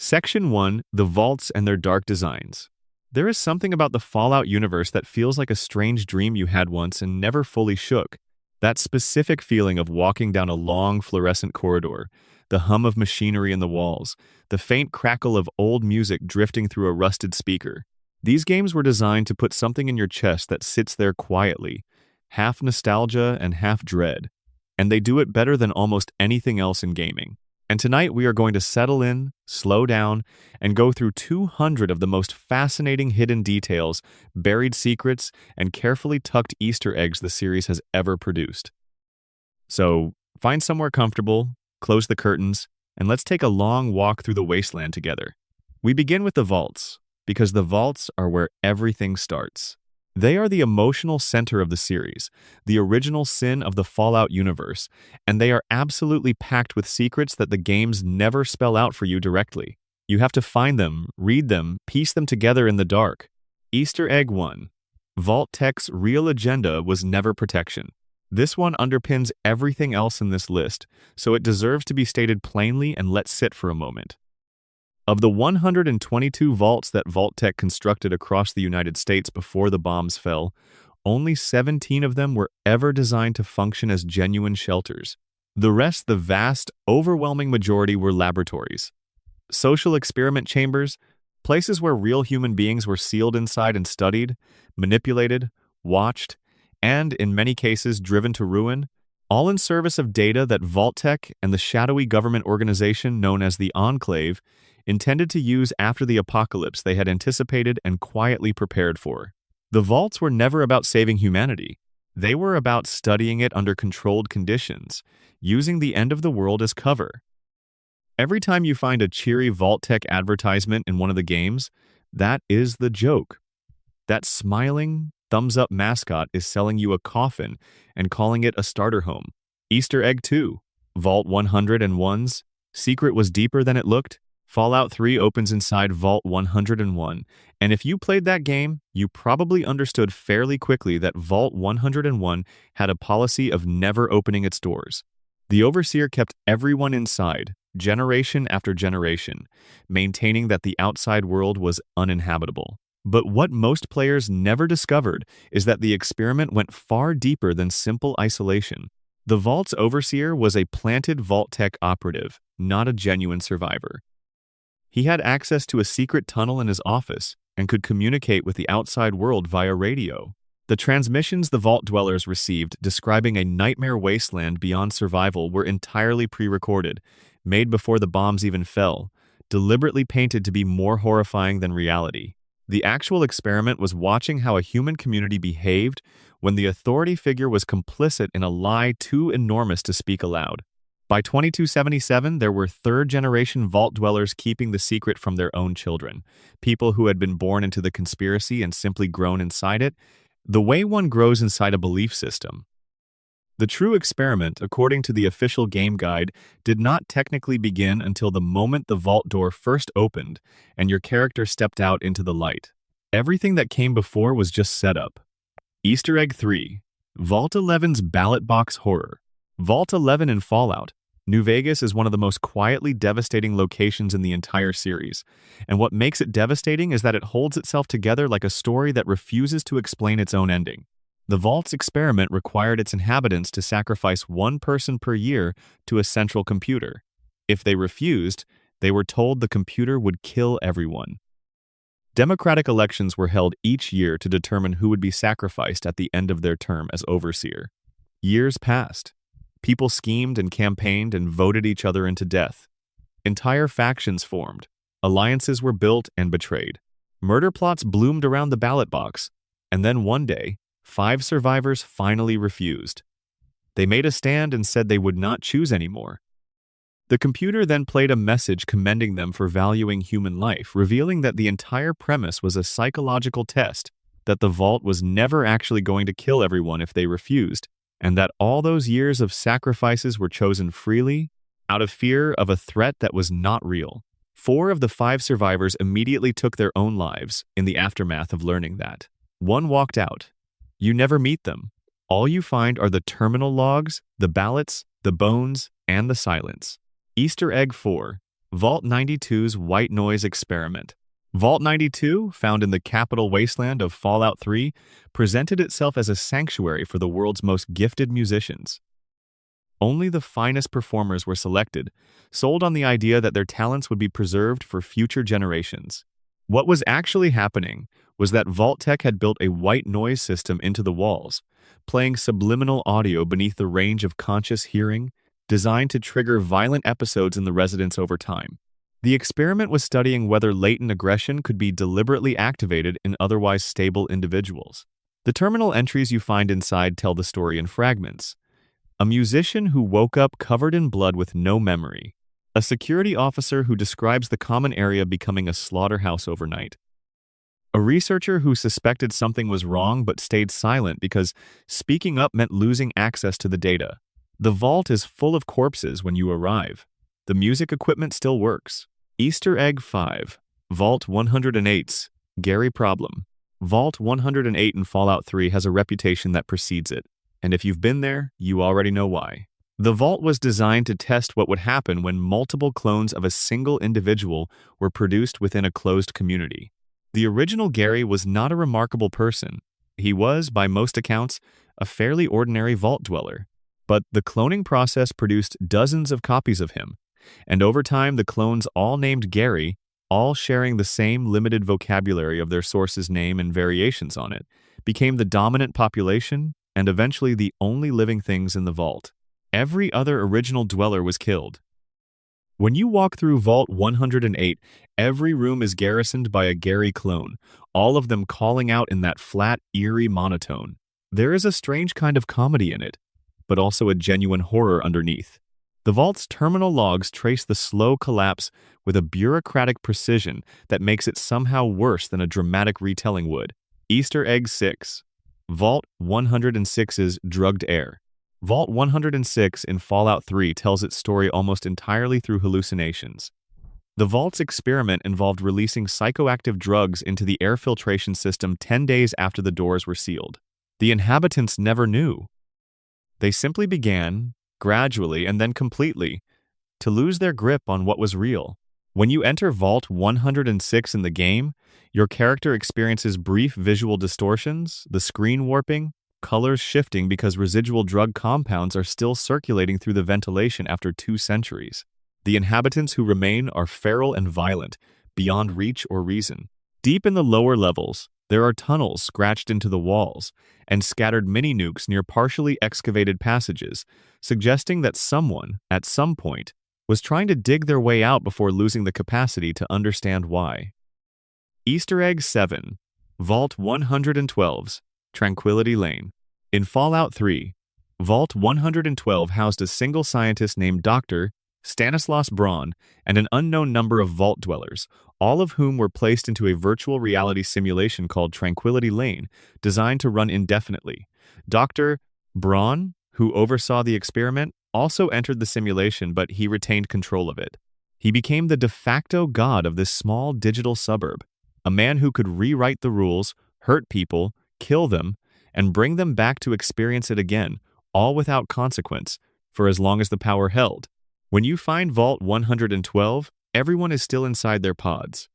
Section 1: The Vaults and Their Dark Designs. There is something about the Fallout universe that feels like a strange dream you had once and never fully shook. That specific feeling of walking down a long fluorescent corridor, the hum of machinery in the walls, the faint crackle of old music drifting through a rusted speaker. These games were designed to put something in your chest that sits there quietly, half nostalgia and half dread. And they do it better than almost anything else in gaming. And tonight we are going to settle in, slow down, and go through 200 of the most fascinating hidden details, buried secrets, and carefully tucked Easter eggs the series has ever produced. So, find somewhere comfortable, close the curtains, and let's take a long walk through the wasteland together. We begin with the vaults, because the vaults are where everything starts. They are the emotional center of the series, the original sin of the Fallout universe, and they are absolutely packed with secrets that the games never spell out for you directly. You have to find them, read them, piece them together in the dark. Easter Egg 1. Vault-Tec's real agenda was never protection. This one underpins everything else in this list, so it deserves to be stated plainly and let sit for a moment. Of the 122 vaults that Vault-Tec constructed across the United States before the bombs fell, only 17 of them were ever designed to function as genuine shelters. The rest, the vast, overwhelming majority, were laboratories. Social experiment chambers, places where real human beings were sealed inside and studied, manipulated, watched, and, in many cases, driven to ruin, all in service of data that Vault-Tec and the shadowy government organization known as the Enclave intended to use after the apocalypse they had anticipated and quietly prepared for. The vaults were never about saving humanity. They were about studying it under controlled conditions, using the end of the world as cover. Every time you find a cheery Vault-Tec advertisement in one of the games, that is the joke. That smiling, thumbs-up mascot is selling you a coffin and calling it a starter home. Easter Egg 2. Vault 101's secret was deeper than it looked. Fallout 3 opens inside Vault 101, and if you played that game, you probably understood fairly quickly that Vault 101 had a policy of never opening its doors. The Overseer kept everyone inside, generation after generation, maintaining that the outside world was uninhabitable. But what most players never discovered is that the experiment went far deeper than simple isolation. The Vault's Overseer was a planted Vault-Tec operative, not a genuine survivor. He had access to a secret tunnel in his office and could communicate with the outside world via radio. The transmissions the Vault dwellers received describing a nightmare wasteland beyond survival were entirely pre-recorded, made before the bombs even fell, deliberately painted to be more horrifying than reality. The actual experiment was watching how a human community behaved when the authority figure was complicit in a lie too enormous to speak aloud. By 2277, there were third-generation Vault dwellers keeping the secret from their own children, people who had been born into the conspiracy and simply grown inside it, the way one grows inside a belief system. The true experiment, according to the official game guide, did not technically begin until the moment the vault door first opened and your character stepped out into the light. Everything that came before was just setup. Easter Egg 3. Vault 11's Ballot Box Horror. Vault 11 in Fallout. New Vegas is one of the most quietly devastating locations in the entire series, and what makes it devastating is that it holds itself together like a story that refuses to explain its own ending. The Vault's experiment required its inhabitants to sacrifice one person per year to a central computer. If they refused, they were told the computer would kill everyone. Democratic elections were held each year to determine who would be sacrificed at the end of their term as Overseer. Years passed. People schemed and campaigned and voted each other into death. Entire factions formed. Alliances were built and betrayed. Murder plots bloomed around the ballot box. And then one day, 5 survivors finally refused. They made a stand and said they would not choose anymore. The computer then played a message commending them for valuing human life, revealing that the entire premise was a psychological test, that the Vault was never actually going to kill everyone if they refused, and that all those years of sacrifices were chosen freely, out of fear of a threat that was not real. 4 of the 5 survivors immediately took their own lives in the aftermath of learning that. One walked out. You never meet them. All you find are the terminal logs, the ballots, the bones, and the silence. Easter Egg 4. Vault 92's White Noise Experiment. Vault 92, found in the capital wasteland of Fallout 3, presented itself as a sanctuary for the world's most gifted musicians. Only the finest performers were selected, sold on the idea that their talents would be preserved for future generations. What was actually happening was that Vault-Tec had built a white noise system into the walls, playing subliminal audio beneath the range of conscious hearing, designed to trigger violent episodes in the residents over time. The experiment was studying whether latent aggression could be deliberately activated in otherwise stable individuals. The terminal entries you find inside tell the story in fragments. A musician who woke up covered in blood with no memory. A security officer who describes the common area becoming a slaughterhouse overnight. A researcher who suspected something was wrong but stayed silent because speaking up meant losing access to the data. The vault is full of corpses when you arrive. The music equipment still works. Easter Egg 5. Vault 108's Gary Problem. Vault 108 in Fallout 3 has a reputation that precedes it, and if you've been there, you already know why. The vault was designed to test what would happen when multiple clones of a single individual were produced within a closed community. The original Gary was not a remarkable person. He was, by most accounts, a fairly ordinary vault dweller. But the cloning process produced dozens of copies of him, and over time the clones all named Gary, all sharing the same limited vocabulary of their source's name and variations on it, became the dominant population and eventually the only living things in the vault. Every other original dweller was killed. When you walk through Vault 108, every room is garrisoned by a Gary clone, all of them calling out in that flat, eerie monotone. There is a strange kind of comedy in it, but also a genuine horror underneath. The vault's terminal logs trace the slow collapse with a bureaucratic precision that makes it somehow worse than a dramatic retelling would. Easter Egg 6. Vault 106's Drugged Air. Vault 106 in Fallout 3 tells its story almost entirely through hallucinations. The vault's experiment involved releasing psychoactive drugs into the air filtration system 10 days after the doors were sealed. The inhabitants never knew. They simply began, gradually and then completely, to lose their grip on what was real. When you enter Vault 106 in the game, your character experiences brief visual distortions, the screen warping, colors shifting because residual drug compounds are still circulating through the ventilation after 2 centuries. The inhabitants who remain are feral and violent, beyond reach or reason. Deep in the lower levels, there are tunnels scratched into the walls and scattered mini-nukes near partially excavated passages, suggesting that someone, at some point, was trying to dig their way out before losing the capacity to understand why. Easter Egg 7. Vault 112's Tranquility Lane. In Fallout 3, Vault 112 housed a single scientist named Dr. Stanislaus Braun and an unknown number of vault dwellers, all of whom were placed into a virtual reality simulation called Tranquility Lane, designed to run indefinitely. Dr. Braun, who oversaw the experiment, also entered the simulation, but he retained control of it. He became the de facto god of this small digital suburb, a man who could rewrite the rules, hurt people, kill them, and bring them back to experience it again, all without consequence, for as long as the power held. When you find Vault 112, everyone is still inside their pods.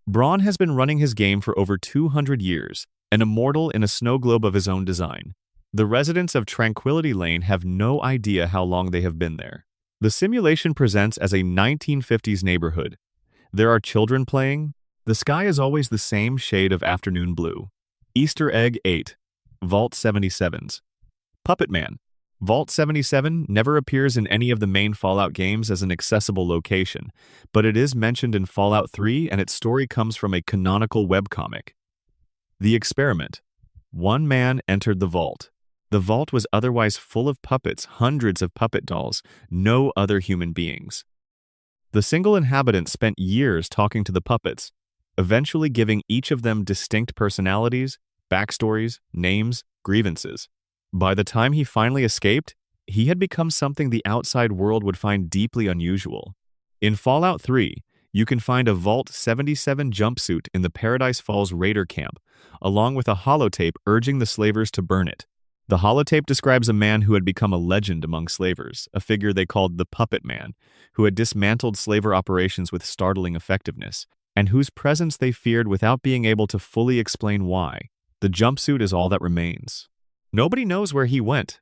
Braun has been running his game for over 200 years, an immortal in a snow globe of his own design. The residents of Tranquility Lane have no idea how long they have been there. The simulation presents as a 1950s neighborhood. There are children playing. The sky is always the same shade of afternoon blue. Easter Egg 8. Vault 77's Puppet Man. Vault 77 never appears in any of the main Fallout games as an accessible location, but it is mentioned in Fallout 3 and its story comes from a canonical webcomic. The Experiment. One man entered the vault. The vault was otherwise full of puppets, hundreds of puppet dolls, no other human beings. The single inhabitant spent years talking to the puppets, eventually giving each of them distinct personalities, backstories, names, grievances. By the time he finally escaped, he had become something the outside world would find deeply unusual. In Fallout 3, you can find a Vault 77 jumpsuit in the Paradise Falls Raider camp, along with a holotape urging the slavers to burn it. The holotape describes a man who had become a legend among slavers, a figure they called the Puppet Man, who had dismantled slaver operations with startling effectiveness, and whose presence they feared without being able to fully explain why. The jumpsuit is all that remains. Nobody knows where he went.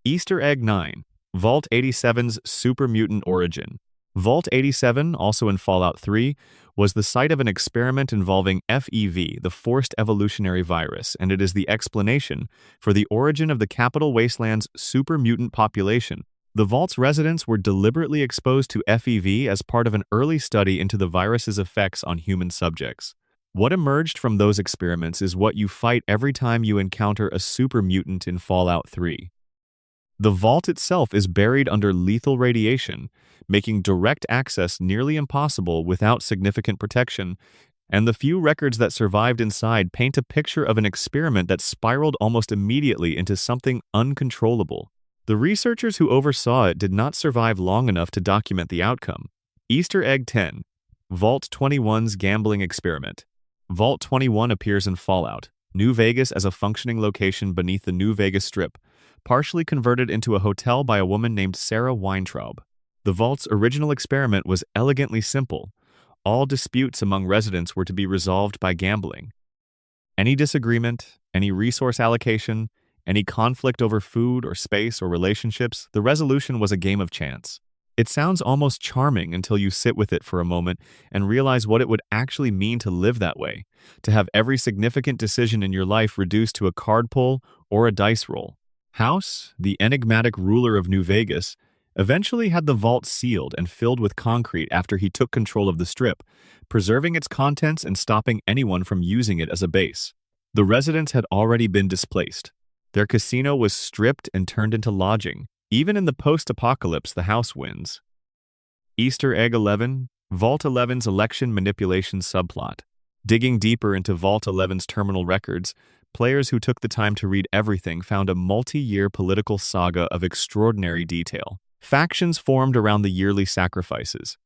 Easter Egg 9. Vault 87's Super Mutant Origin. Vault 87, also in Fallout 3, was the site of an experiment involving FEV, the Forced Evolutionary Virus, and it is the explanation for the origin of the Capital Wasteland's super mutant population. The Vault's residents were deliberately exposed to FEV as part of an early study into the virus's effects on human subjects. What emerged from those experiments is what you fight every time you encounter a super mutant in Fallout 3. The vault itself is buried under lethal radiation, making direct access nearly impossible without significant protection, and the few records that survived inside paint a picture of an experiment that spiraled almost immediately into something uncontrollable. The researchers who oversaw it did not survive long enough to document the outcome. Easter Egg 10. Vault 21's Gambling Experiment. Vault 21 appears in Fallout New Vegas as a functioning location beneath the New Vegas Strip, partially converted into a hotel by a woman named Sarah Weintraub. The Vault's original experiment was elegantly simple. All disputes among residents were to be resolved by gambling. Any disagreement, any resource allocation, any conflict over food or space or relationships, the resolution was a game of chance. It sounds almost charming until you sit with it for a moment and realize what it would actually mean to live that way, to have every significant decision in your life reduced to a card pull or a dice roll. House, the enigmatic ruler of New Vegas, eventually had the vault sealed and filled with concrete after he took control of the Strip, preserving its contents and stopping anyone from using it as a base. The residents had already been displaced. Their casino was stripped and turned into lodging. Even in the post-apocalypse, the house wins. Easter Egg 11. Vault 11's election manipulation subplot. Digging deeper into Vault 11's terminal records, players who took the time to read everything found a multi-year political saga of extraordinary detail. Factions formed around the yearly sacrifices.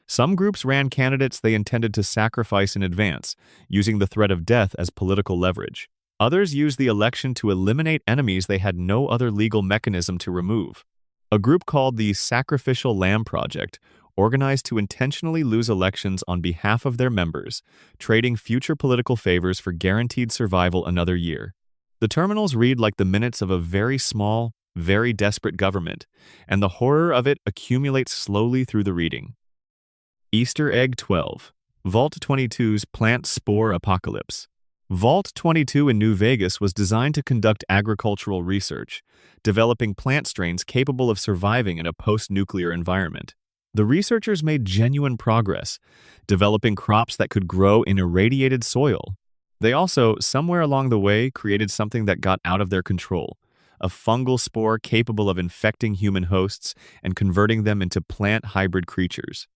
Some groups ran candidates they intended to sacrifice in advance, using the threat of death as political leverage. Others used the election to eliminate enemies they had no other legal mechanism to remove. A group called the Sacrificial Lamb Project organized to intentionally lose elections on behalf of their members, trading future political favors for guaranteed survival another year. The terminals read like the minutes of a very small, very desperate government, and the horror of it accumulates slowly through the reading. Easter Egg 12. Vault 22's Plant Spore Apocalypse. Vault 22 in New Vegas was designed to conduct agricultural research, developing plant strains capable of surviving in a post-nuclear environment. The researchers made genuine progress, developing crops that could grow in irradiated soil. They also, somewhere along the way, created something that got out of their control, a fungal spore capable of infecting human hosts and converting them into plant hybrid creatures.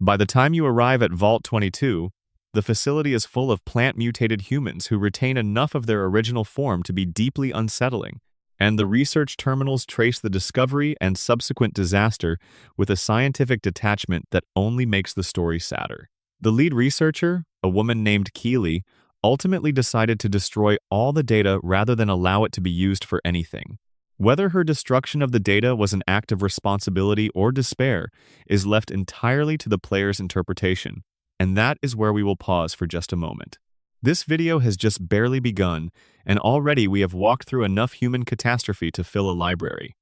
By the time you arrive at Vault 22, the facility is full of plant-mutated humans who retain enough of their original form to be deeply unsettling, and the research terminals trace the discovery and subsequent disaster with a scientific detachment that only makes the story sadder. The lead researcher, a woman named Keeley, ultimately decided to destroy all the data rather than allow it to be used for anything. Whether her destruction of the data was an act of responsibility or despair is left entirely to the player's interpretation. And that is where we will pause for just a moment. This video has just barely begun, and already we have walked through enough human catastrophe to fill a library.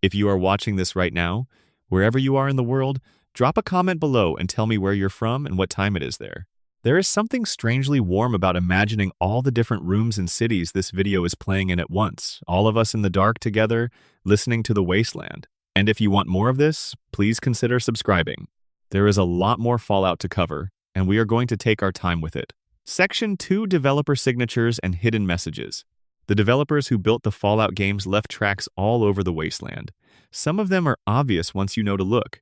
If you are watching this right now, wherever you are in the world, drop a comment below and tell me where you're from and what time it is there. There is something strangely warm about imagining all the different rooms and cities this video is playing in at once, all of us in the dark together, listening to the wasteland. And if you want more of this, please consider subscribing. There is a lot more Fallout to cover, and we are going to take our time with it. Section 2: Developer Signatures and Hidden Messages. The developers who built the Fallout games left tracks all over the wasteland. Some of them are obvious once you know to look.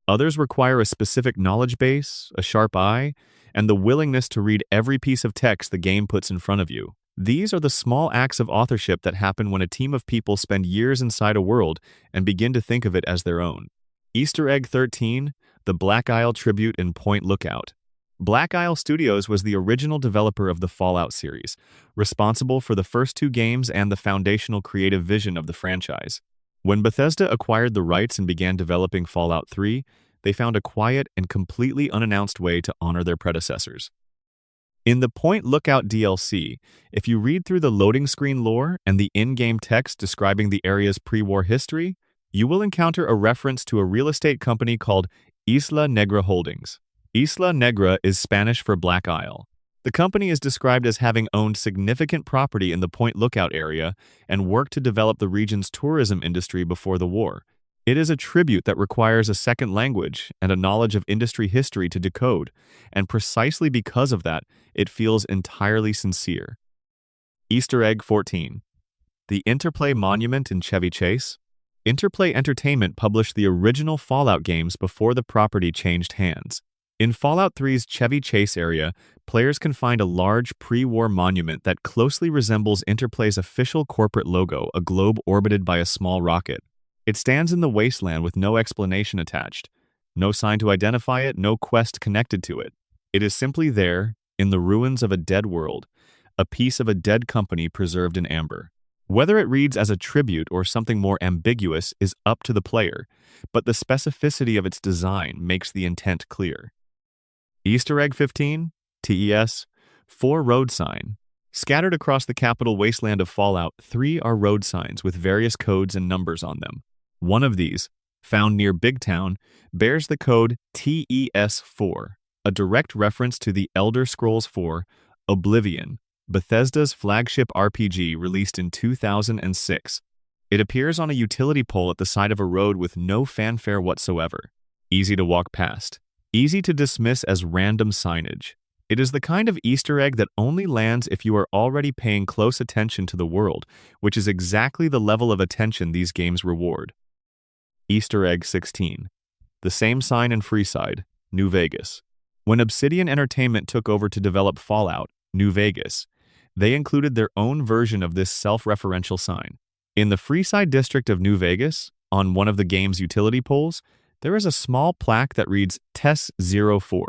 Others require a specific knowledge base, a sharp eye, and the willingness to read every piece of text the game puts in front of you. These are the small acts of authorship that happen when a team of people spend years inside a world and begin to think of it as their own. Easter Egg 13, the Black Isle Tribute in Point Lookout. Black Isle Studios was the original developer of the Fallout series, responsible for the first two games and the foundational creative vision of the franchise. When Bethesda acquired the rights and began developing Fallout 3, they found a quiet and completely unannounced way to honor their predecessors. In the Point Lookout DLC, if you read through the loading screen lore and the in-game text describing the area's pre-war history, you will encounter a reference to a real estate company called Isla Negra Holdings. Isla Negra is Spanish for Black Isle. The company is described as having owned significant property in the Point Lookout area and worked to develop the region's tourism industry before the war. It is a tribute that requires a second language and a knowledge of industry history to decode, and precisely because of that, it feels entirely sincere. Easter Egg 14. The Interplay Monument in Chevy Chase. Interplay Entertainment published the original Fallout games before the property changed hands. In Fallout 3's Chevy Chase area, players can find a large pre-war monument that closely resembles Interplay's official corporate logo, a globe orbited by a small rocket. It stands in the wasteland with no explanation attached. No sign to identify it, no quest connected to it. It is simply there, in the ruins of a dead world, a piece of a dead company preserved in amber. Whether it reads as a tribute or something more ambiguous is up to the player, but the specificity of its design makes the intent clear. Easter Egg 15, TES, 4 road sign. Scattered across the capital wasteland of Fallout, 3 are road signs with various codes and numbers on them. One of these, found near Big Town, bears the code TES4, a direct reference to the Elder Scrolls IV: Oblivion, Bethesda's flagship RPG released in 2006. It appears on a utility pole at the side of a road with no fanfare whatsoever. Easy to walk past. Easy to dismiss as random signage. It is the kind of Easter egg that only lands if you are already paying close attention to the world, which is exactly the level of attention these games reward. Easter Egg 16. The same sign in Freeside, New Vegas. When Obsidian Entertainment took over to develop Fallout, New Vegas, they included their own version of this self-referential sign. In the Freeside district of New Vegas, on one of the game's utility poles, there is a small plaque that reads TES04.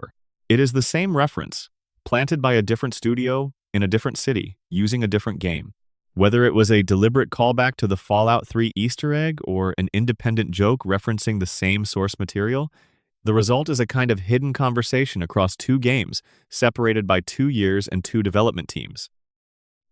It is the same reference, planted by a different studio in a different city, using a different game. Whether it was a deliberate callback to the Fallout 3 Easter egg or an independent joke referencing the same source material, the result is a kind of hidden conversation across 2 games, separated by 2 years and 2 development teams.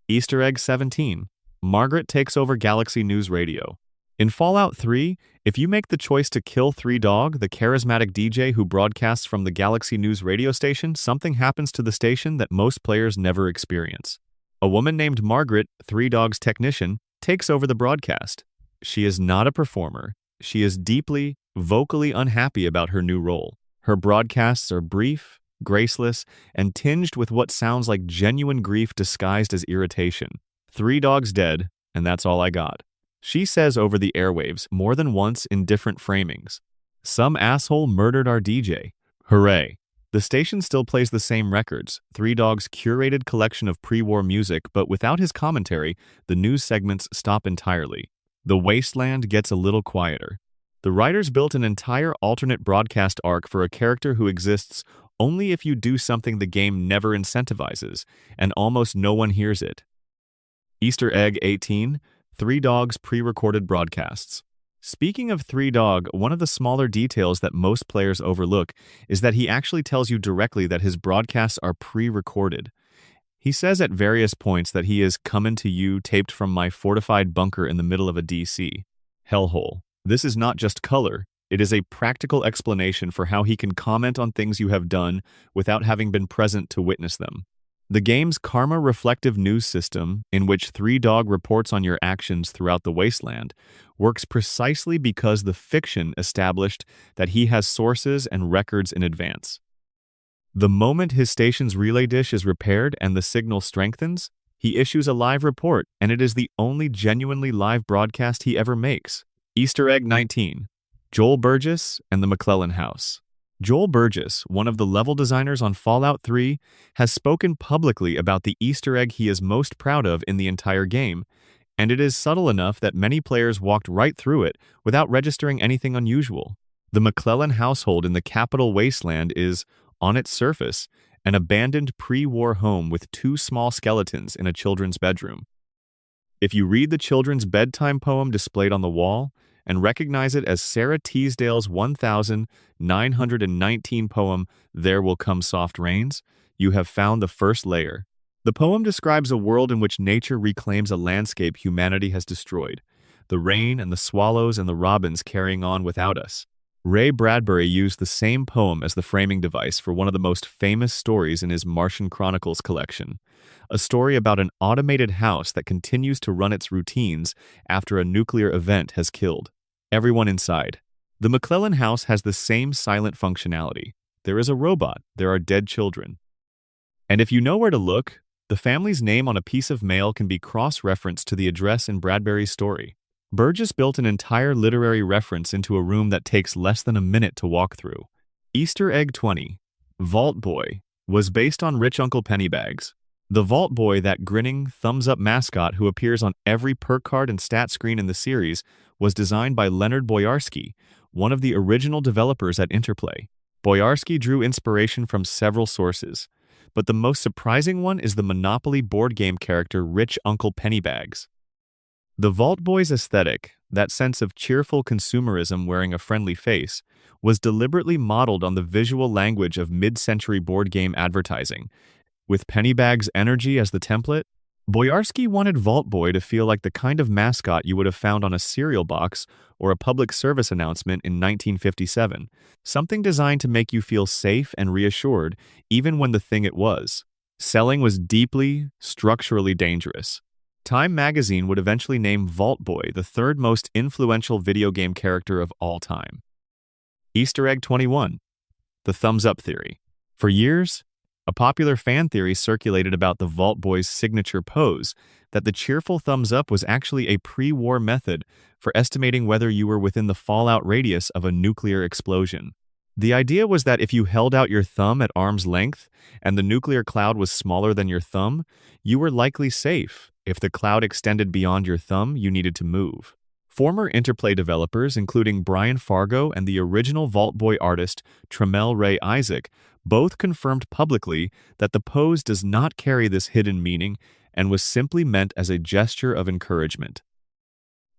Easter Egg 17. Margaret takes over Galaxy News Radio. In Fallout 3, if you make the choice to kill 3Dog, the charismatic DJ who broadcasts from the Galaxy News radio station, something happens to the station that most players never experience. A woman named Margaret, 3Dog's technician, takes over the broadcast. She is not a performer. She is deeply, vocally unhappy about her new role. Her broadcasts are brief, graceless, and tinged with what sounds like genuine grief disguised as irritation. 3Dog's dead, and that's all I got. She says over the airwaves more than once in different framings. Some asshole murdered our DJ. Hooray. The station still plays the same records, 3Dog's curated collection of pre-war music, but without his commentary, the news segments stop entirely. The wasteland gets a little quieter. The writers built an entire alternate broadcast arc for a character who exists only if you do something the game never incentivizes, and almost no one hears it. Easter Egg 18. 3Dog's pre-recorded broadcasts. Speaking of 3Dog, one of the smaller details that most players overlook is that he actually tells you directly that his broadcasts are pre-recorded. He says at various points that he is coming to you taped from my fortified bunker in the middle of a DC hellhole. This is not just color, it is a practical explanation for how he can comment on things you have done without having been present to witness them. The game's Karma Reflective News system, in which 3Dog reports on your actions throughout the wasteland, works precisely because the fiction established that he has sources and records in advance. The moment his station's relay dish is repaired and the signal strengthens, he issues a live report, and it is the only genuinely live broadcast he ever makes. Easter Egg 19. Joel Burgess and the McClellan House. Joel Burgess, one of the level designers on Fallout 3, has spoken publicly about the Easter egg he is most proud of in the entire game, and it is subtle enough that many players walked right through it without registering anything unusual. The McClellan household in the capital wasteland is, On its surface, an abandoned pre-war home with two small skeletons in a children's bedroom. If you read the children's bedtime poem displayed on the wall and recognize it as Sarah Teasdale's 1919 poem, There Will Come Soft Rains, you have found the first layer. The poem describes a world in which nature reclaims a landscape humanity has destroyed, the rain and the swallows and the robins carrying on without us. Ray Bradbury used the same poem as the framing device for one of the most famous stories in his Martian Chronicles collection, a story about an automated house that continues to run its routines after a nuclear event has killed everyone inside. The McClellan house has the same silent functionality. There is a robot, there are dead children. And if you know where to look, the family's name on a piece of mail can be cross-referenced to the address in Bradbury's story. Burgess built an entire literary reference into a room that takes less than a minute to walk through. Easter Egg 20, Vault Boy, was based on Rich Uncle Pennybags. The Vault Boy, that grinning, thumbs-up mascot who appears on every perk card and stat screen in the series, was designed by Leonard Boyarsky, one of the original developers at Interplay. Boyarsky drew inspiration from several sources, but the most surprising one is the Monopoly board game character Rich Uncle Pennybags. The Vault Boy's aesthetic, that sense of cheerful consumerism wearing a friendly face, was deliberately modeled on the visual language of mid-century board game advertising. With Pennybags' energy as the template, Boyarsky wanted Vault Boy to feel like the kind of mascot you would have found on a cereal box or a public service announcement in 1957, something designed to make you feel safe and reassured even when the thing it was. Selling was deeply, structurally dangerous. Time magazine would eventually name Vault Boy the third most influential video game character of all time. Easter Egg 21, the thumbs-up theory. For years, a popular fan theory circulated about the Vault Boy's signature pose, that the cheerful thumbs up was actually a pre-war method for estimating whether you were within the fallout radius of a nuclear explosion. The idea was that if you held out your thumb at arm's length and the nuclear cloud was smaller than your thumb, you were likely safe. If the cloud extended beyond your thumb, you needed to move. Former Interplay developers, including Brian Fargo and the original Vault Boy artist Tramiel Ray Isaac, both confirmed publicly that the pose does not carry this hidden meaning and was simply meant as a gesture of encouragement.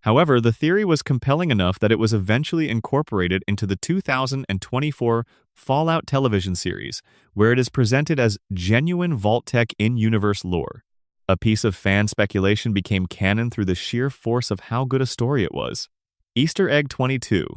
However, the theory was compelling enough that it was eventually incorporated into the 2024 Fallout television series, where it is presented as genuine Vault-Tec in-universe lore. A piece of fan speculation became canon through the sheer force of how good a story it was. Easter Egg 22,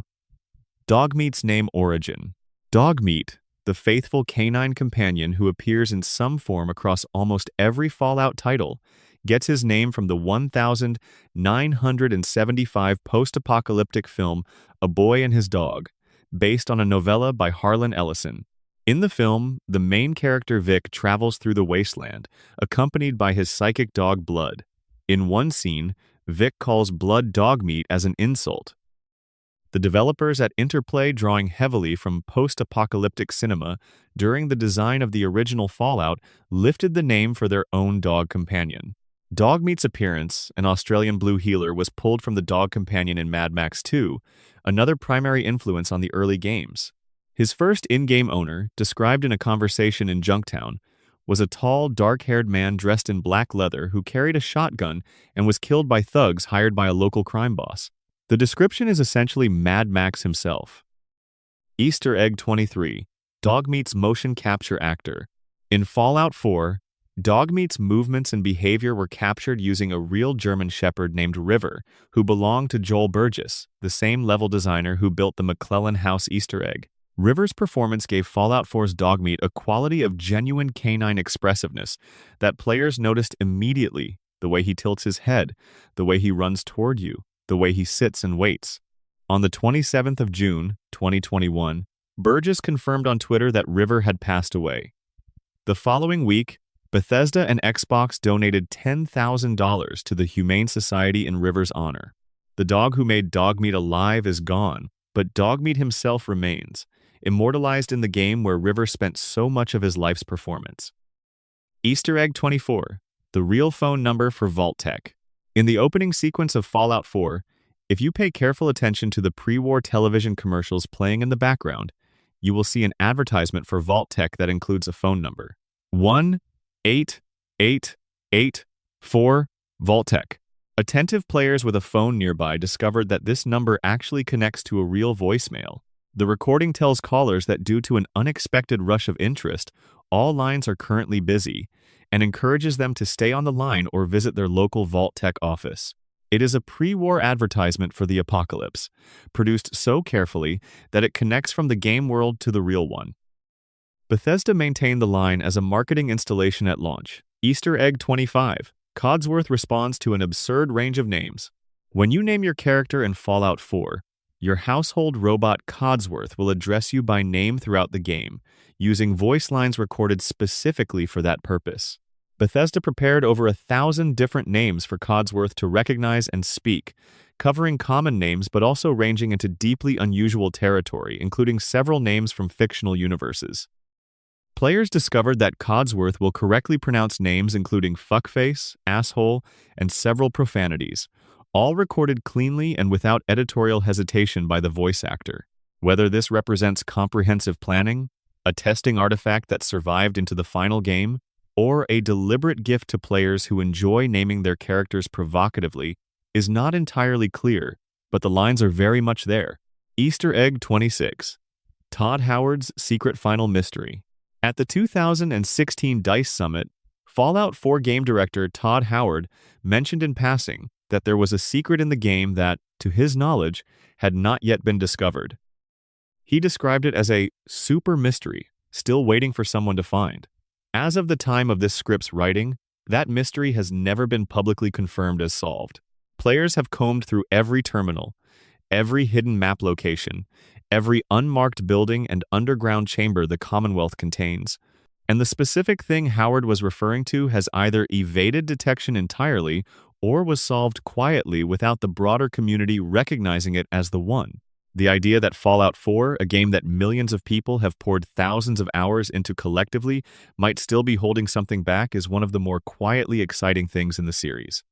Dogmeat's name origin. Dogmeat, the faithful canine companion who appears in some form across almost every Fallout title, gets his name from the 1975 post-apocalyptic film A Boy and His Dog, based on a novella by Harlan Ellison. In the film, the main character Vic travels through the wasteland, accompanied by his psychic dog Blood. In one scene, Vic calls Blood dogmeat as an insult. The developers at Interplay, drawing heavily from post-apocalyptic cinema during the design of the original Fallout, lifted the name for their own dog companion. Dogmeat's appearance, an Australian blue heeler, was pulled from the dog companion in Mad Max 2, another primary influence on the early games. His first in-game owner, described in a conversation in Junktown, was a tall, dark-haired man dressed in black leather who carried a shotgun and was killed by thugs hired by a local crime boss. The description is essentially Mad Max himself. Easter Egg 23, Dogmeat's motion capture actor. In Fallout 4, Dogmeat's movements and behavior were captured using a real German shepherd named River, who belonged to Joel Burgess, the same level designer who built the McClellan House Easter egg. River's performance gave Fallout 4's Dogmeat a quality of genuine canine expressiveness that players noticed immediately: the way he tilts his head, the way he runs toward you, the way he sits and waits. On the 27th of June, 2021, Burgess confirmed on Twitter that River had passed away. The following week, Bethesda and Xbox donated $10,000 to the Humane Society in River's honor. The dog who made Dogmeat alive is gone, but Dogmeat himself remains, immortalized in the game where River spent so much of his life's performance. Easter Egg 24, the real phone number for Vault-Tec. In the opening sequence of Fallout 4, if you pay careful attention to the pre-war television commercials playing in the background, you will see an advertisement for Vault-Tec that includes a phone number. 1-888-4 Vault-Tec. Attentive players with a phone nearby discovered that this number actually connects to a real voicemail. The recording tells callers that due to an unexpected rush of interest, all lines are currently busy, and encourages them to stay on the line or visit their local Vault-Tec office. It is a pre-war advertisement for the apocalypse, produced so carefully that it connects from the game world to the real one. Bethesda maintained the line as a marketing installation at launch. Easter egg 25. Codsworth responds to an absurd range of names. When you name your character in Fallout 4, your household robot Codsworth will address you by name throughout the game, using voice lines recorded specifically for that purpose. Bethesda prepared over 1,000 different names for Codsworth to recognize and speak, covering common names but also ranging into deeply unusual territory, including several names from fictional universes. Players discovered that Codsworth will correctly pronounce names including fuckface, asshole, and several profanities, all recorded cleanly and without editorial hesitation by the voice actor. Whether this represents comprehensive planning, a testing artifact that survived into the final game, or a deliberate gift to players who enjoy naming their characters provocatively, is not entirely clear, but the lines are very much there. Easter egg 26. Todd Howard's secret final mystery. At the 2016 DICE Summit, Fallout 4 game director Todd Howard mentioned in passing that there was a secret in the game that, to his knowledge, had not yet been discovered. He described it as a super mystery, still waiting for someone to find. As of the time of this script's writing, that mystery has never been publicly confirmed as solved. Players have combed through every terminal, every hidden map location, every unmarked building and underground chamber the Commonwealth contains, and the specific thing Howard was referring to has either evaded detection entirely or was solved quietly without the broader community recognizing it as the one. The idea that Fallout 4, a game that millions of people have poured thousands of hours into collectively, might still be holding something back is one of the more quietly exciting things in the series.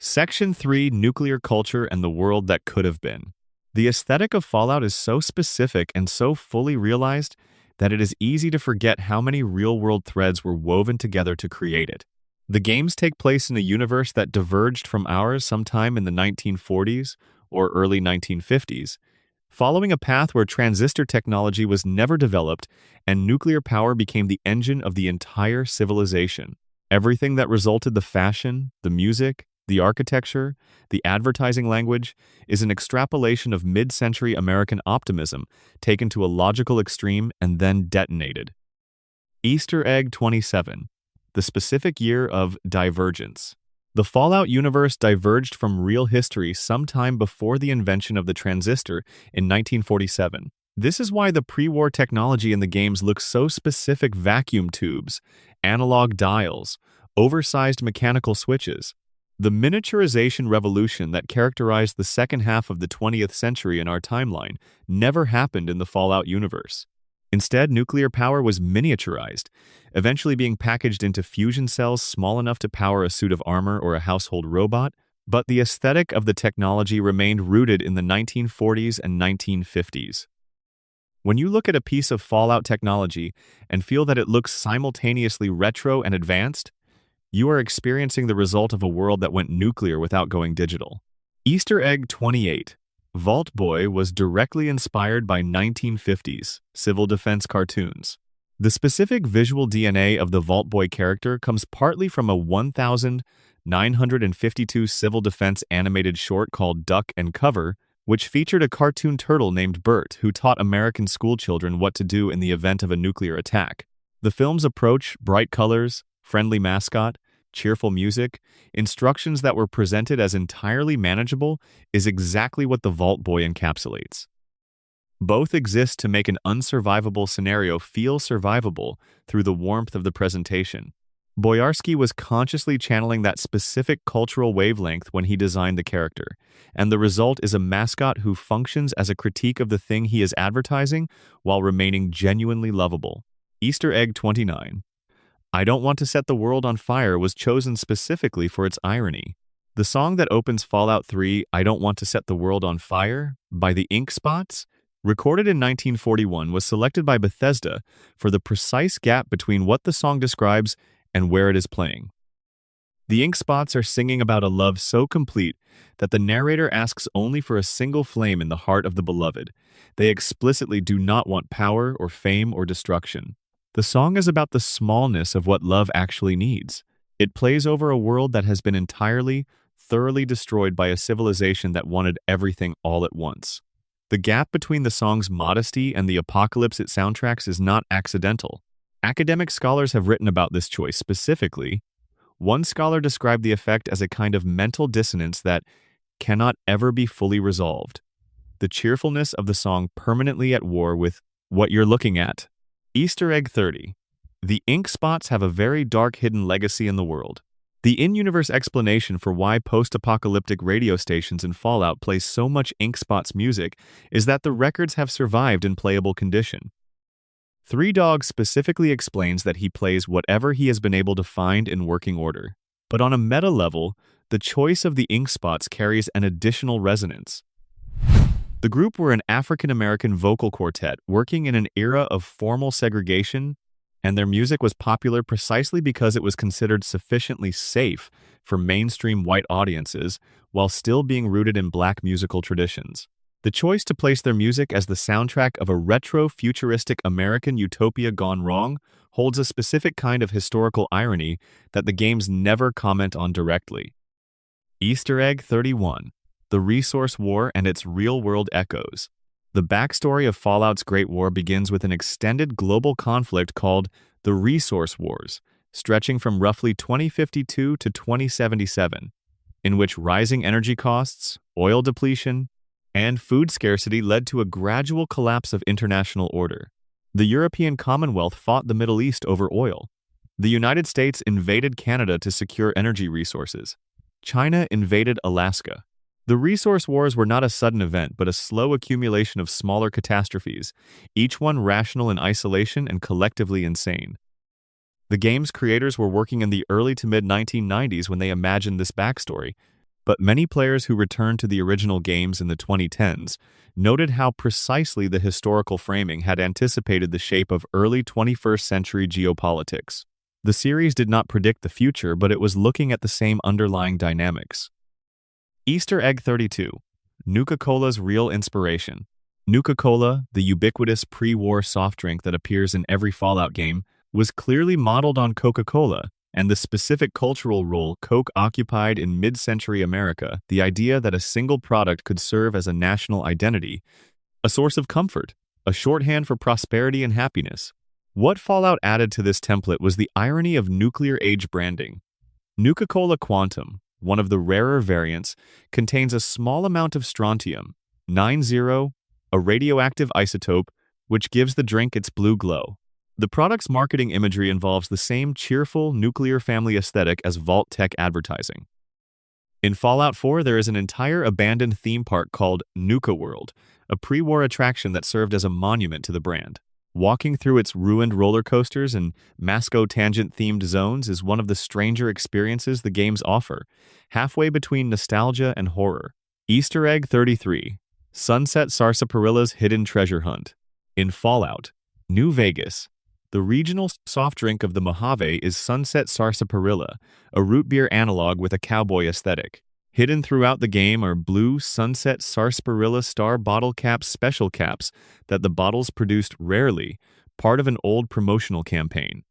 Section 3: Nuclear Culture and the World That Could Have Been. The aesthetic of Fallout is so specific and so fully realized that it is easy to forget how many real-world threads were woven together to create it. The games take place in a universe that diverged from ours sometime in the 1940s or early 1950s, following a path where transistor technology was never developed and nuclear power became the engine of the entire civilization. Everything that resulted, the fashion, the music, the architecture, the advertising language, is an extrapolation of mid-century American optimism taken to a logical extreme and then detonated. Easter egg 27. The specific year of divergence. The Fallout universe diverged from real history sometime before the invention of the transistor in 1947. This is why the pre-war technology in the games looks so specific: vacuum tubes, analog dials, oversized mechanical switches. The miniaturization revolution that characterized the second half of the 20th century in our timeline never happened in the Fallout universe. Instead, nuclear power was miniaturized, eventually being packaged into fusion cells small enough to power a suit of armor or a household robot, but the aesthetic of the technology remained rooted in the 1940s and 1950s. When you look at a piece of Fallout technology and feel that it looks simultaneously retro and advanced, you are experiencing the result of a world that went nuclear without going digital. Easter egg 28. Vault Boy was directly inspired by 1950s civil defense cartoons. The specific visual DNA of the Vault Boy character comes partly from a 1952 civil defense animated short called Duck and Cover, which featured a cartoon turtle named Bert who taught American schoolchildren what to do in the event of a nuclear attack. The film's approach, bright colors, friendly mascot, cheerful music, instructions that were presented as entirely manageable, is exactly what the Vault Boy encapsulates. Both exist to make an unsurvivable scenario feel survivable through the warmth of the presentation. Boyarsky was consciously channeling that specific cultural wavelength when he designed the character, and the result is a mascot who functions as a critique of the thing he is advertising while remaining genuinely lovable. Easter egg 29. I Don't Want to Set the World on Fire was chosen specifically for its irony. The song that opens Fallout 3, I Don't Want to Set the World on Fire, by the Ink Spots, recorded in 1941, was selected by Bethesda for the precise gap between what the song describes and where it is playing. The ink spots are singing about a love so complete that the narrator asks only for a single flame in the heart of the beloved. They explicitly do not want power or fame or destruction. The song is about the smallness of what love actually needs. It plays over a world that has been entirely, thoroughly destroyed by a civilization that wanted everything all at once. The gap between the song's modesty and the apocalypse it soundtracks is not accidental. Academic scholars have written about this choice specifically. One scholar described the effect as a kind of mental dissonance that cannot ever be fully resolved. The cheerfulness of the song permanently at war with what you're looking at. Easter egg 30. The ink spots have a very dark hidden legacy in the world. The in-universe explanation for why post-apocalyptic radio stations in Fallout play so much ink spots music is that the records have survived in playable condition. Three Dogs specifically explains that he plays whatever he has been able to find in working order. But on a meta level, the choice of the ink spots carries an additional resonance. The group were an African-American vocal quartet working in an era of formal segregation, and their music was popular precisely because it was considered sufficiently safe for mainstream white audiences while still being rooted in black musical traditions. The choice to place their music as the soundtrack of a retro-futuristic American utopia gone wrong holds a specific kind of historical irony that the games never comment on directly. Easter egg 31. The Resource War and its real-world echoes. The backstory of Fallout's Great War begins with an extended global conflict called the Resource Wars, stretching from roughly 2052 to 2077, in which rising energy costs, oil depletion, and food scarcity led to a gradual collapse of international order. The European Commonwealth fought the Middle East over oil. The United States invaded Canada to secure energy resources. China invaded Alaska. The resource wars were not a sudden event, but a slow accumulation of smaller catastrophes, each one rational in isolation and collectively insane. The game's creators were working in the early to mid-1990s when they imagined this backstory, but many players who returned to the original games in the 2010s noted how precisely the historical framing had anticipated the shape of early 21st century geopolitics. The series did not predict the future, but it was looking at the same underlying dynamics. Easter egg 32. Nuka-Cola's real inspiration. Nuka-Cola, the ubiquitous pre-war soft drink that appears in every Fallout game, was clearly modeled on Coca-Cola and the specific cultural role Coke occupied in mid-century America, the idea that a single product could serve as a national identity, a source of comfort, a shorthand for prosperity and happiness. What Fallout added to this template was the irony of nuclear age branding. Nuka-Cola Quantum, one of the rarer variants, contains a small amount of strontium, 90, a radioactive isotope, which gives the drink its blue glow. The product's marketing imagery involves the same cheerful nuclear family aesthetic as Vault-Tec advertising. In Fallout 4, there is an entire abandoned theme park called Nuka World, a pre-war attraction that served as a monument to the brand. Walking through its ruined roller coasters and Masco tangent-themed zones is one of the stranger experiences the games offer, halfway between nostalgia and horror. Easter egg 33. Sunset Sarsaparilla's hidden treasure hunt. In Fallout New Vegas, the regional soft drink of the Mojave is Sunset Sarsaparilla, a root beer analog with a cowboy aesthetic. Hidden throughout the game are blue Sunset Sarsaparilla Star bottle caps special caps that the bottles produced rarely, part of an old promotional campaign.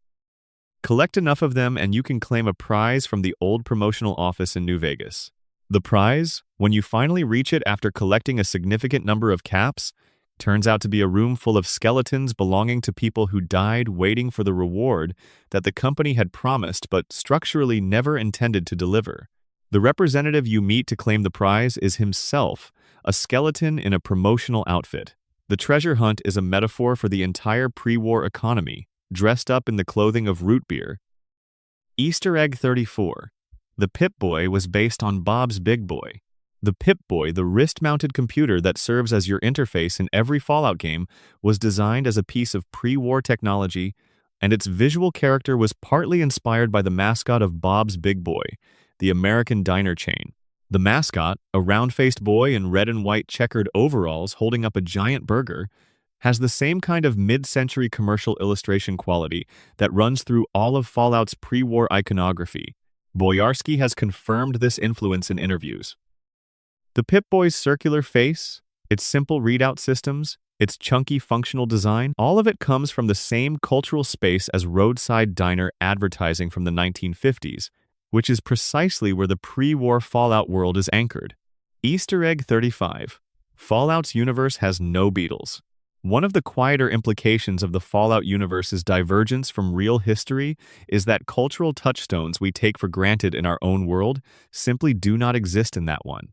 Collect enough of them and you can claim a prize from the old promotional office in New Vegas. The prize, when you finally reach it after collecting a significant number of caps, turns out to be a room full of skeletons belonging to people who died waiting for the reward that the company had promised but structurally never intended to deliver. The representative you meet to claim the prize is himself, a skeleton in a promotional outfit. The treasure hunt is a metaphor for the entire pre-war economy, dressed up in the clothing of root beer. Easter egg 34. The Pip-Boy was based on Bob's Big Boy. The Pip-Boy, the wrist-mounted computer that serves as your interface in every Fallout game, was designed as a piece of pre-war technology, and its visual character was partly inspired by the mascot of Bob's Big Boy, the American diner chain. The mascot, a round-faced boy in red and white checkered overalls holding up a giant burger, has the same kind of mid-century commercial illustration quality that runs through all of Fallout's pre-war iconography. Boyarsky has confirmed this influence in interviews. The Pip-Boy's circular face, its simple readout systems, its chunky functional design, all of it comes from the same cultural space as roadside diner advertising from the 1950s, which is precisely where the pre-war Fallout world is anchored. Easter egg 35. Fallout's universe has no beetles. One of the quieter implications of the Fallout universe's divergence from real history is that cultural touchstones we take for granted in our own world simply do not exist in that one.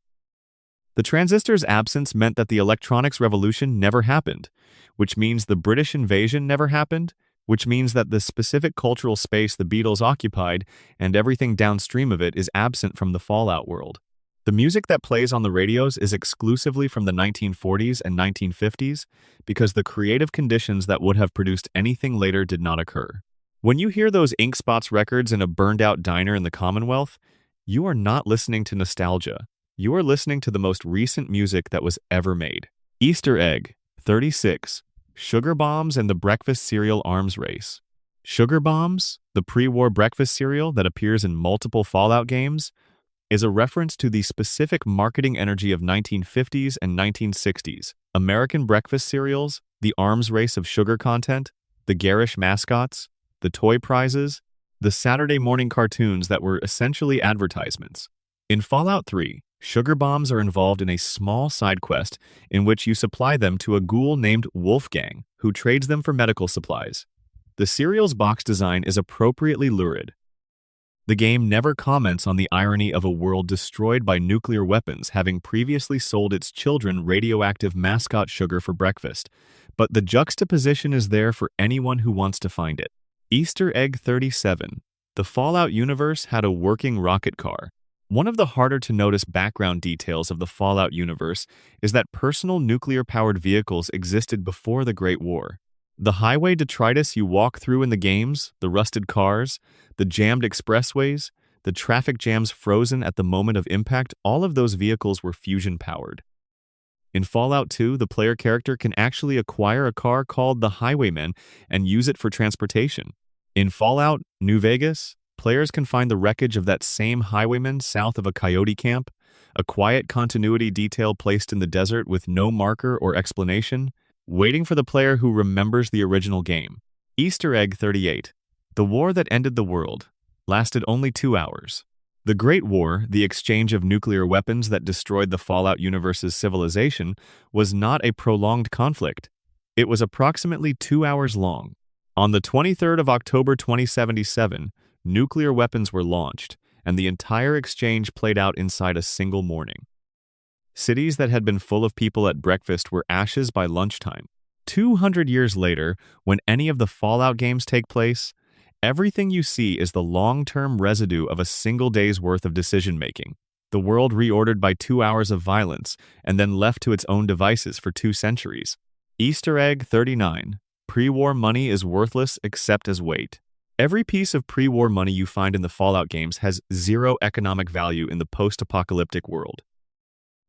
The transistor's absence meant that the electronics revolution never happened, which means the British invasion never happened, which means that the specific cultural space the Beatles occupied and everything downstream of it is absent from the Fallout world. The music that plays on the radios is exclusively from the 1940s and 1950s because the creative conditions that would have produced anything later did not occur. When you hear those Ink Spots records in a burned-out diner in the Commonwealth, you are not listening to nostalgia. You are listening to the most recent music that was ever made. Easter egg 36. Sugar Bombs and the Breakfast Cereal Arms Race. Sugar Bombs, the pre-war breakfast cereal that appears in multiple Fallout games, is a reference to the specific marketing energy of 1950s and 1960s. American breakfast cereals, the arms race of sugar content, the garish mascots, the toy prizes, the Saturday morning cartoons that were essentially advertisements. In Fallout 3, Sugar Bombs are involved in a small side quest in which you supply them to a ghoul named Wolfgang, who trades them for medical supplies. The cereal's box design is appropriately lurid. The game never comments on the irony of a world destroyed by nuclear weapons having previously sold its children radioactive mascot sugar for breakfast, but the juxtaposition is there for anyone who wants to find it. Easter egg 37. The Fallout universe had a working rocket car. One of the harder-to-notice background details of the Fallout universe is that personal nuclear-powered vehicles existed before the Great War. The highway detritus you walk through in the games, the rusted cars, the jammed expressways, the traffic jams frozen at the moment of impact, all of those vehicles were fusion-powered. In Fallout 2, the player character can actually acquire a car called the Highwayman and use it for transportation. In Fallout New Vegas, players can find the wreckage of that same highwayman south of a coyote camp, a quiet continuity detail placed in the desert with no marker or explanation, waiting for the player who remembers the original game. Easter egg 38. The war that ended the world lasted only 2 hours. The Great War, the exchange of nuclear weapons that destroyed the Fallout universe's civilization, was not a prolonged conflict. It was approximately 2 hours long. On the 23rd of October 2077, nuclear weapons were launched, and the entire exchange played out inside a single morning. Cities that had been full of people at breakfast were ashes by lunchtime. 200 years later, when any of the Fallout games take place, everything you see is the long-term residue of a single day's worth of decision-making. The world reordered by 2 hours of violence, and then left to its own devices for 2 centuries. Easter egg 39. Pre-war money is worthless except as weight. Every piece of pre-war money you find in the Fallout games has zero economic value in the post-apocalyptic world.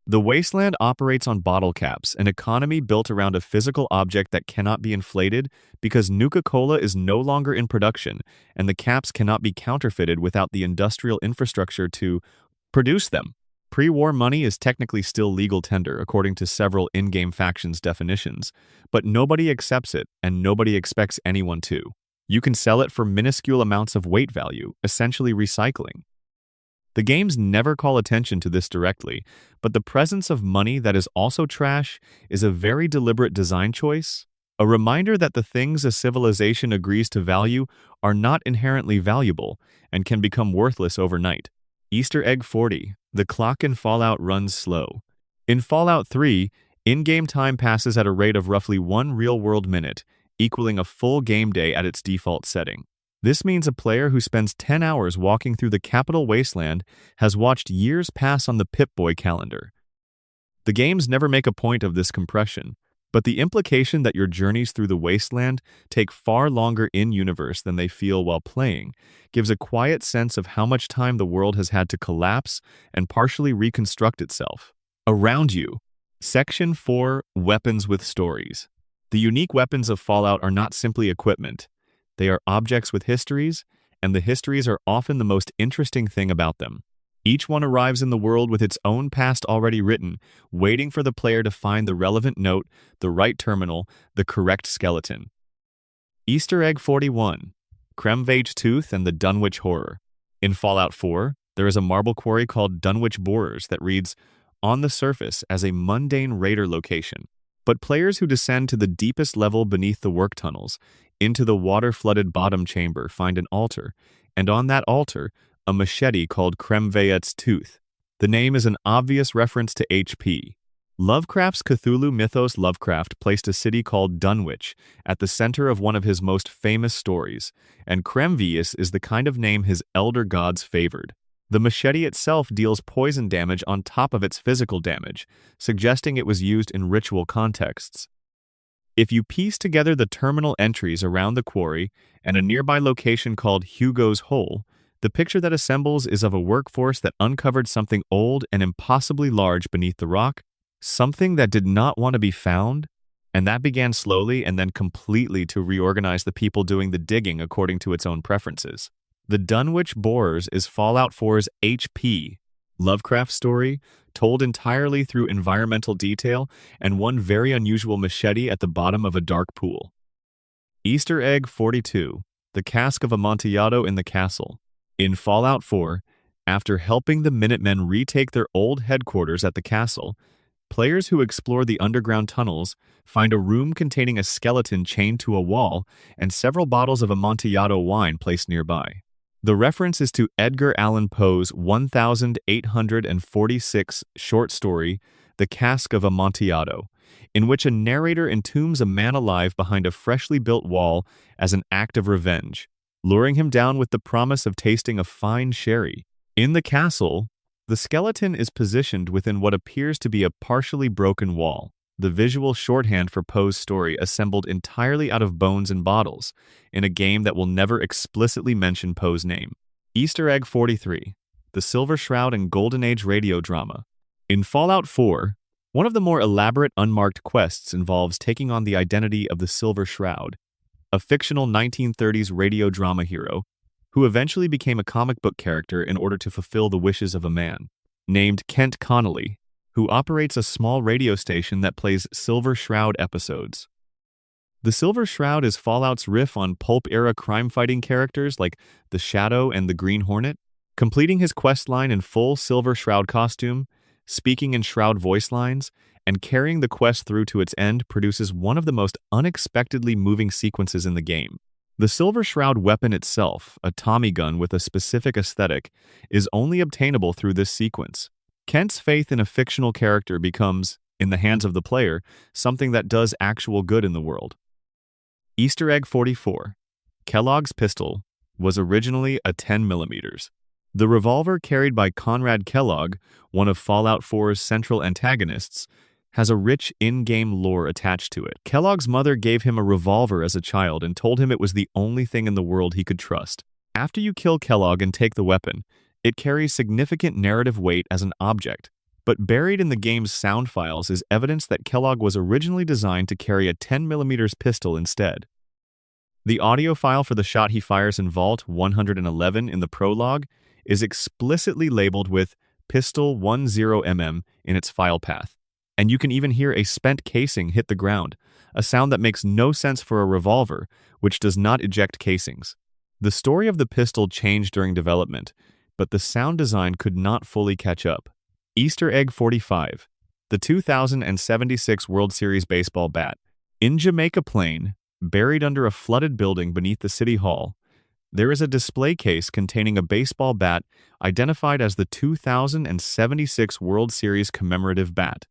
The Wasteland operates on bottle caps, an economy built around a physical object that cannot be inflated because Nuka-Cola is no longer in production, and the caps cannot be counterfeited without the industrial infrastructure to produce them. Pre-war money is technically still legal tender according to several in-game factions' definitions, but nobody accepts it, and nobody expects anyone to. You can sell it for minuscule amounts of weight value, essentially recycling. The games never call attention to this directly, but the presence of money that is also trash is a very deliberate design choice, a reminder that the things a civilization agrees to value are not inherently valuable and can become worthless overnight. Easter egg 40. The clock in Fallout runs slow. In Fallout 3, in-game time passes at a rate of roughly 1 real-world minute, equaling a full game day at its default setting. This means a player who spends 10 hours walking through the Capital Wasteland has watched years pass on the Pip-Boy calendar. The games never make a point of this compression. But the implication that your journeys through the wasteland take far longer in-universe than they feel while playing gives a quiet sense of how much time the world has had to collapse and partially reconstruct itself. Around you. Section 4. Weapons with Stories. The unique weapons of Fallout are not simply equipment. They are objects with histories, and the histories are often the most interesting thing about them. Each one arrives in the world with its own past already written, waiting for the player to find the relevant note, the right terminal, the correct skeleton. Easter Egg 41. Kremvage Tooth and the Dunwich Horror. In Fallout 4, there is a marble quarry called Dunwich Borers that reads, on the surface, as a mundane raider location. But players who descend to the deepest level beneath the work tunnels, into the water-flooded bottom chamber, find an altar, and on that altar, a machete called Kremvaet's Tooth. The name is an obvious reference to HP. Lovecraft's Cthulhu mythos. Lovecraft placed a city called Dunwich at the center of one of his most famous stories, and Kremvius is the kind of name his elder gods favored. The machete itself deals poison damage on top of its physical damage, suggesting it was used in ritual contexts. If you piece together the terminal entries around the quarry and a nearby location called Hugo's Hole, the picture that assembles is of a workforce that uncovered something old and impossibly large beneath the rock, something that did not want to be found, and that began slowly and then completely to reorganize the people doing the digging according to its own preferences. The Dunwich Borers is Fallout 4's HP, Lovecraft story, told entirely through environmental detail and one very unusual machete at the bottom of a dark pool. Easter Egg 42. The Cask of Amontillado in the Castle. In Fallout 4, after helping the Minutemen retake their old headquarters at the castle, players who explore the underground tunnels find a room containing a skeleton chained to a wall and several bottles of Amontillado wine placed nearby. The reference is to Edgar Allan Poe's 1846 short story, The Cask of Amontillado, in which a narrator entombs a man alive behind a freshly built wall as an act of revenge, luring him down with the promise of tasting a fine sherry. In the castle, the skeleton is positioned within what appears to be a partially broken wall, the visual shorthand for Poe's story assembled entirely out of bones and bottles, in a game that will never explicitly mention Poe's name. Easter Egg 43. The Silver Shroud and Golden Age radio drama. In Fallout 4, one of the more elaborate unmarked quests involves taking on the identity of the Silver Shroud, a fictional 1930s radio drama hero who eventually became a comic book character in order to fulfill the wishes of a man named Kent Connolly, who operates a small radio station that plays Silver Shroud episodes. The Silver Shroud is Fallout's riff on pulp-era crime-fighting characters like the Shadow and the Green Hornet. Completing his questline in full Silver Shroud costume, speaking in Shroud voice lines, and carrying the quest through to its end produces one of the most unexpectedly moving sequences in the game. The Silver Shroud weapon itself, a Tommy gun with a specific aesthetic, is only obtainable through this sequence. Kent's faith in a fictional character becomes, in the hands of the player, something that does actual good in the world. Easter Egg 44. Kellogg's pistol was originally a 10mm. The revolver carried by Conrad Kellogg, one of Fallout 4's central antagonists, has a rich in-game lore attached to it. Kellogg's mother gave him a revolver as a child and told him it was the only thing in the world he could trust. After you kill Kellogg and take the weapon, it carries significant narrative weight as an object, but buried in the game's sound files is evidence that Kellogg was originally designed to carry a 10mm pistol instead. The audio file for the shot he fires in Vault 111 in the prologue is explicitly labeled with Pistol 10mm in its file path, and you can even hear a spent casing hit the ground, a sound that makes no sense for a revolver, which does not eject casings. The story of the pistol changed during development, but the sound design could not fully catch up. Easter Egg 45. The 2076 World Series baseball bat. In Jamaica Plain, buried under a flooded building beneath the City Hall, there is a display case containing a baseball bat identified as the 2076 World Series commemorative bat.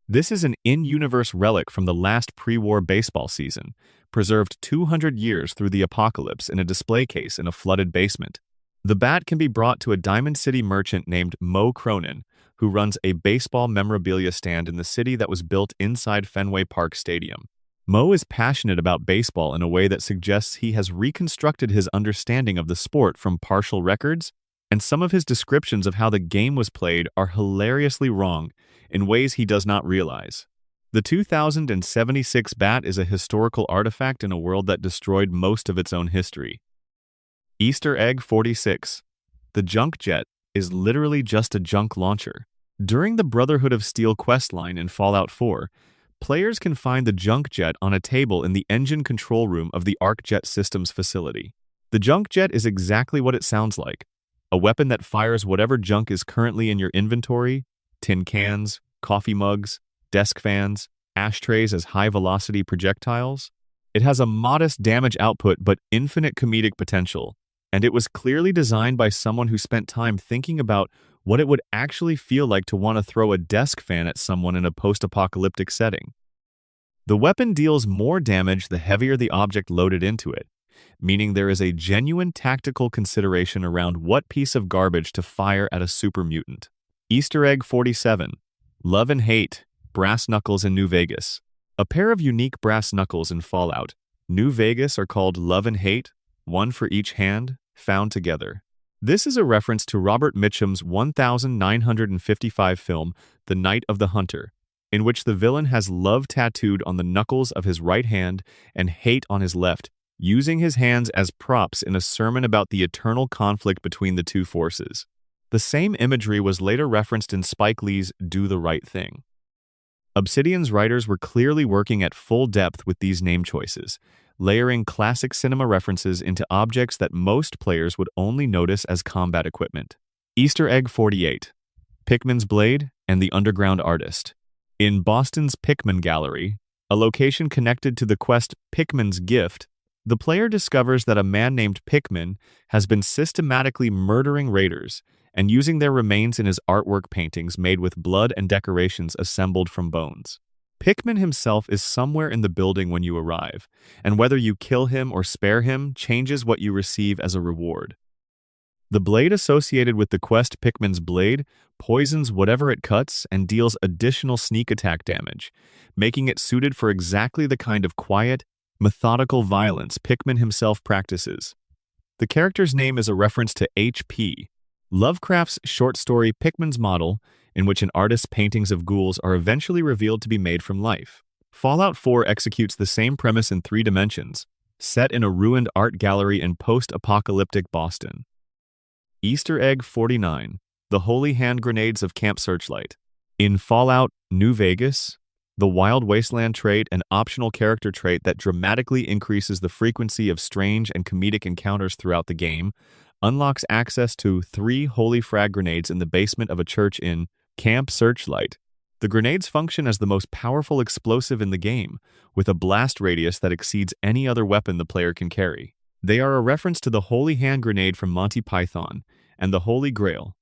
This is an in-universe relic from the last pre-war baseball season, preserved 200 years through the apocalypse in a display case in a flooded basement. The bat can be brought to a Diamond City merchant named Mo Cronin, who runs a baseball memorabilia stand in the city that was built inside Fenway Park Stadium. Mo is passionate about baseball in a way that suggests he has reconstructed his understanding of the sport from partial records, and some of his descriptions of how the game was played are hilariously wrong in ways he does not realize. The 2076 bat is a historical artifact in a world that destroyed most of its own history. Easter egg 46. The junk jet is literally just a junk launcher. During the Brotherhood of Steel questline in Fallout 4, players can find the junk jet on a table in the engine control room of the ArcJet Systems facility. The junk jet is exactly what it sounds like, a weapon that fires whatever junk is currently in your inventory: tin cans, coffee mugs, desk fans, ashtrays as high-velocity projectiles. It has a modest damage output but infinite comedic potential, and it was clearly designed by someone who spent time thinking about what it would actually feel like to want to throw a desk fan at someone in a post-apocalyptic setting. The weapon deals more damage the heavier the object loaded into it, meaning there is a genuine tactical consideration around what piece of garbage to fire at a super mutant. Easter egg 47. Love and Hate, brass knuckles in New Vegas. A pair of unique brass knuckles in Fallout New Vegas are called Love and Hate, one for each hand, found together. This is a reference to Robert Mitchum's 1955 film, The Night of the Hunter, in which the villain has love tattooed on the knuckles of his right hand and hate on his left, using his hands as props in a sermon about the eternal conflict between the two forces. The same imagery was later referenced in Spike Lee's Do the Right Thing. Obsidian's writers were clearly working at full depth with these name choices, layering classic cinema references into objects that most players would only notice as combat equipment. Easter egg 48. Pickman's Blade and the Underground Artist. In Boston's Pickman Gallery, a location connected to the quest Pickman's Gift, the player discovers that a man named Pickman has been systematically murdering raiders and using their remains in his artwork paintings made with blood and decorations assembled from bones. Pickman himself is somewhere in the building when you arrive, and whether you kill him or spare him changes what you receive as a reward. The blade associated with the quest Pickman's Blade poisons whatever it cuts and deals additional sneak attack damage, making it suited for exactly the kind of quiet, methodical violence Pickman himself practices. The character's name is a reference to H.P. Lovecraft's short story Pickman's Model, in which an artist's paintings of ghouls are eventually revealed to be made from life. Fallout 4 executes the same premise in 3 dimensions, set in a ruined art gallery in post-apocalyptic Boston. Easter egg 49. The Holy Hand Grenades of Camp Searchlight. In Fallout New Vegas, the Wild Wasteland trait, an optional character trait that dramatically increases the frequency of strange and comedic encounters throughout the game, unlocks access to 3 holy frag grenades in the basement of a church in Camp Searchlight. The grenades function as the most powerful explosive in the game, with a blast radius that exceeds any other weapon the player can carry. They are a reference to the Holy Hand Grenade from Monty Python and the Holy Grail,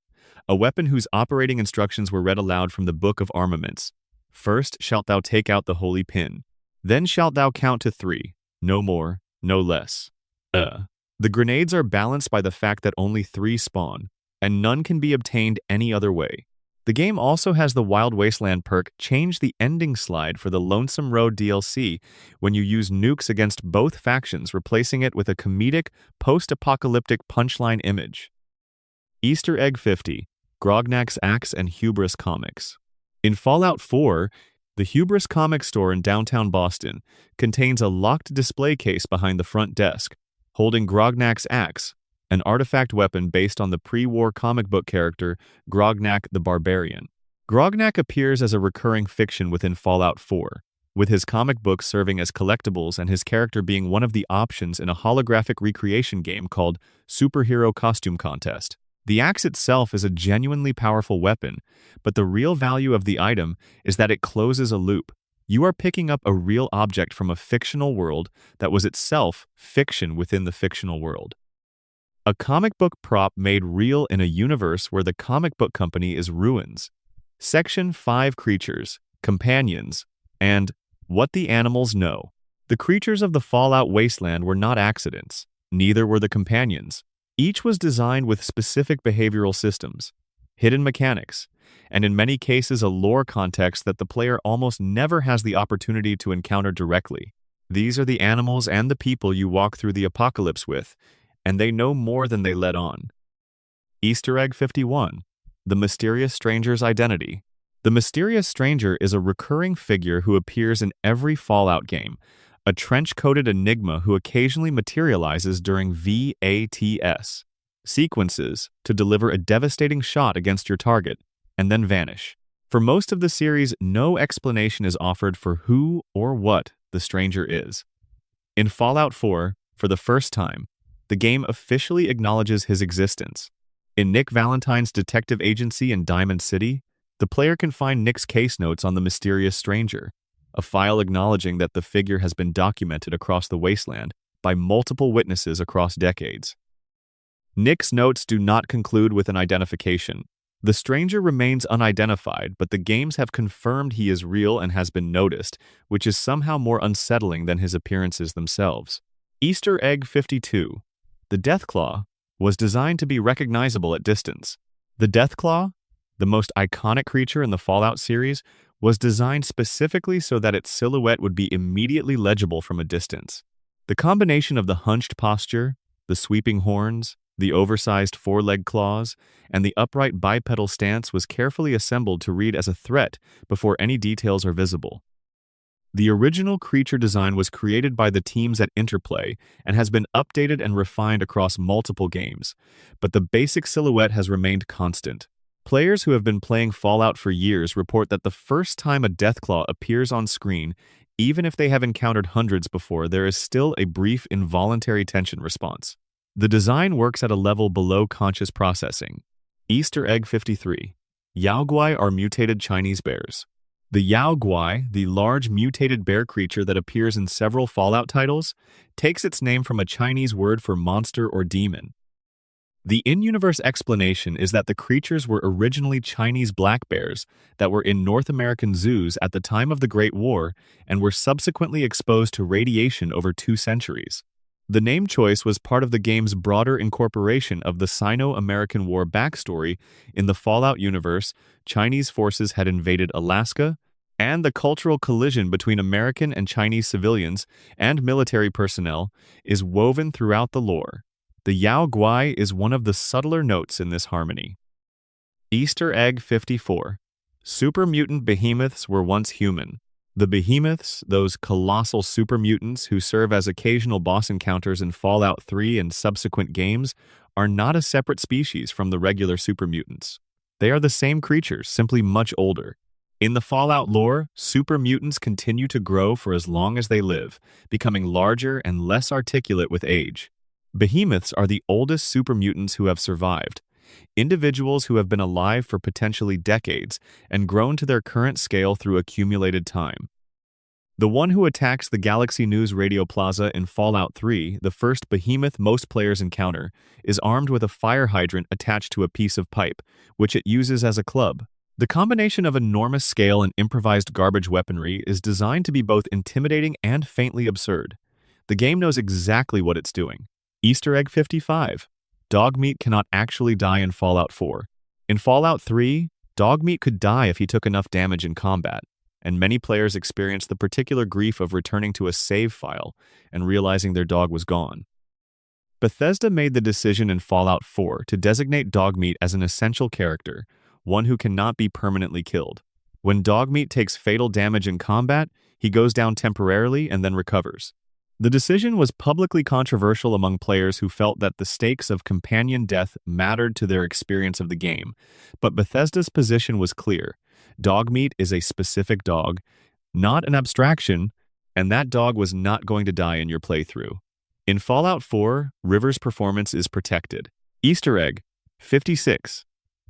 a weapon whose operating instructions were read aloud from the Book of Armaments. First shalt thou take out the holy pin. Then shalt thou count to 3, no more, no less. The grenades are balanced by the fact that only 3 spawn, and none can be obtained any other way. The game also has the Wild Wasteland perk Change the Ending slide for the Lonesome Road DLC when you use nukes against both factions, replacing it with a comedic, post-apocalyptic punchline image. Easter egg 50. Grognak's Axe and Hubris Comics. In Fallout 4, the Hubris comic store in downtown Boston contains a locked display case behind the front desk, holding Grognak's Axe, an artifact weapon based on the pre-war comic book character Grognak the Barbarian. Grognak appears as a recurring fiction within Fallout 4, with his comic books serving as collectibles and his character being one of the options in a holographic recreation game called Superhero Costume Contest. The axe itself is a genuinely powerful weapon, but the real value of the item is that it closes a loop. You are picking up a real object from a fictional world that was itself fiction within the fictional world. A comic book prop made real in a universe where the comic book company is Ruins. Section 5 Creatures, Companions, and What the Animals Know. The creatures of the Fallout Wasteland were not accidents. Neither were the companions. Each was designed with specific behavioral systems. hidden mechanics, and in many cases a lore context that the player almost never has the opportunity to encounter directly. These are the animals and the people you walk through the apocalypse with, and they know more than they let on. Easter Egg 51. The Mysterious Stranger's Identity. The Mysterious Stranger is a recurring figure who appears in every Fallout game, a trench-coated enigma who occasionally materializes during VATS sequences to deliver a devastating shot against your target, and then vanish. For most of the series, no explanation is offered for who or what the stranger is. In Fallout 4, for the first time, the game officially acknowledges his existence. In Nick Valentine's detective agency in Diamond City, the player can find Nick's case notes on the mysterious stranger, a file acknowledging that the figure has been documented across the wasteland by multiple witnesses across decades. Nick's notes do not conclude with an identification. The stranger remains unidentified, but the games have confirmed he is real and has been noticed, which is somehow more unsettling than his appearances themselves. Easter Egg 52. The Deathclaw was designed to be recognizable at distance. The Deathclaw, the most iconic creature in the Fallout series, was designed specifically so that its silhouette would be immediately legible from a distance. The combination of the hunched posture, the sweeping horns, the oversized four-leg claws, and the upright bipedal stance was carefully assembled to read as a threat before any details are visible. The original creature design was created by the teams at Interplay and has been updated and refined across multiple games, but the basic silhouette has remained constant. Players who have been playing Fallout for years report that the first time a Deathclaw appears on screen, even if they have encountered hundreds before, there is still a brief involuntary tension response. The design works at a level below conscious processing. Easter Egg 53. Yaoguai are mutated Chinese bears. The Yaoguai, the large mutated bear creature that appears in several Fallout titles, takes its name from a Chinese word for monster or demon. The in-universe explanation is that the creatures were originally Chinese black bears that were in North American zoos at the time of the Great War and were subsequently exposed to radiation over 2 centuries. The name choice was part of the game's broader incorporation of the Sino-American War backstory. In the Fallout universe, Chinese forces had invaded Alaska, and the cultural collision between American and Chinese civilians and military personnel is woven throughout the lore. The Yao Guai is one of the subtler notes in this harmony. Easter Egg 54. Super mutant behemoths were once human. The behemoths, those colossal super mutants who serve as occasional boss encounters in Fallout 3 and subsequent games, are not a separate species from the regular super mutants. They are the same creatures, simply much older. In the Fallout lore, super mutants continue to grow for as long as they live, becoming larger and less articulate with age. Behemoths are the oldest super mutants who have survived, individuals who have been alive for potentially decades and grown to their current scale through accumulated time. The one who attacks the Galaxy News Radio Plaza in Fallout 3, the first behemoth most players encounter, is armed with a fire hydrant attached to a piece of pipe, which it uses as a club. The combination of enormous scale and improvised garbage weaponry is designed to be both intimidating and faintly absurd. The game knows exactly what it's doing. Easter Egg 55. Dogmeat cannot actually die in Fallout 4. In Fallout 3, Dogmeat could die if he took enough damage in combat, and many players experienced the particular grief of returning to a save file and realizing their dog was gone. Bethesda made the decision in Fallout 4 to designate Dogmeat as an essential character, one who cannot be permanently killed. When Dogmeat takes fatal damage in combat, he goes down temporarily and then recovers. The decision was publicly controversial among players who felt that the stakes of companion death mattered to their experience of the game, but Bethesda's position was clear. Dogmeat is a specific dog, not an abstraction, and that dog was not going to die in your playthrough. In Fallout 4, River's performance is protected. Easter Egg 56.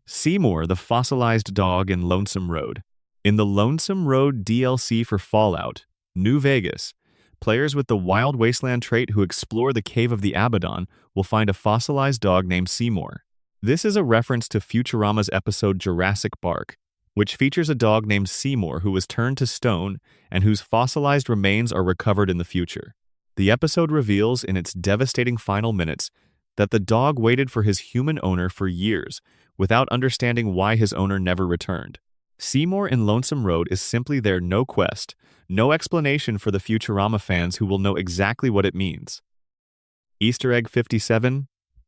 Seymour, the fossilized dog in Lonesome Road. In the Lonesome Road DLC for Fallout, New Vegas, players with the Wild Wasteland trait who explore the Cave of the Abaddon will find a fossilized dog named Seymour. This is a reference to Futurama's episode Jurassic Bark, which features a dog named Seymour who was turned to stone and whose fossilized remains are recovered in the future. The episode reveals in its devastating final minutes that the dog waited for his human owner for years, without understanding why his owner never returned. Seymour in Lonesome Road is simply there, no quest, no explanation for the Futurama fans who will know exactly what it means. Easter egg 57,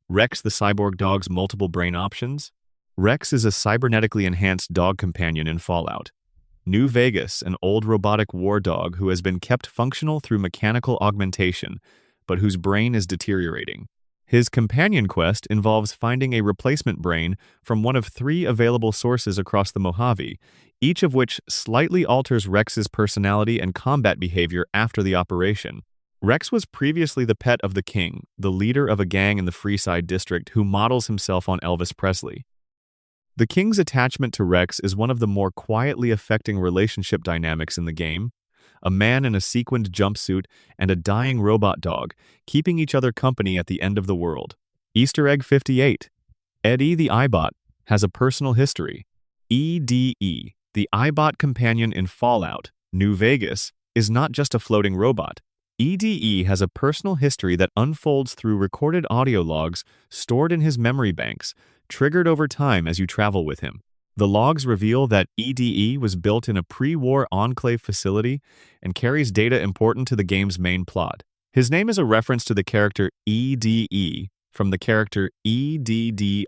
Rex the cyborg dog's multiple brain options. Rex is a cybernetically enhanced dog companion in Fallout New Vegas, an old robotic war dog who has been kept functional through mechanical augmentation, but whose brain is deteriorating. His companion quest involves finding a replacement brain from one of 3 available sources across the Mojave, each of which slightly alters Rex's personality and combat behavior after the operation. Rex was previously the pet of the King, the leader of a gang in the Freeside district who models himself on Elvis Presley. The King's attachment to Rex is one of the more quietly affecting relationship dynamics in the game. A man in a sequined jumpsuit and a dying robot dog, keeping each other company at the end of the world. Easter egg 58. Eddie the Eyebot has a personal history. EDE, the Eyebot companion in Fallout New Vegas, is not just a floating robot. EDE has a personal history that unfolds through recorded audio logs stored in his memory banks, triggered over time as you travel with him. The logs reveal that EDE was built in a pre-war Enclave facility and carries data important to the game's main plot. His name is a reference to the character EDE from the character EDDIE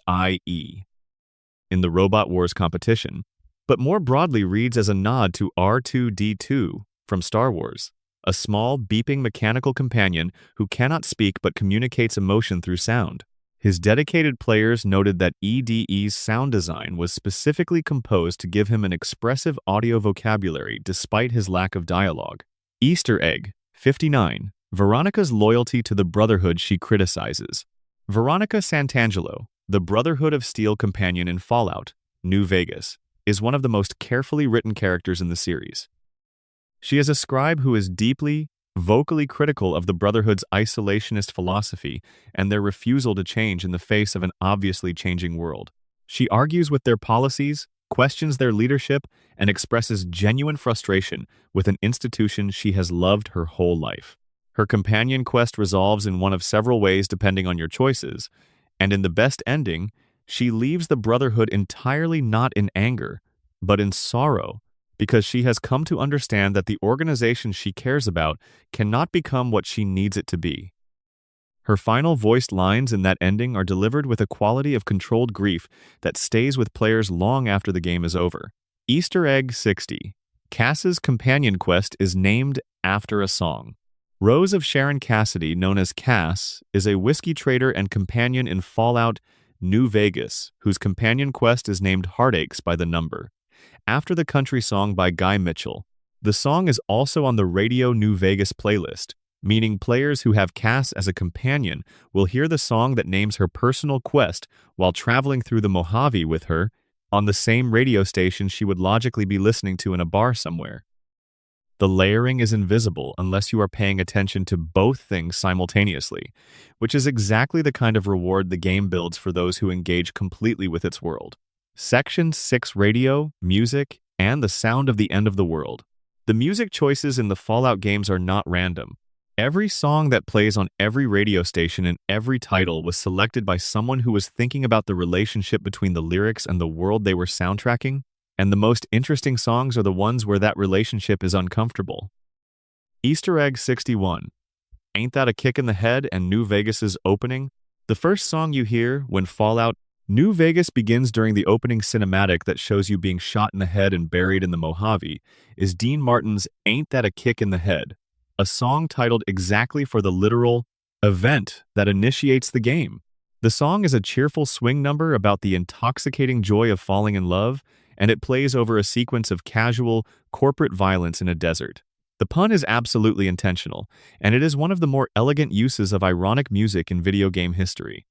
in the Robot Wars competition, but more broadly reads as a nod to R2-D2 from Star Wars, a small, beeping mechanical companion who cannot speak but communicates emotion through sound. His dedicated players noted that EDE's sound design was specifically composed to give him an expressive audio vocabulary despite his lack of dialogue. Easter egg 59. Veronica's loyalty to the Brotherhood she criticizes. Veronica Santangelo, the Brotherhood of Steel companion in Fallout New Vegas, is one of the most carefully written characters in the series. She is a scribe who is deeply, vocally critical of the Brotherhood's isolationist philosophy and their refusal to change in the face of an obviously changing world. She argues with their policies, questions their leadership, and expresses genuine frustration with an institution she has loved her whole life. Her companion quest resolves in one of several ways depending on your choices, and in the best ending, she leaves the Brotherhood entirely not in anger, but in sorrow, because she has come to understand that the organization she cares about cannot become what she needs it to be. Her final voiced lines in that ending are delivered with a quality of controlled grief that stays with players long after the game is over. Easter egg 60. Cass's companion quest is named after a song. Rose of Sharon Cassidy, known as Cass, is a whiskey trader and companion in Fallout New Vegas, whose companion quest is named Heartaches by the Number, after the country song by Guy Mitchell. The song is also on the Radio New Vegas playlist, meaning players who have Cass as a companion will hear the song that names her personal quest while traveling through the Mojave with her on the same radio station she would logically be listening to in a bar somewhere. The layering is invisible unless you are paying attention to both things simultaneously, which is exactly the kind of reward the game builds for those who engage completely with its world. Section 6 Radio, Music, and the Sound of the End of the World. The music choices in the Fallout games are not random. Every song that plays on every radio station in every title was selected by someone who was thinking about the relationship between the lyrics and the world they were soundtracking, and the most interesting songs are the ones where that relationship is uncomfortable. Easter egg 61. Ain't That a Kick in the Head and New Vegas's opening? The first song you hear when Fallout New Vegas begins during the opening cinematic that shows you being shot in the head and buried in the Mojave is Dean Martin's Ain't That a Kick in the Head, a song titled exactly for the literal event that initiates the game. The song is a cheerful swing number about the intoxicating joy of falling in love, and it plays over a sequence of casual, corporate violence in a desert. The pun is absolutely intentional, and it is one of the more elegant uses of ironic music in video game history.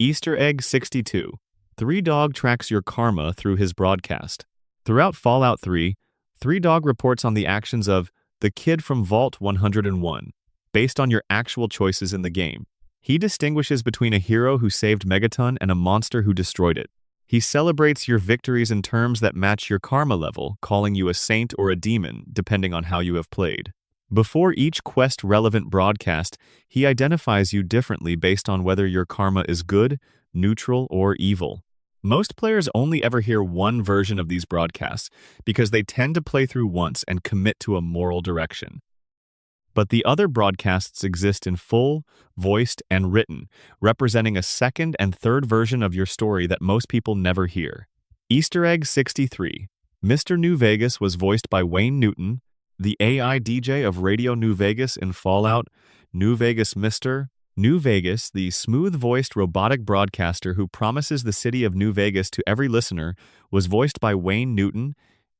Easter egg 62. 3Dog tracks your karma through his broadcast. Throughout Fallout 3, 3Dog reports on the actions of the kid from Vault 101, based on your actual choices in the game. He distinguishes between a hero who saved Megaton and a monster who destroyed it. He celebrates your victories in terms that match your karma level, calling you a saint or a demon, depending on how you have played. Before each quest-relevant broadcast, he identifies you differently based on whether your karma is good, neutral, or evil. Most players only ever hear one version of these broadcasts because they tend to play through once and commit to a moral direction. But the other broadcasts exist in full, voiced, and written, representing a second and third version of your story that most people never hear. Easter Egg 63. Mr. New Vegas was voiced by Wayne Newton, the AI DJ of Radio New Vegas in Fallout New Vegas. Mr. New Vegas, the smooth-voiced robotic broadcaster who promises the city of New Vegas to every listener, was voiced by Wayne Newton,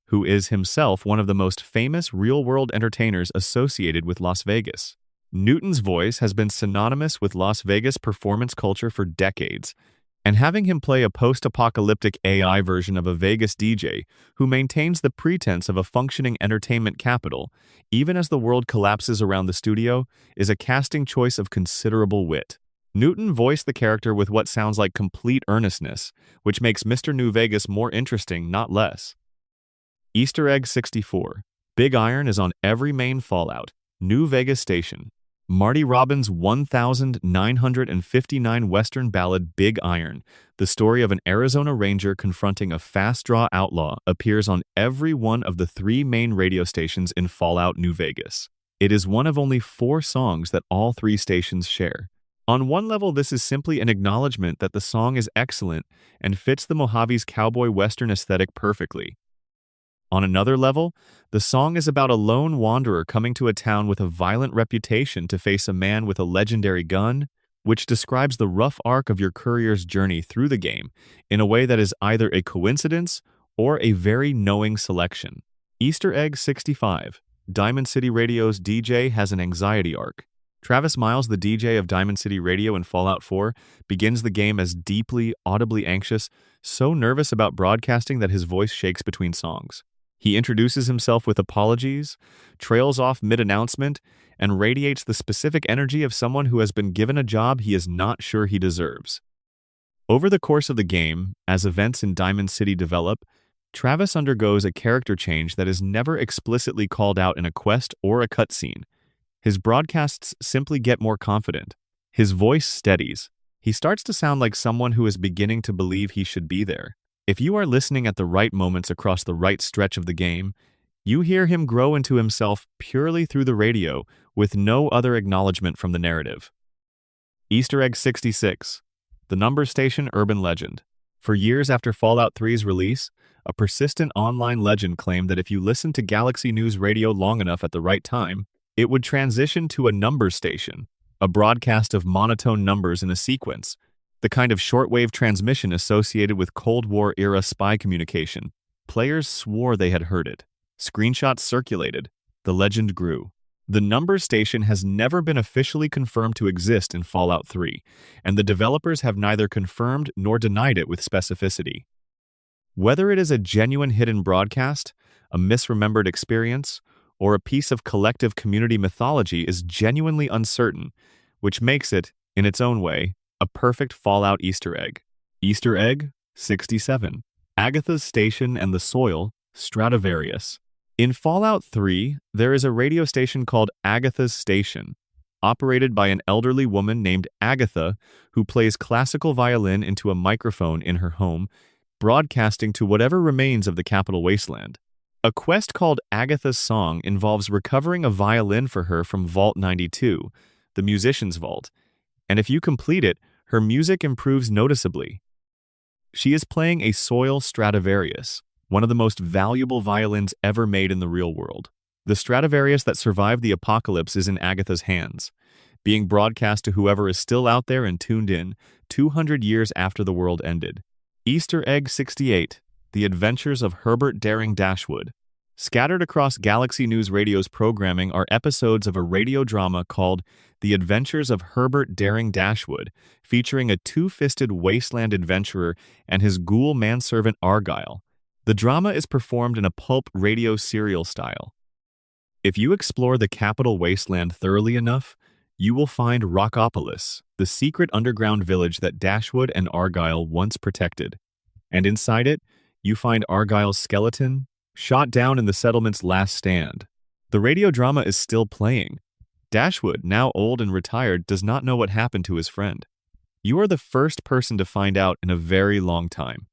who is himself one of the most famous real-world entertainers associated with Las Vegas. Newton's voice has been synonymous with Las Vegas performance culture for decades, and having him play a post-apocalyptic AI version of a Vegas DJ who maintains the pretense of a functioning entertainment capital, even as the world collapses around the studio, is a casting choice of considerable wit. Newton voiced the character with what sounds like complete earnestness, which makes Mr. New Vegas more interesting, not less. Easter Egg 64. Big Iron is on every main Fallout New Vegas station. Marty Robbins' 1959 Western ballad Big Iron, the story of an Arizona Ranger confronting a fast-draw outlaw, appears on every one of the 3 main radio stations in Fallout New Vegas. It is one of only 4 songs that all 3 stations share. On one level, this is simply an acknowledgement that the song is excellent and fits the Mojave's cowboy western aesthetic perfectly. On another level, the song is about a lone wanderer coming to a town with a violent reputation to face a man with a legendary gun, which describes the rough arc of your courier's journey through the game in a way that is either a coincidence or a very knowing selection. Easter Egg 65. Diamond City Radio's DJ has an anxiety arc. Travis Miles, the DJ of Diamond City Radio in Fallout 4, begins the game as deeply, audibly anxious, so nervous about broadcasting that his voice shakes between songs. He introduces himself with apologies, trails off mid-announcement, and radiates the specific energy of someone who has been given a job he is not sure he deserves. Over the course of the game, as events in Diamond City develop, Travis undergoes a character change that is never explicitly called out in a quest or a cutscene. His broadcasts simply get more confident. His voice steadies. He starts to sound like someone who is beginning to believe he should be there. If you are listening at the right moments across the right stretch of the game, you hear him grow into himself purely through the radio with no other acknowledgement from the narrative. Easter Egg 66. The Number Station Urban Legend. For years after Fallout 3's release, a persistent online legend claimed that if you listened to Galaxy News Radio long enough at the right time, it would transition to a number station, a broadcast of monotone numbers in a sequence, the kind of shortwave transmission associated with Cold War-era spy communication. Players swore they had heard it. Screenshots circulated. The legend grew. The number station has never been officially confirmed to exist in Fallout 3, and the developers have neither confirmed nor denied it with specificity. Whether it is a genuine hidden broadcast, a misremembered experience, or a piece of collective community mythology is genuinely uncertain, which makes it, in its own way, a perfect Fallout Easter egg. Easter Egg 67. Agatha's Station and the Soil, Stradivarius. In Fallout 3, there is a radio station called Agatha's Station, operated by an elderly woman named Agatha who plays classical violin into a microphone in her home, broadcasting to whatever remains of the Capital Wasteland. A quest called Agatha's Song involves recovering a violin for her from Vault 92, the musician's vault, and if you complete it, her music improves noticeably. She is playing a Soil Stradivarius, one of the most valuable violins ever made in the real world. The Stradivarius that survived the apocalypse is in Agatha's hands, being broadcast to whoever is still out there and tuned in 200 years after the world ended. Easter Egg 68. The Adventures of Herbert Daring Dashwood. Scattered across Galaxy News Radio's programming are episodes of a radio drama called The Adventures of Herbert Daring Dashwood, featuring a two-fisted wasteland adventurer and his ghoul manservant Argyle. The drama is performed in a pulp radio serial style. If you explore the Capital Wasteland thoroughly enough, you will find Rockopolis, the secret underground village that Dashwood and Argyle once protected. And inside it, you find Argyle's skeleton, shot down in the settlement's last stand. The radio drama is still playing. Dashwood, now old and retired, does not know what happened to his friend. You are the first person to find out in a very long time.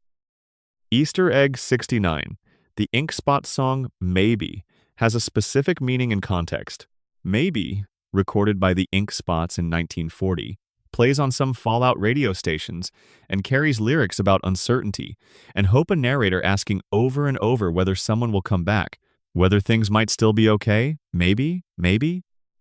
Easter egg 69. The Ink Spot song, Maybe, has a specific meaning and context. Maybe, recorded by the Ink Spots in 1940, plays on some Fallout radio stations and carries lyrics about uncertainty and hope, a narrator asking over and over whether someone will come back, whether things might still be okay, maybe.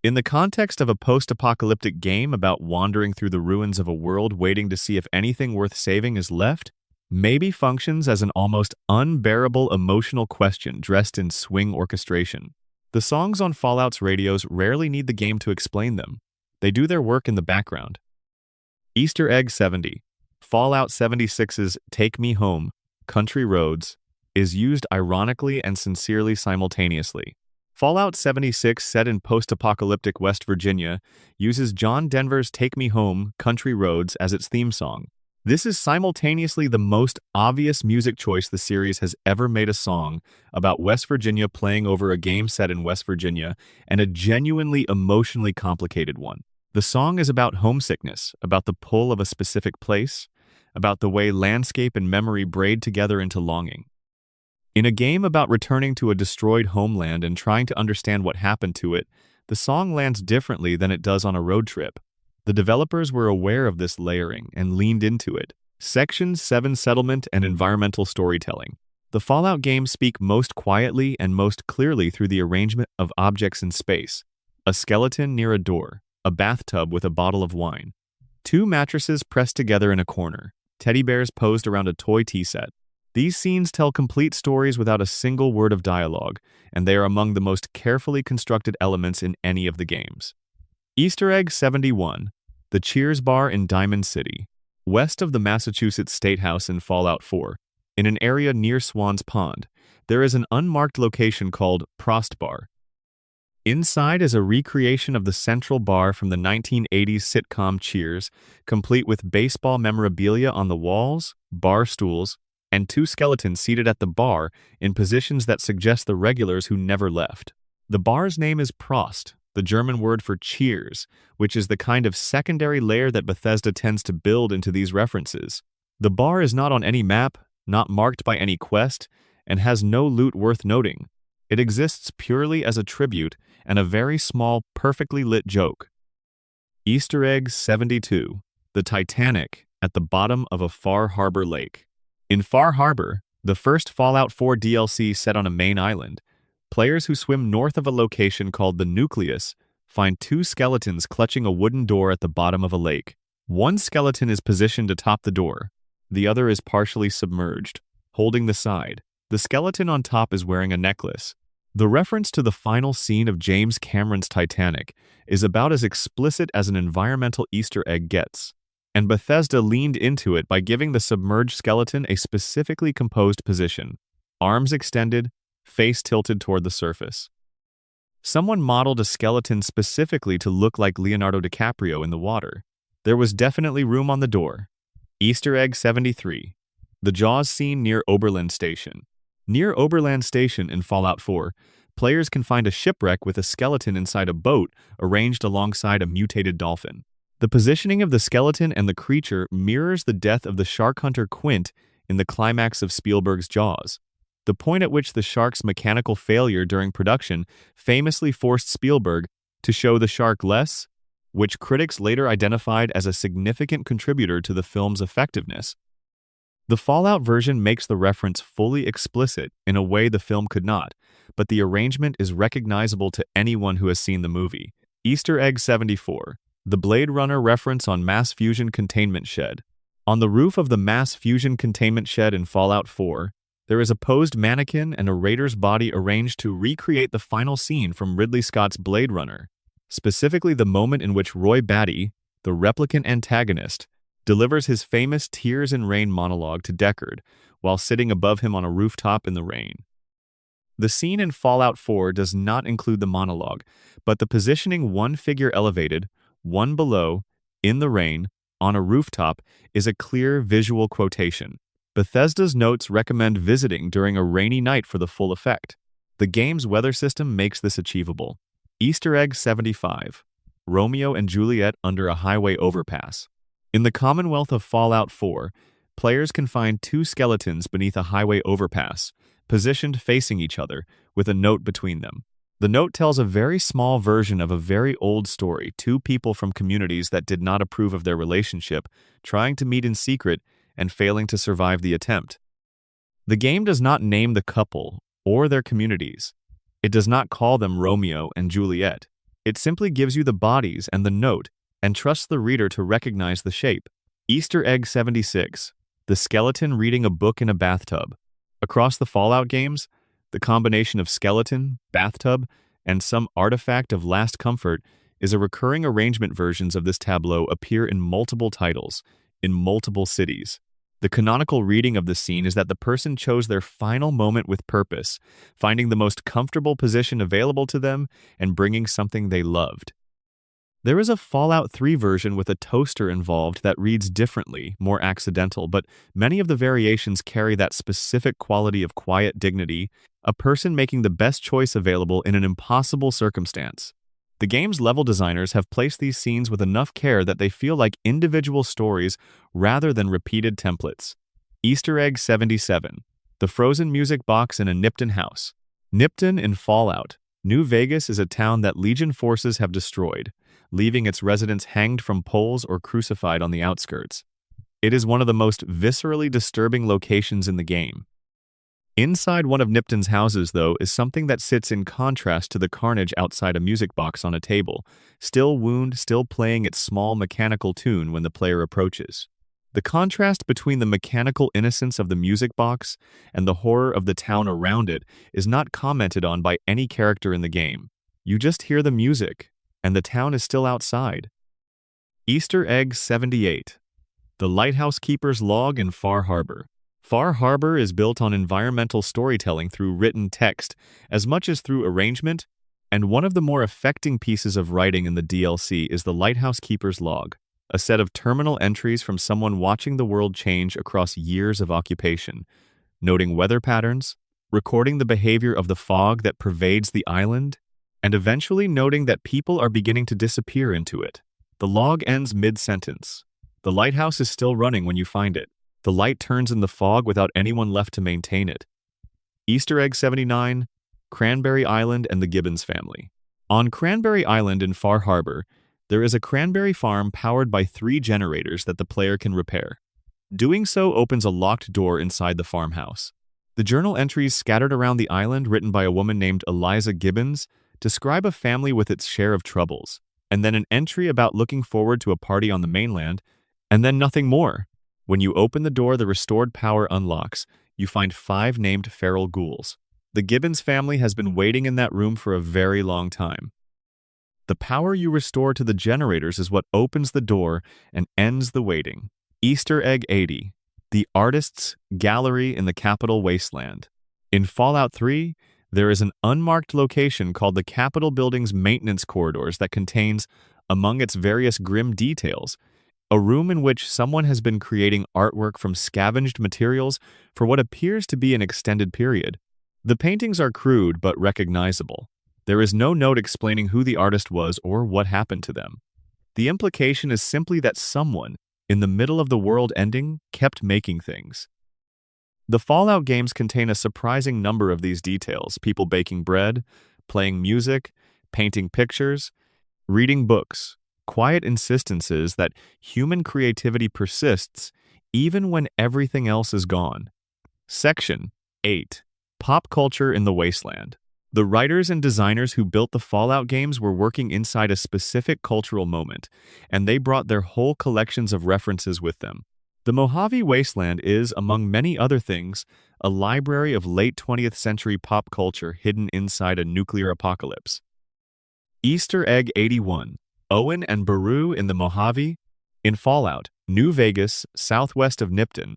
In the context of a post-apocalyptic game about wandering through the ruins of a world waiting to see if anything worth saving is left, maybe functions as an almost unbearable emotional question dressed in swing orchestration. The songs on Fallout's radios rarely need the game to explain them. They do their work in the background. Easter egg 70. Fallout 76's Take Me Home, Country Roads, is used ironically and sincerely simultaneously. Fallout 76, set in post-apocalyptic West Virginia, uses John Denver's Take Me Home, Country Roads as its theme song. This is simultaneously the most obvious music choice the series has ever made, a song about West Virginia playing over a game set in West Virginia, and a genuinely emotionally complicated one. The song is about homesickness, about the pull of a specific place, about the way landscape and memory braid together into longing. In a game about returning to a destroyed homeland and trying to understand what happened to it, the song lands differently than it does on a road trip. The developers were aware of this layering and leaned into it. Section 7: Settlement and Environmental Storytelling. The Fallout games speak most quietly and most clearly through the arrangement of objects in space. A skeleton near a door, a bathtub with a bottle of wine, two mattresses pressed together in a corner, teddy bears posed around a toy tea set. These scenes tell complete stories without a single word of dialogue, and they are among the most carefully constructed elements in any of the games. Easter egg 71. The Cheers Bar in Diamond City. West of the Massachusetts State House in Fallout 4, in an area near Swans Pond, there is an unmarked location called Prost Bar. Inside is a recreation of the central bar from the 1980s sitcom Cheers, complete with baseball memorabilia on the walls, bar stools, and two skeletons seated at the bar in positions that suggest the regulars who never left. The bar's name is Prost, the German word for cheers, which is the kind of secondary layer that Bethesda tends to build into these references. The bar is not on any map, not marked by any quest, and has no loot worth noting. It exists purely as a tribute and a very small, perfectly lit joke. Easter egg 72. The Titanic at the bottom of a Far Harbor lake. In Far Harbor, the first Fallout 4 DLC set on a main island, players who swim north of a location called the Nucleus find two skeletons clutching a wooden door at the bottom of a lake. One skeleton is positioned atop the door. The other is partially submerged, holding the side. The skeleton on top is wearing a necklace. The reference to the final scene of James Cameron's Titanic is about as explicit as an environmental Easter egg gets, and Bethesda leaned into it by giving the submerged skeleton a specifically composed position, arms extended, face tilted toward the surface. Someone modeled a skeleton specifically to look like Leonardo DiCaprio in the water. There was definitely room on the door. Easter egg 73. The Jaws scene near Oberland Station. Near Oberland Station in Fallout 4, players can find a shipwreck with a skeleton inside a boat arranged alongside a mutated dolphin. The positioning of the skeleton and the creature mirrors the death of the shark hunter Quint in the climax of Spielberg's Jaws. The point at which the shark's mechanical failure during production famously forced Spielberg to show the shark less, which critics later identified as a significant contributor to the film's effectiveness. The Fallout version makes the reference fully explicit in a way the film could not, but the arrangement is recognizable to anyone who has seen the movie. Easter egg 74. The Blade Runner reference on Mass Fusion Containment Shed. On the roof of the Mass Fusion Containment Shed in Fallout 4, there is a posed mannequin and a raider's body arranged to recreate the final scene from Ridley Scott's Blade Runner, specifically the moment in which Roy Batty, the replicant antagonist, delivers his famous Tears in Rain monologue to Deckard while sitting above him on a rooftop in the rain. The scene in Fallout 4 does not include the monologue, but the positioning one figure elevated, one below, in the rain, on a rooftop is a clear visual quotation. Bethesda's notes recommend visiting during a rainy night for the full effect. The game's weather system makes this achievable. Easter egg 75. Romeo and Juliet under a highway overpass. In the Commonwealth of Fallout 4, Players can find two skeletons beneath a highway overpass, positioned facing each other, with a note between them. The note tells a very small version of a very old story, two people from communities that did not approve of their relationship, trying to meet in secret and failing to survive the attempt. The game does not name the couple or their communities. It does not call them Romeo and Juliet. It simply gives you the bodies and the note and trusts the reader to recognize the shape. Easter Egg 76. The skeleton reading a book in a bathtub. Across the Fallout games, the combination of skeleton, bathtub, and some artifact of last comfort is a recurring arrangement. Versions of this tableau appear in multiple titles, in multiple cities. The canonical reading of the scene is that the person chose their final moment with purpose, finding the most comfortable position available to them and bringing something they loved. There is a Fallout 3 version with a toaster involved that reads differently, more accidental, but many of the variations carry that specific quality of quiet dignity, a person making the best choice available in an impossible circumstance. The game's level designers have placed these scenes with enough care that they feel like individual stories rather than repeated templates. Easter Egg 77. The frozen music box in a Nipton house. Nipton in Fallout. New Vegas is a town that Legion forces have destroyed, leaving its residents hanged from poles or crucified on the outskirts. It is one of the most viscerally disturbing locations in the game. Inside one of Nipton's houses, though, is something that sits in contrast to the carnage outside a music box on a table, still wound, still playing its small mechanical tune when the player approaches. The contrast between the mechanical innocence of the music box and the horror of the town around it is not commented on by any character in the game. You just hear the music, and the town is still outside. Easter Egg 78. The Lighthouse Keeper's Log in Far Harbor. Far Harbor is built on environmental storytelling through written text, as much as through arrangement, and one of the more affecting pieces of writing in the DLC is the Lighthouse Keeper's Log, a set of terminal entries from someone watching the world change across years of occupation, noting weather patterns, recording the behavior of the fog that pervades the island, and eventually noting that people are beginning to disappear into it. The log ends mid-sentence. The lighthouse is still running when you find it. The light turns in the fog without anyone left to maintain it. Easter Egg 79. Cranberry Island and the Gibbons family. On Cranberry Island in Far Harbor, there is a cranberry farm powered by 3 generators that the player can repair. Doing so opens a locked door inside the farmhouse. The journal entries scattered around the island, written by a woman named Eliza Gibbons, describe a family with its share of troubles, and then an entry about looking forward to a party on the mainland, and then nothing more. When you open the door, the restored power unlocks. You find 5 named feral ghouls. The Gibbons family has been waiting in that room for a very long time. The power you restore to the generators is what opens the door and ends the waiting. Easter Egg 80. The Artist's Gallery in the Capitol Wasteland. In Fallout 3, there is an unmarked location called the Capitol Building's maintenance corridors that contains, among its various grim details, a room in which someone has been creating artwork from scavenged materials for what appears to be an extended period. The paintings are crude but recognizable. There is no note explaining who the artist was or what happened to them. The implication is simply that someone, in the middle of the world ending, kept making things. The Fallout games contain a surprising number of these details: people baking bread, playing music, painting pictures, reading books. Quiet insistences that human creativity persists even when everything else is gone. Section 8. Pop Culture in the Wasteland. The writers and designers who built the Fallout games were working inside a specific cultural moment, and they brought their whole collections of references with them. The Mojave Wasteland is, among many other things, a library of late 20th century pop culture hidden inside a nuclear apocalypse. Easter Egg 81. Owen and Beru in the Mojave. In Fallout, New Vegas, southwest of Nipton,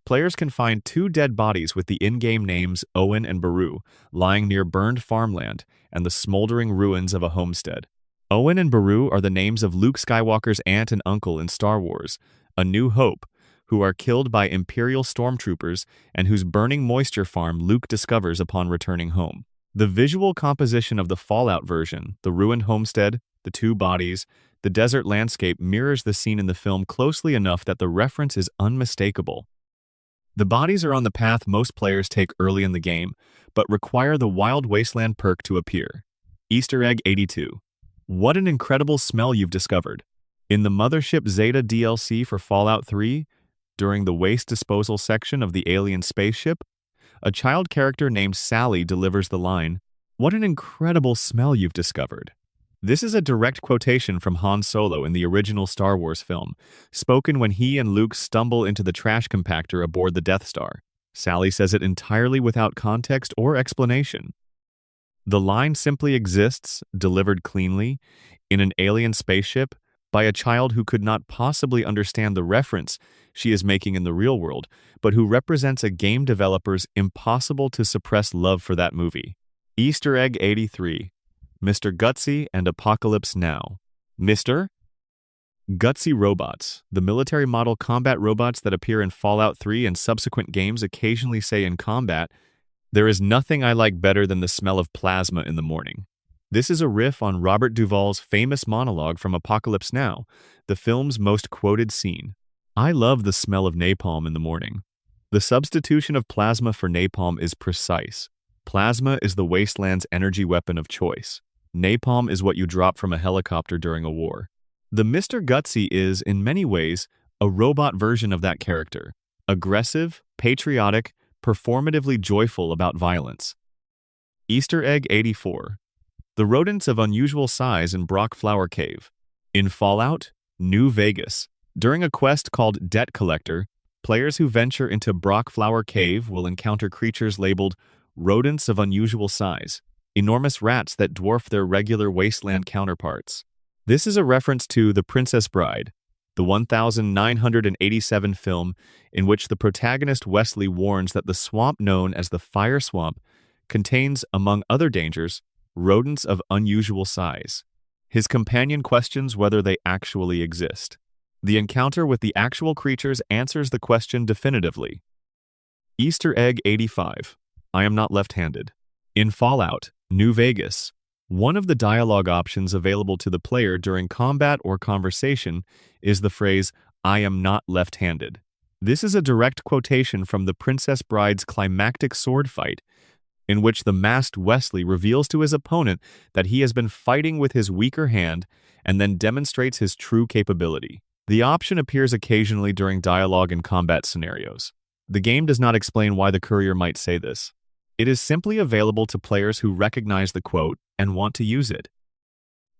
players can find 2 dead bodies with the in-game names Owen and Beru lying near burned farmland and the smoldering ruins of a homestead. Owen and Beru are the names of Luke Skywalker's aunt and uncle in Star Wars: A New Hope, who are killed by Imperial stormtroopers and whose burning moisture farm Luke discovers upon returning home. The visual composition of the Fallout version, the ruined homestead, the 2 bodies, the desert landscape mirrors the scene in the film closely enough that the reference is unmistakable. The bodies are on the path most players take early in the game, but require the Wild Wasteland perk to appear. Easter Egg 82. What an incredible smell you've discovered. In the Mothership Zeta DLC for Fallout 3, during the waste disposal section of the alien spaceship, a child character named Sally delivers the line, "What an incredible smell you've discovered." This is a direct quotation from Han Solo in the original Star Wars film, spoken when he and Luke stumble into the trash compactor aboard the Death Star. Sally says it entirely without context or explanation. The line simply exists, delivered cleanly, in an alien spaceship, by a child who could not possibly understand the reference she is making in the real world, but who represents a game developer's impossible-to-suppress love for that movie. Easter Egg 83. Mr. Gutsy and Apocalypse Now. Mr. Gutsy robots. The military model combat robots that appear in Fallout 3 and subsequent games occasionally say in combat, "There is nothing I like better than the smell of plasma in the morning." This is a riff on Robert Duvall's famous monologue from Apocalypse Now, the film's most quoted scene. "I love the smell of napalm in the morning." The substitution of plasma for napalm is precise. Plasma is the wasteland's energy weapon of choice. Napalm is what you drop from a helicopter during a war. The Mr. Gutsy is, in many ways, a robot version of that character. Aggressive, patriotic, performatively joyful about violence. Easter Egg 84. The rodents of unusual size in Brock Flower Cave. In Fallout, New Vegas. During a quest called Debt Collector, players who venture into Brock Flower Cave will encounter creatures labeled rodents of unusual size, enormous rats that dwarf their regular wasteland counterparts. This is a reference to The Princess Bride, the 1987 film in which the protagonist Wesley warns that the swamp known as the Fire Swamp contains, among other dangers, rodents of unusual size. His companion questions whether they actually exist. The encounter with the actual creatures answers the question definitively. Easter Egg 85. I am not left-handed. In Fallout, New Vegas, one of the dialogue options available to the player during combat or conversation is the phrase, "I am not left-handed." This is a direct quotation from the Princess Bride's climactic sword fight, in which the masked Wesley reveals to his opponent that he has been fighting with his weaker hand and then demonstrates his true capability. The option appears occasionally during dialogue and combat scenarios. The game does not explain why the courier might say this. It is simply available to players who recognize the quote and want to use it.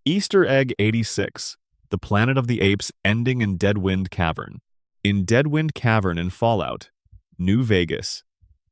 Easter Egg 86. The Planet of the Apes ending in Deadwind Cavern. In Deadwind Cavern in Fallout, New Vegas,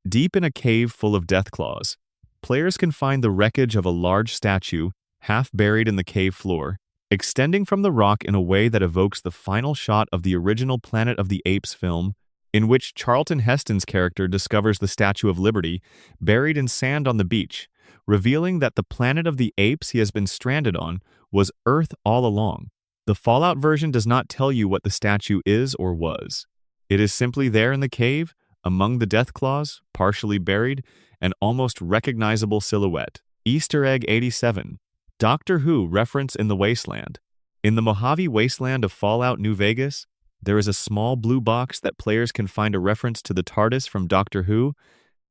deep in a cave full of deathclaws, players can find the wreckage of a large statue, half buried in the cave floor, extending from the rock in a way that evokes the final shot of the original Planet of the Apes film, in which Charlton Heston's character discovers the Statue of Liberty buried in sand on the beach, revealing that the Planet of the Apes he has been stranded on was Earth all along. The Fallout version does not tell you what the statue is or was. It is simply there in the cave, among the Deathclaws, partially buried, an almost recognizable silhouette. Easter Egg 87. Doctor Who reference in the Wasteland. In the Mojave Wasteland of Fallout New Vegas, there is a small blue box that players can find a reference to the TARDIS from Doctor Who,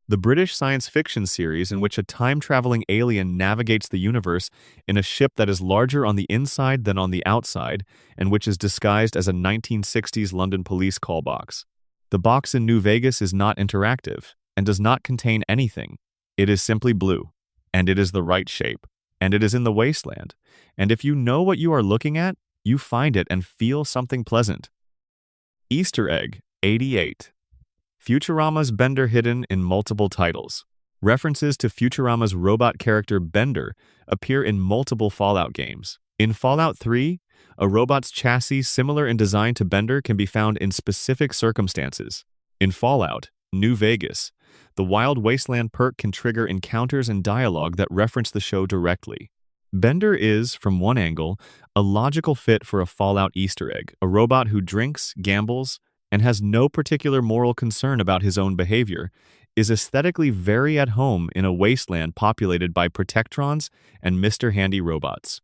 the British science fiction series in which a time-traveling alien navigates the universe in a ship that is larger on the inside than on the outside and which is disguised as a 1960s London police call box. The box in New Vegas is not interactive and does not contain anything. It is simply blue, and it is the right shape, and it is in the wasteland, and if you know what you are looking at, you find it and feel something pleasant. Easter Egg 88. Futurama's Bender hidden in multiple titles. References to Futurama's robot character Bender appear in multiple Fallout games. In Fallout 3, a robot's chassis similar in design to Bender can be found in specific circumstances. In Fallout, New Vegas, the Wild Wasteland perk can trigger encounters and dialogue that reference the show directly. Bender is, from one angle, a logical fit for a Fallout Easter egg, a robot who drinks, gambles, and has no particular moral concern about his own behavior, is aesthetically very at home in a wasteland populated by Protectrons and Mr. Handy robots.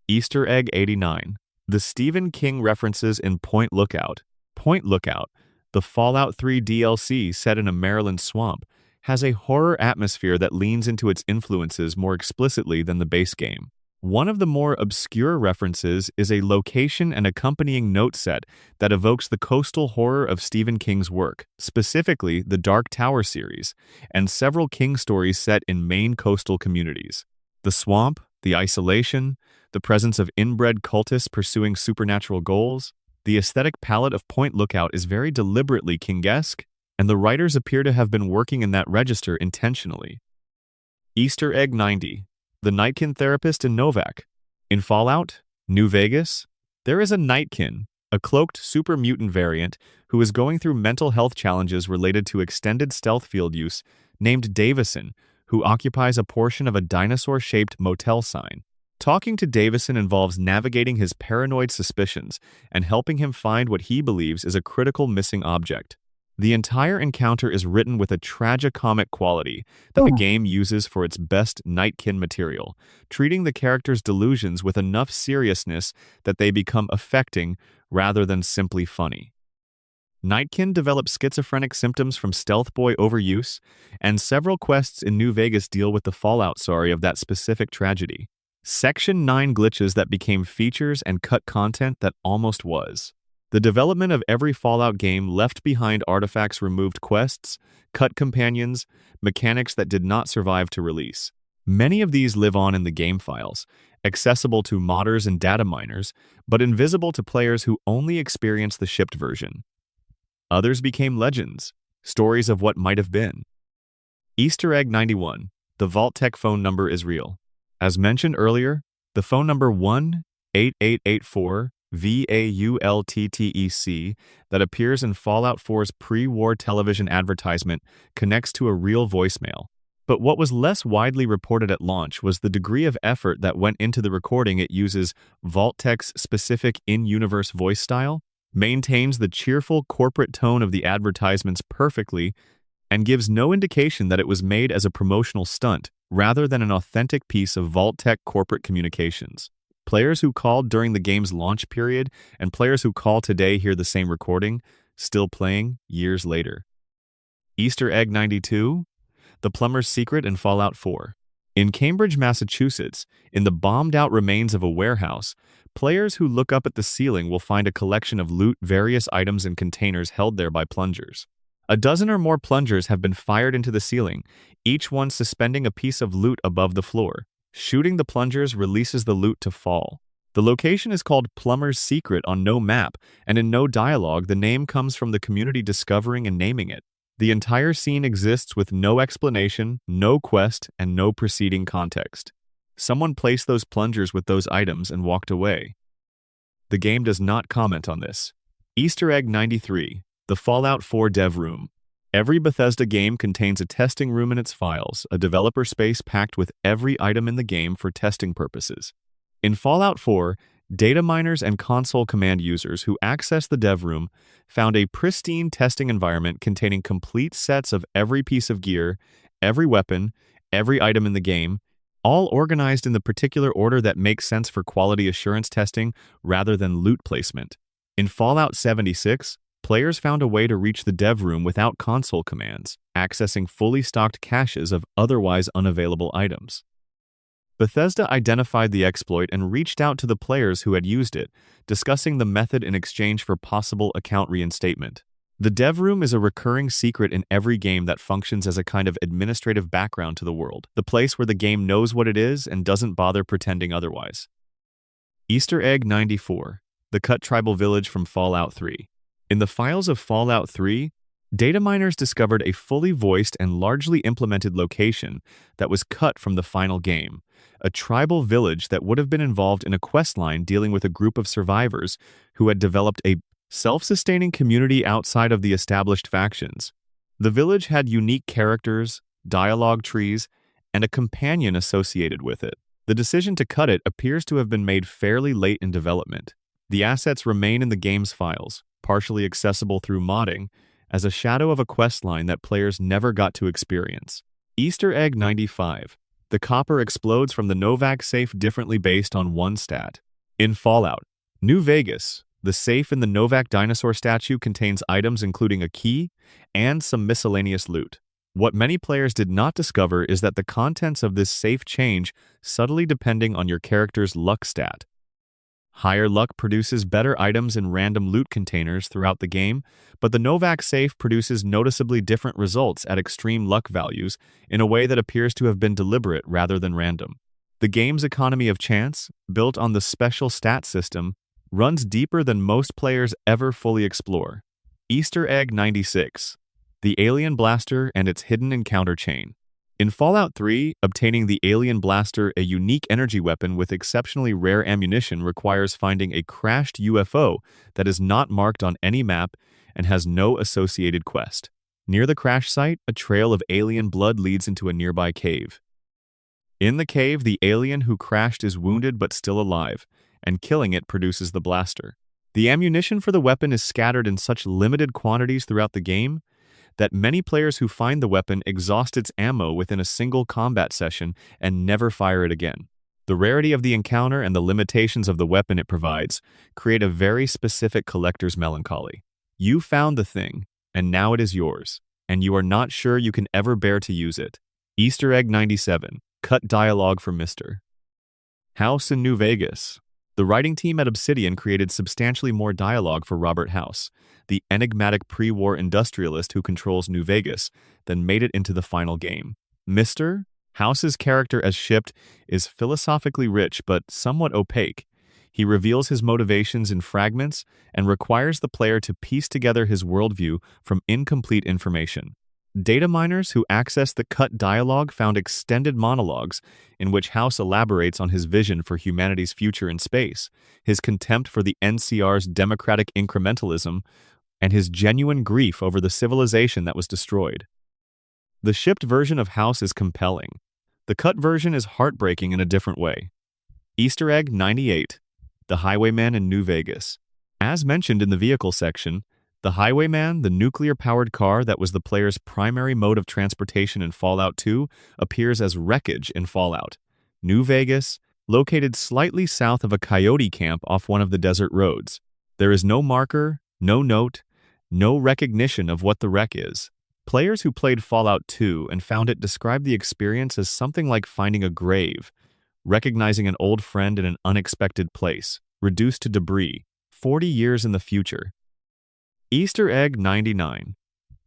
Easter Egg 89. The Stephen King references in Point Lookout. Point Lookout, The Fallout 3 DLC, set in a Maryland swamp, has a horror atmosphere that leans into its influences more explicitly than the base game. One of the more obscure references is a location and accompanying note set that evokes the coastal horror of Stephen King's work, specifically the Dark Tower series, and several King stories set in Maine coastal communities. The swamp, the isolation, the presence of inbred cultists pursuing supernatural goals, the aesthetic palette of Point Lookout is very deliberately King-esque, and the writers appear to have been working in that register intentionally. Easter Egg 90. The Nightkin Therapist in Novak. In Fallout New Vegas, there is a Nightkin, a cloaked super mutant variant who is going through mental health challenges related to extended stealth field use, named Davison, who occupies a portion of a dinosaur-shaped motel sign. Talking to Davison involves navigating his paranoid suspicions and helping him find what he believes is a critical missing object. The entire encounter is written with a tragicomic quality that the game uses for its best Nightkin material, treating the character's delusions with enough seriousness that they become affecting rather than simply funny. Nightkin develops schizophrenic symptoms from Stealth Boy overuse, and several quests in New Vegas deal with the fallout of that specific tragedy. Section 9 glitches that became features and cut content that almost was. The development of every Fallout game left behind artifacts, removed quests, cut companions, mechanics that did not survive to release. Many of these live on in the game files, accessible to modders and data miners, but invisible to players who only experience the shipped version. Others became legends, stories of what might have been. Easter Egg 91. The Vault-Tec phone number is real. As mentioned earlier, the phone number 18884 VAULTTEC that appears in Fallout 4's pre-war television advertisement connects to a real voicemail. But what was less widely reported at launch was the degree of effort that went into the recording. It uses Vault-Tec's specific in-universe voice style, maintains the cheerful corporate tone of the advertisements perfectly, and gives no indication that it was made as a promotional stunt rather than an authentic piece of Vault-Tec corporate communications. Players who called during the game's launch period and players who call today hear the same recording, still playing years later. Easter Egg 92. The Plumber's Secret in Fallout 4. In Cambridge, Massachusetts, in the bombed-out remains of a warehouse, players who look up at the ceiling will find a collection of loot, various items and containers held there by plungers. A dozen or more plungers have been fired into the ceiling, each one suspending a piece of loot above the floor. Shooting the plungers releases the loot to fall. The location is called Plumber's Secret on no map, and in no dialogue the name comes from the community discovering and naming it. The entire scene exists with no explanation, no quest, and no preceding context. Someone placed those plungers with those items and walked away. The game does not comment on this. Easter Egg 93. The Fallout 4 Dev Room. Every Bethesda game contains a testing room in its files, a developer space packed with every item in the game for testing purposes. In Fallout 4, data miners and console command users who access the dev room found a pristine testing environment containing complete sets of every piece of gear, every weapon, every item in the game, all organized in the particular order that makes sense for quality assurance testing rather than loot placement. In Fallout 76, players found a way to reach the dev room without console commands, accessing fully stocked caches of otherwise unavailable items. Bethesda identified the exploit and reached out to the players who had used it, discussing the method in exchange for possible account reinstatement. The dev room is a recurring secret in every game that functions as a kind of administrative background to the world, the place where the game knows what it is and doesn't bother pretending otherwise. Easter Egg 94. The Cut Tribal Village from Fallout 3. In the files of Fallout 3, data miners discovered a fully voiced and largely implemented location that was cut from the final game, a tribal village that would have been involved in a questline dealing with a group of survivors who had developed a self-sustaining community outside of the established factions. The village had unique characters, dialogue trees, and a companion associated with it. The decision to cut it appears to have been made fairly late in development. The assets remain in the game's files, partially accessible through modding, as a shadow of a questline that players never got to experience. Easter Egg 95. The copper explodes from the Novak safe differently based on one stat. In Fallout New Vegas, The safe in the Novak dinosaur statue contains items including a key and some miscellaneous loot. What many players did not discover is that the contents of this safe change subtly depending on your character's luck stat. Higher luck produces better items in random loot containers throughout the game, but the Novak safe produces noticeably different results at extreme luck values in a way that appears to have been deliberate rather than random. The game's economy of chance, built on the special stat system, runs deeper than most players ever fully explore. Easter Egg 96. The Alien Blaster and its Hidden Encounter Chain. In Fallout 3, obtaining the Alien Blaster, a unique energy weapon with exceptionally rare ammunition, requires finding a crashed UFO that is not marked on any map and has no associated quest. Near the crash site, a trail of alien blood leads into a nearby cave. In the cave, the alien who crashed is wounded but still alive, and killing it produces the blaster. The ammunition for the weapon is scattered in such limited quantities throughout the game that many players who find the weapon exhaust its ammo within a single combat session and never fire it again. The rarity of the encounter and the limitations of the weapon it provides create a very specific collector's melancholy. You found the thing, and now it is yours, and you are not sure you can ever bear to use it. Easter Egg 97. Cut dialogue for Mr. House in New Vegas. The writing team at Obsidian created substantially more dialogue for Robert House, the enigmatic pre-war industrialist who controls New Vegas, than made it into the final game. Mr. House's character as Shipped is philosophically rich but somewhat opaque. He reveals his motivations in fragments and requires the player to piece together his worldview from incomplete information. Data miners who accessed the cut dialogue found extended monologues in which House elaborates on his vision for humanity's future in space, his contempt for the NCR's democratic incrementalism, and his genuine grief over the civilization that was destroyed. The shipped version of House is compelling. The cut version is heartbreaking in a different way. Easter Egg 98. The Highwayman in New Vegas. As mentioned in the vehicle section, the Highwayman, the nuclear-powered car that was the player's primary mode of transportation in Fallout 2, appears as wreckage in Fallout. New Vegas, located slightly south of a coyote camp off one of the desert roads. There is no marker, no note, no recognition of what the wreck is. Players who played Fallout 2 and found it described the experience as something like finding a grave, recognizing an old friend in an unexpected place, reduced to debris, 40 years in the future. Easter Egg 99.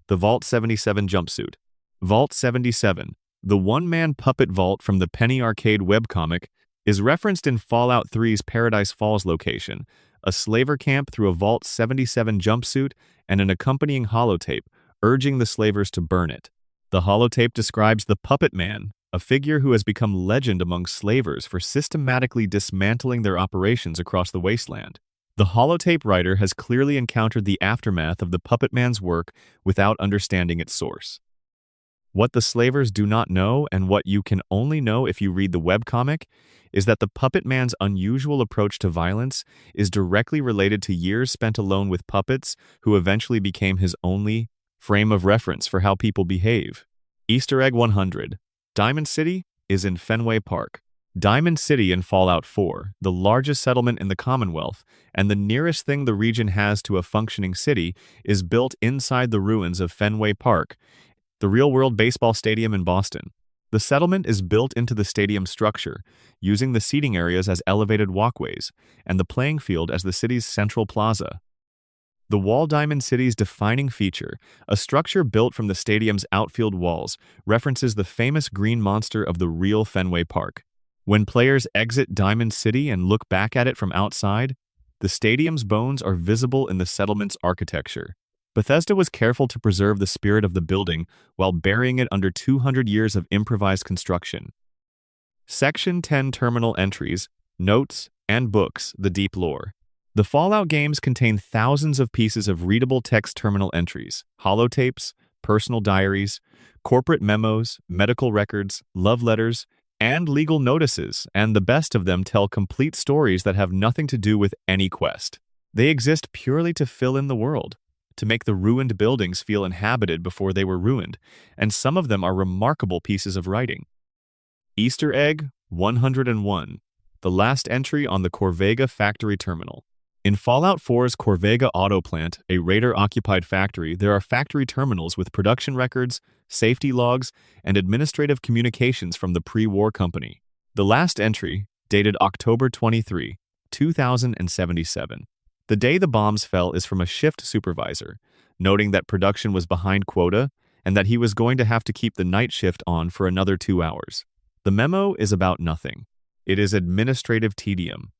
The Vault 77 Jumpsuit. Vault 77, the one-man puppet vault from the Penny Arcade webcomic, is referenced in Fallout 3's Paradise Falls location, a slaver camp through a Vault 77 jumpsuit and an accompanying holotape, urging the slavers to burn it. The holotape describes the Puppet Man, a figure who has become legend among slavers for systematically dismantling their operations across the wasteland. The holotape writer has clearly encountered the aftermath of the Puppet Man's work without understanding its source. What the slavers do not know, and what you can only know if you read the webcomic, is that the Puppet Man's unusual approach to violence is directly related to years spent alone with puppets who eventually became his only frame of reference for how people behave. Easter Egg 100. Diamond City is in Fenway Park. Diamond City in Fallout 4, the largest settlement in the Commonwealth, and the nearest thing the region has to a functioning city, is built inside the ruins of Fenway Park, the real-world baseball stadium in Boston. The settlement is built into the stadium structure, using the seating areas as elevated walkways, and the playing field as the city's central plaza. The wall Diamond City's defining feature, a structure built from the stadium's outfield walls, references the famous green monster of the real Fenway Park. When players exit Diamond City and look back at it from outside, the stadium's bones are visible in the settlement's architecture. Bethesda was careful to preserve the spirit of the building while burying it under 200 years of improvised construction. Section 10 Terminal Entries, Notes, and Books, The Deep Lore. The Fallout games contain thousands of pieces of readable text terminal entries, holotapes, personal diaries, corporate memos, medical records, love letters, and legal notices, and the best of them tell complete stories that have nothing to do with any quest. They exist purely to fill in the world, to make the ruined buildings feel inhabited before they were ruined, and some of them are remarkable pieces of writing. Easter Egg 101. The last entry on the Corvega factory terminal. In Fallout 4's Corvega auto plant, a Raider-occupied factory, there are factory terminals with production records, safety logs, and administrative communications from the pre-war company. The last entry, dated October 23, 2077. The day the bombs fell is from a shift supervisor, noting that production was behind quota and that he was going to have to keep the night shift on for another 2 hours. The memo is about nothing. It is administrative tedium.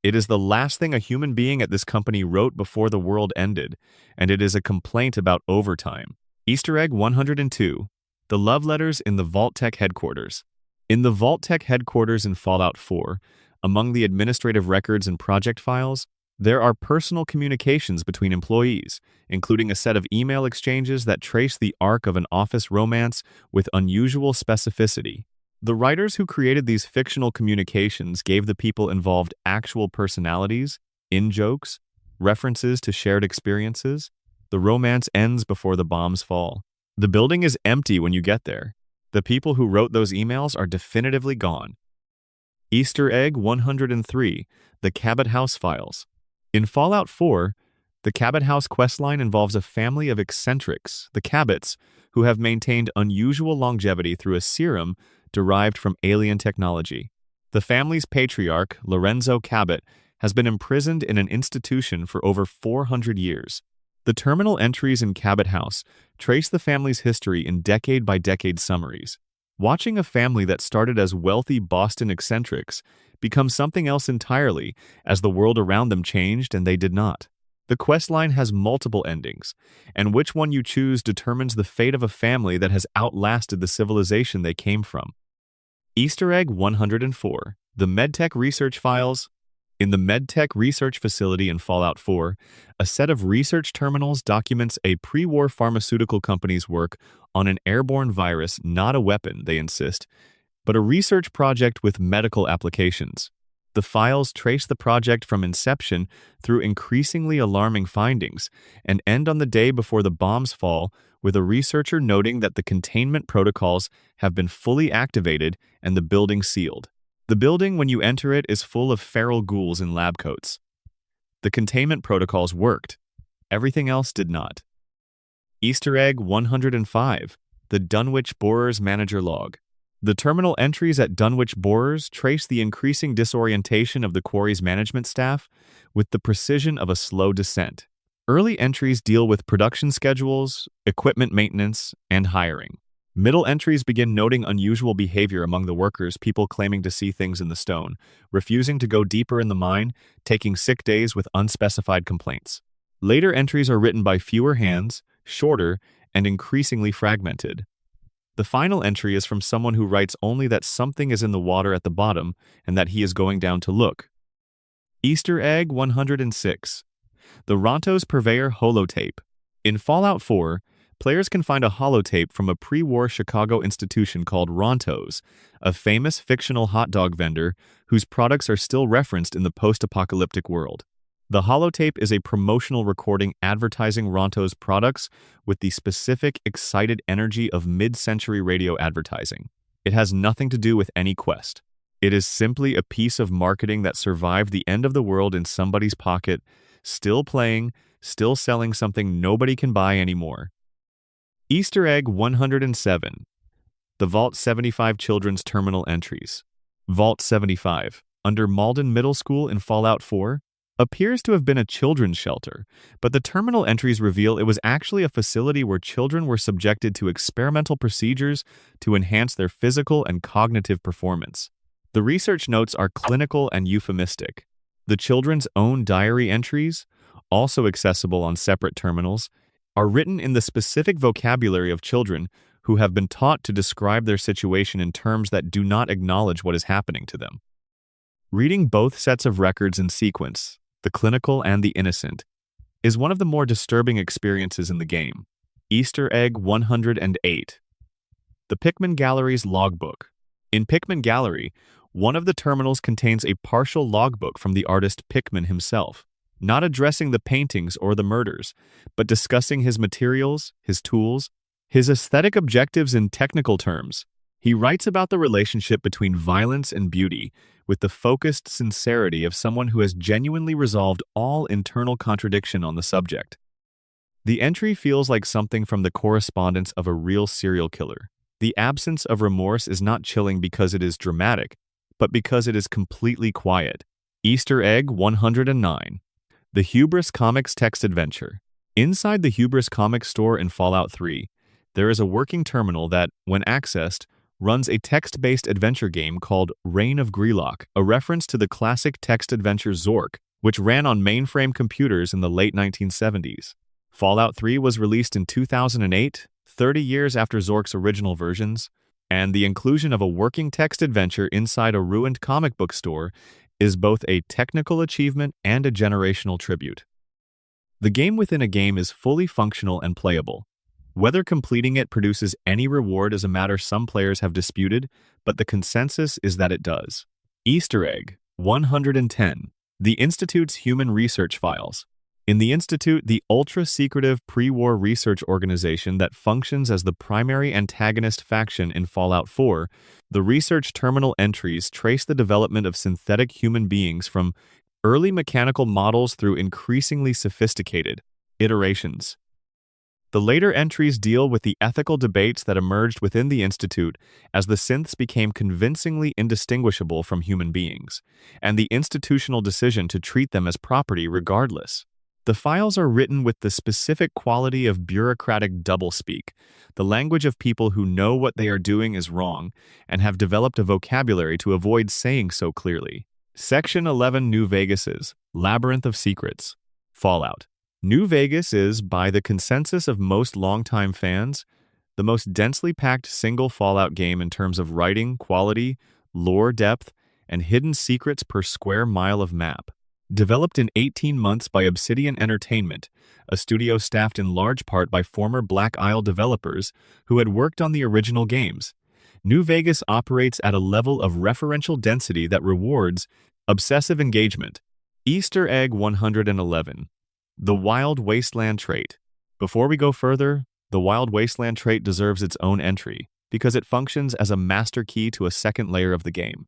It is the last thing a human being at this company wrote before the world ended, and it is a complaint about overtime. Easter egg 102. The love letters in the Vault-Tec headquarters. In the Vault-Tec headquarters in Fallout 4, among the administrative records and project files, there are personal communications between employees, including a set of email exchanges that trace the arc of an office romance with unusual specificity. The writers who created these fictional communications gave the people involved actual personalities, in-jokes, references to shared experiences. The romance ends before the bombs fall. The building is empty when you get there. The people who wrote those emails are definitively gone. Easter egg 103. The Cabot House Files. In Fallout 4, the Cabot House questline involves a family of eccentrics, the Cabots, who have maintained unusual longevity through a serum derived from alien technology. The family's patriarch, Lorenzo Cabot, has been imprisoned in an institution for over 400 years. The terminal entries in Cabot House trace the family's history in decade-by-decade summaries. Watching a family that started as wealthy Boston eccentrics become something else entirely as the world around them changed and they did not. The questline has multiple endings, and which one you choose determines the fate of a family that has outlasted the civilization they came from. Easter egg 104. The MedTech research files. In the MedTech research facility in Fallout 4, a set of research terminals documents a pre-war pharmaceutical company's work on an airborne virus, not a weapon, they insist, but a research project with medical applications. The files trace the project from inception through increasingly alarming findings and end on the day before the bombs fall, with a researcher noting that the containment protocols have been fully activated and the building sealed. The building, when you enter it, is full of feral ghouls in lab coats. The containment protocols worked. Everything else did not. Easter egg 105. The Dunwich Borers Manager Log. The terminal entries at Dunwich Borers trace the increasing disorientation of the quarry's management staff with the precision of a slow descent. Early entries deal with production schedules, equipment maintenance, and hiring. Middle entries begin noting unusual behavior among the workers, people claiming to see things in the stone, refusing to go deeper in the mine, taking sick days with unspecified complaints. Later entries are written by fewer hands, shorter, and increasingly fragmented. The final entry is from someone who writes only that something is in the water at the bottom and that he is going down to look. Easter egg 106. The Rontos Purveyor Holotape. In Fallout 4, players can find a holotape from a pre-war Chicago institution called Rontos, a famous fictional hot dog vendor whose products are still referenced in the post-apocalyptic world. The holotape is a promotional recording advertising Rontos products with the specific, excited energy of mid-century radio advertising. It has nothing to do with any quest. It is simply a piece of marketing that survived the end of the world in somebody's pocket, still playing, still selling something nobody can buy anymore. Easter egg 107. The Vault 75 Children's Terminal Entries. Vault 75, under Malden Middle School in Fallout 4, appears to have been a children's shelter, but the terminal entries reveal it was actually a facility where children were subjected to experimental procedures to enhance their physical and cognitive performance. The research notes are clinical and euphemistic. The children's own diary entries, also accessible on separate terminals, are written in the specific vocabulary of children who have been taught to describe their situation in terms that do not acknowledge what is happening to them. Reading both sets of records in sequence, the clinical and the innocent, is one of the more disturbing experiences in the game. Easter egg 108. The Pickman Gallery's logbook. In Pickman Gallery, one of the terminals contains a partial logbook from the artist Pickman himself, not addressing the paintings or the murders, but discussing his materials, his tools, his aesthetic objectives in technical terms. He writes about the relationship between violence and beauty with the focused sincerity of someone who has genuinely resolved all internal contradiction on the subject. The entry feels like something from the correspondence of a real serial killer. The absence of remorse is not chilling because it is dramatic, but because it is completely quiet. Easter egg 109. The Hubris Comics text adventure. Inside the Hubris Comics store in Fallout 3, there is a working terminal that, when accessed, runs a text-based adventure game called Reign of Grelock, a reference to the classic text adventure Zork, which ran on mainframe computers in the late 1970s. Fallout 3 was released in 2008, 30 years after Zork's original versions, and the inclusion of a working text adventure inside a ruined comic book store is both a technical achievement and a generational tribute. The game within a game is fully functional and playable. Whether completing it produces any reward is a matter some players have disputed, but the consensus is that it does. Easter egg 110. The Institute's Human Research Files. In the Institute, the ultra-secretive pre-war research organization that functions as the primary antagonist faction in Fallout 4, the research terminal entries trace the development of synthetic human beings from early mechanical models through increasingly sophisticated iterations. The later entries deal with the ethical debates that emerged within the Institute as the synths became convincingly indistinguishable from human beings, and the institutional decision to treat them as property regardless. The files are written with the specific quality of bureaucratic doublespeak, the language of people who know what they are doing is wrong and have developed a vocabulary to avoid saying so clearly. Section 11 New Vegas's Labyrinth of Secrets. Fallout. New Vegas is, by the consensus of most longtime fans, the most densely packed single Fallout game in terms of writing, quality, lore depth, and hidden secrets per square mile of map. Developed in 18 months by Obsidian Entertainment, a studio staffed in large part by former Black Isle developers who had worked on the original games, New Vegas operates at a level of referential density that rewards obsessive engagement. Easter egg 111. The Wild Wasteland trait. Before we go further, the Wild Wasteland trait deserves its own entry because it functions as a master key to a second layer of the game.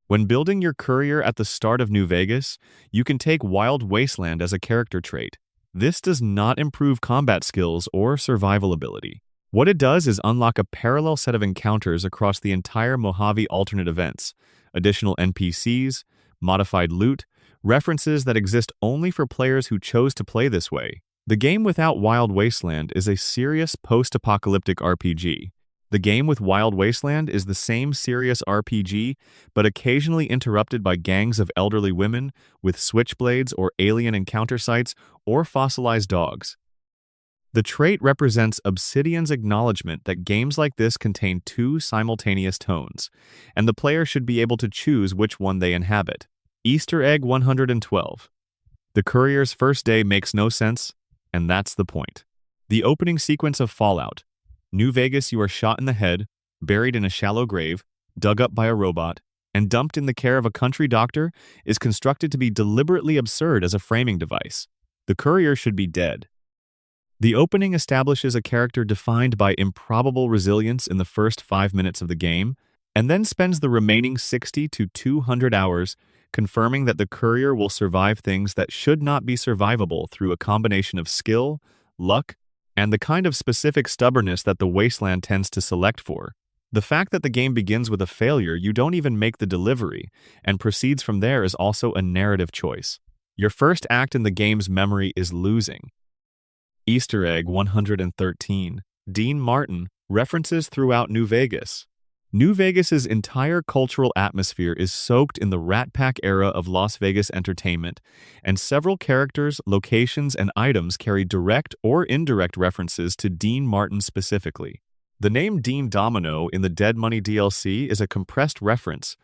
When building your courier at the start of New Vegas, you can take Wild Wasteland as a character trait. This does not improve combat skills or survival ability. What it does is unlock a parallel set of encounters across the entire Mojave alternate events, additional NPCs, modified loot, references that exist only for players who chose to play this way. The game without Wild Wasteland is a serious post-apocalyptic RPG. The game with Wild Wasteland is the same serious RPG, but occasionally interrupted by gangs of elderly women with switchblades or alien encounter sites or fossilized dogs. The trait represents Obsidian's acknowledgement that games like this contain two simultaneous tones, and the player should be able to choose which one they inhabit. Easter egg 112. The courier's first day makes no sense, and that's the point. The opening sequence of Fallout. New Vegas, you are shot in the head, buried in a shallow grave, dug up by a robot, and dumped in the care of a country doctor is constructed to be deliberately absurd as a framing device. The courier should be dead. The opening establishes a character defined by improbable resilience in the first 5 minutes of the game, and then spends the remaining 60 to 200 hours confirming that the courier will survive things that should not be survivable through a combination of skill, luck, and the kind of specific stubbornness that the Wasteland tends to select for. The fact that the game begins with a failure you don't even make the delivery and proceeds from there is also a narrative choice. Your first act in the game's memory is losing. Easter egg 113. Dean Martin references throughout New Vegas. New Vegas's entire cultural atmosphere is soaked in the Rat Pack era of Las Vegas entertainment, and several characters, locations, and items carry direct or indirect references to Dean Martin specifically. The name Dean Domino in the Dead Money DLC is a compressed reference.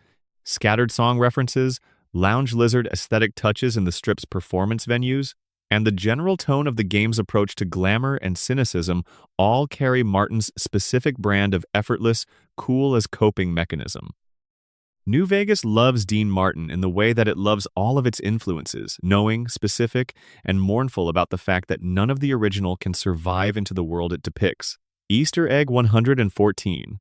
Scattered song references, Lounge Lizard aesthetic touches in the strip's performance venues, and the general tone of the game's approach to glamour and cynicism all carry Martin's specific brand of effortless, cool-as-coping mechanism. New Vegas loves Dean Martin in the way that it loves all of its influences, knowing, specific, and mournful about the fact that none of the original can survive into the world it depicts. Easter egg 114.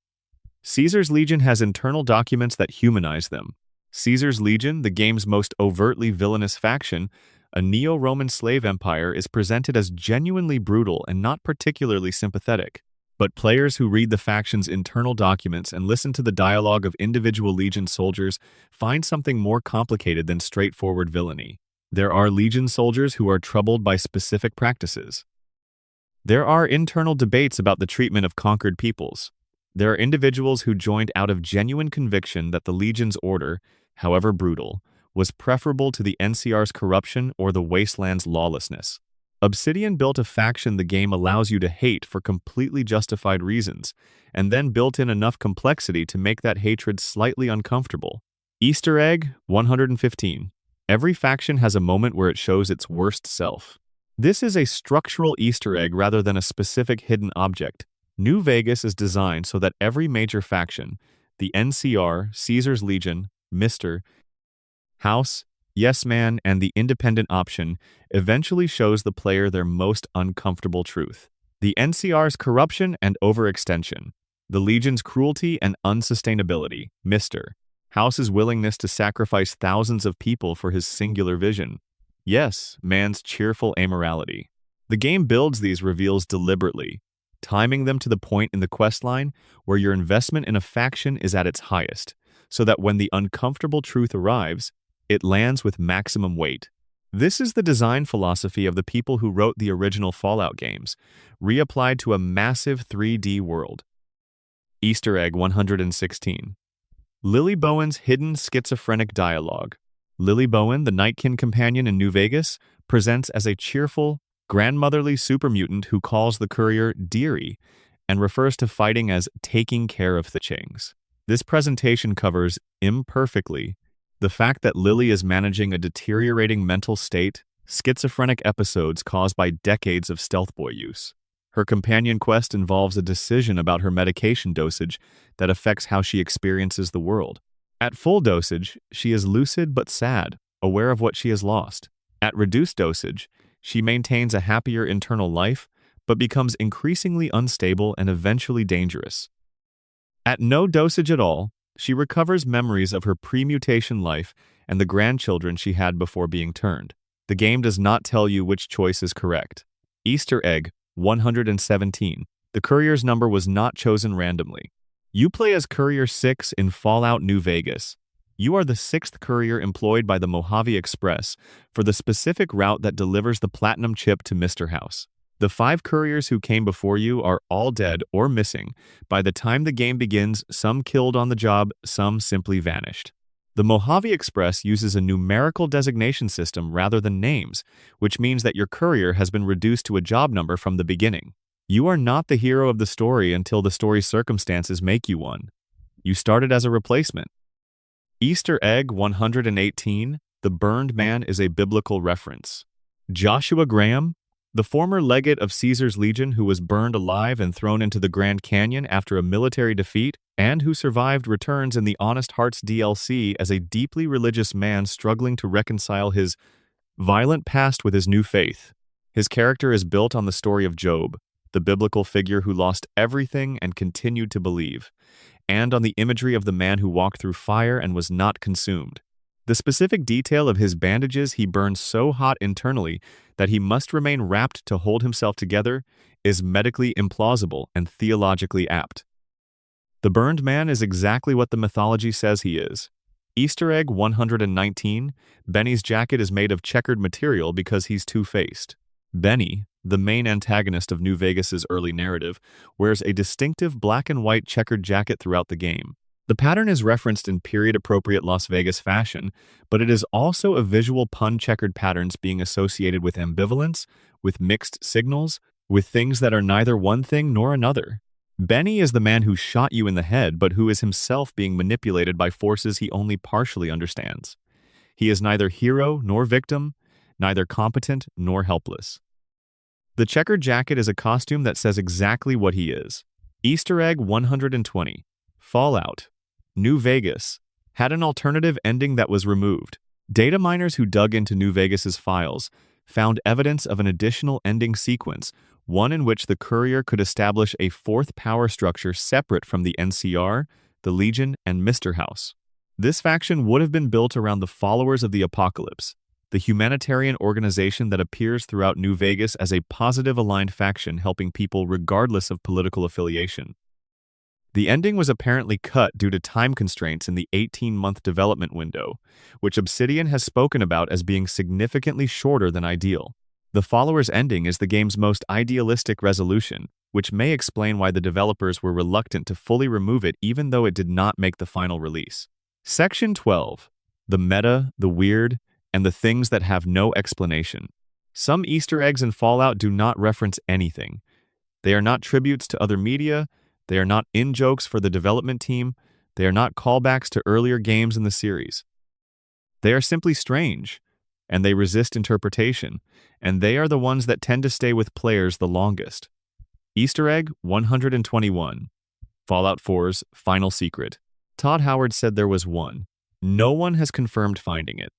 Caesar's Legion has internal documents that humanize them. Caesar's Legion, the game's most overtly villainous faction, a neo-Roman slave empire, is presented as genuinely brutal and not particularly sympathetic. But players who read the faction's internal documents and listen to the dialogue of individual Legion soldiers find something more complicated than straightforward villainy. There are Legion soldiers who are troubled by specific practices. There are internal debates about the treatment of conquered peoples. There are individuals who joined out of genuine conviction that the Legion's order, however brutal, was preferable to the NCR's corruption or the Wasteland's lawlessness. Obsidian built a faction the game allows you to hate for completely justified reasons, and then built in enough complexity to make that hatred slightly uncomfortable. Easter egg 115. Every faction has a moment where it shows its worst self. This is a structural Easter egg rather than a specific hidden object. New Vegas is designed so that every major faction, the NCR, Caesar's Legion, Mr. House, Yes Man, and the independent option, eventually shows the player their most uncomfortable truth. The NCR's corruption and overextension, the Legion's cruelty and unsustainability, Mr. House's willingness to sacrifice thousands of people for his singular vision. Yes, Man's cheerful amorality. The game builds these reveals deliberately, timing them to the point in the questline where your investment in a faction is at its highest, so that when the uncomfortable truth arrives, it lands with maximum weight. This is the design philosophy of the people who wrote the original Fallout games, reapplied to a massive 3D world. Easter egg 116. Lily Bowen's hidden schizophrenic dialogue. Lily Bowen, the Nightkin companion in New Vegas, presents as a cheerful, grandmotherly supermutant who calls the courier Dearie and refers to fighting as taking care of things. This presentation covers, imperfectly, the fact that Lily is managing a deteriorating mental state, schizophrenic episodes caused by decades of Stealth Boy use. Her companion quest involves a decision about her medication dosage that affects how she experiences the world. At full dosage, she is lucid but sad, aware of what she has lost. At reduced dosage, she maintains a happier internal life, but becomes increasingly unstable and eventually dangerous. At no dosage at all, she recovers memories of her pre-mutation life and the grandchildren she had before being turned. The game does not tell you which choice is correct. Easter egg 117. The courier's number was not chosen randomly. You play as Courier 6 in Fallout New Vegas. You are the 6th courier employed by the Mojave Express for the specific route that delivers the platinum chip to Mr. House. The 5 couriers who came before you are all dead or missing. By the time the game begins, some killed on the job, some simply vanished. The Mojave Express uses a numerical designation system rather than names, which means that your courier has been reduced to a job number from the beginning. You are not the hero of the story until the story's circumstances make you one. You started as a replacement. Easter egg 118. The Burned Man is a biblical reference. Joshua Graham, the former legate of Caesar's Legion who was burned alive and thrown into the Grand Canyon after a military defeat, and who survived, returns in the Honest Hearts DLC as a deeply religious man struggling to reconcile his violent past with his new faith. His character is built on the story of Job, the biblical figure who lost everything and continued to believe, and on the imagery of the man who walked through fire and was not consumed. The specific detail of his bandages he burned so hot internally that he must remain wrapped to hold himself together is medically implausible and theologically apt. The Burned Man is exactly what the mythology says he is. Easter egg 119. Benny's jacket is made of checkered material because he's two-faced. Benny, the main antagonist of New Vegas's early narrative, wears a distinctive black and white checkered jacket throughout the game. The pattern is referenced in period-appropriate Las Vegas fashion, but it is also a visual pun checkered patterns being associated with ambivalence, with mixed signals, with things that are neither one thing nor another. Benny is the man who shot you in the head, but who is himself being manipulated by forces he only partially understands. He is neither hero nor victim, neither competent nor helpless. The checkered jacket is a costume that says exactly what he is. Easter egg 120. Fallout New Vegas had an alternative ending that was removed. Data miners who dug into New Vegas's files found evidence of an additional ending sequence one in which the Courier could establish a fourth power structure separate from the NCR, the Legion, and Mr. House. This faction would have been built around the followers of the Apocalypse, the humanitarian organization that appears throughout New Vegas as a positive-aligned faction helping people regardless of political affiliation. The ending was apparently cut due to time constraints in the 18-month development window, which Obsidian has spoken about as being significantly shorter than ideal. The Followers ending is the game's most idealistic resolution, which may explain why the developers were reluctant to fully remove it even though it did not make the final release. Section 12. The meta, the weird, and the things that have no explanation. Some Easter eggs in Fallout do not reference anything. They are not tributes to other media, they are not in-jokes for the development team, they are not callbacks to earlier games in the series. They are simply strange, and they resist interpretation, and they are the ones that tend to stay with players the longest. Easter egg 121. Fallout 4's final secret. Todd Howard said there was one. No one has confirmed finding it.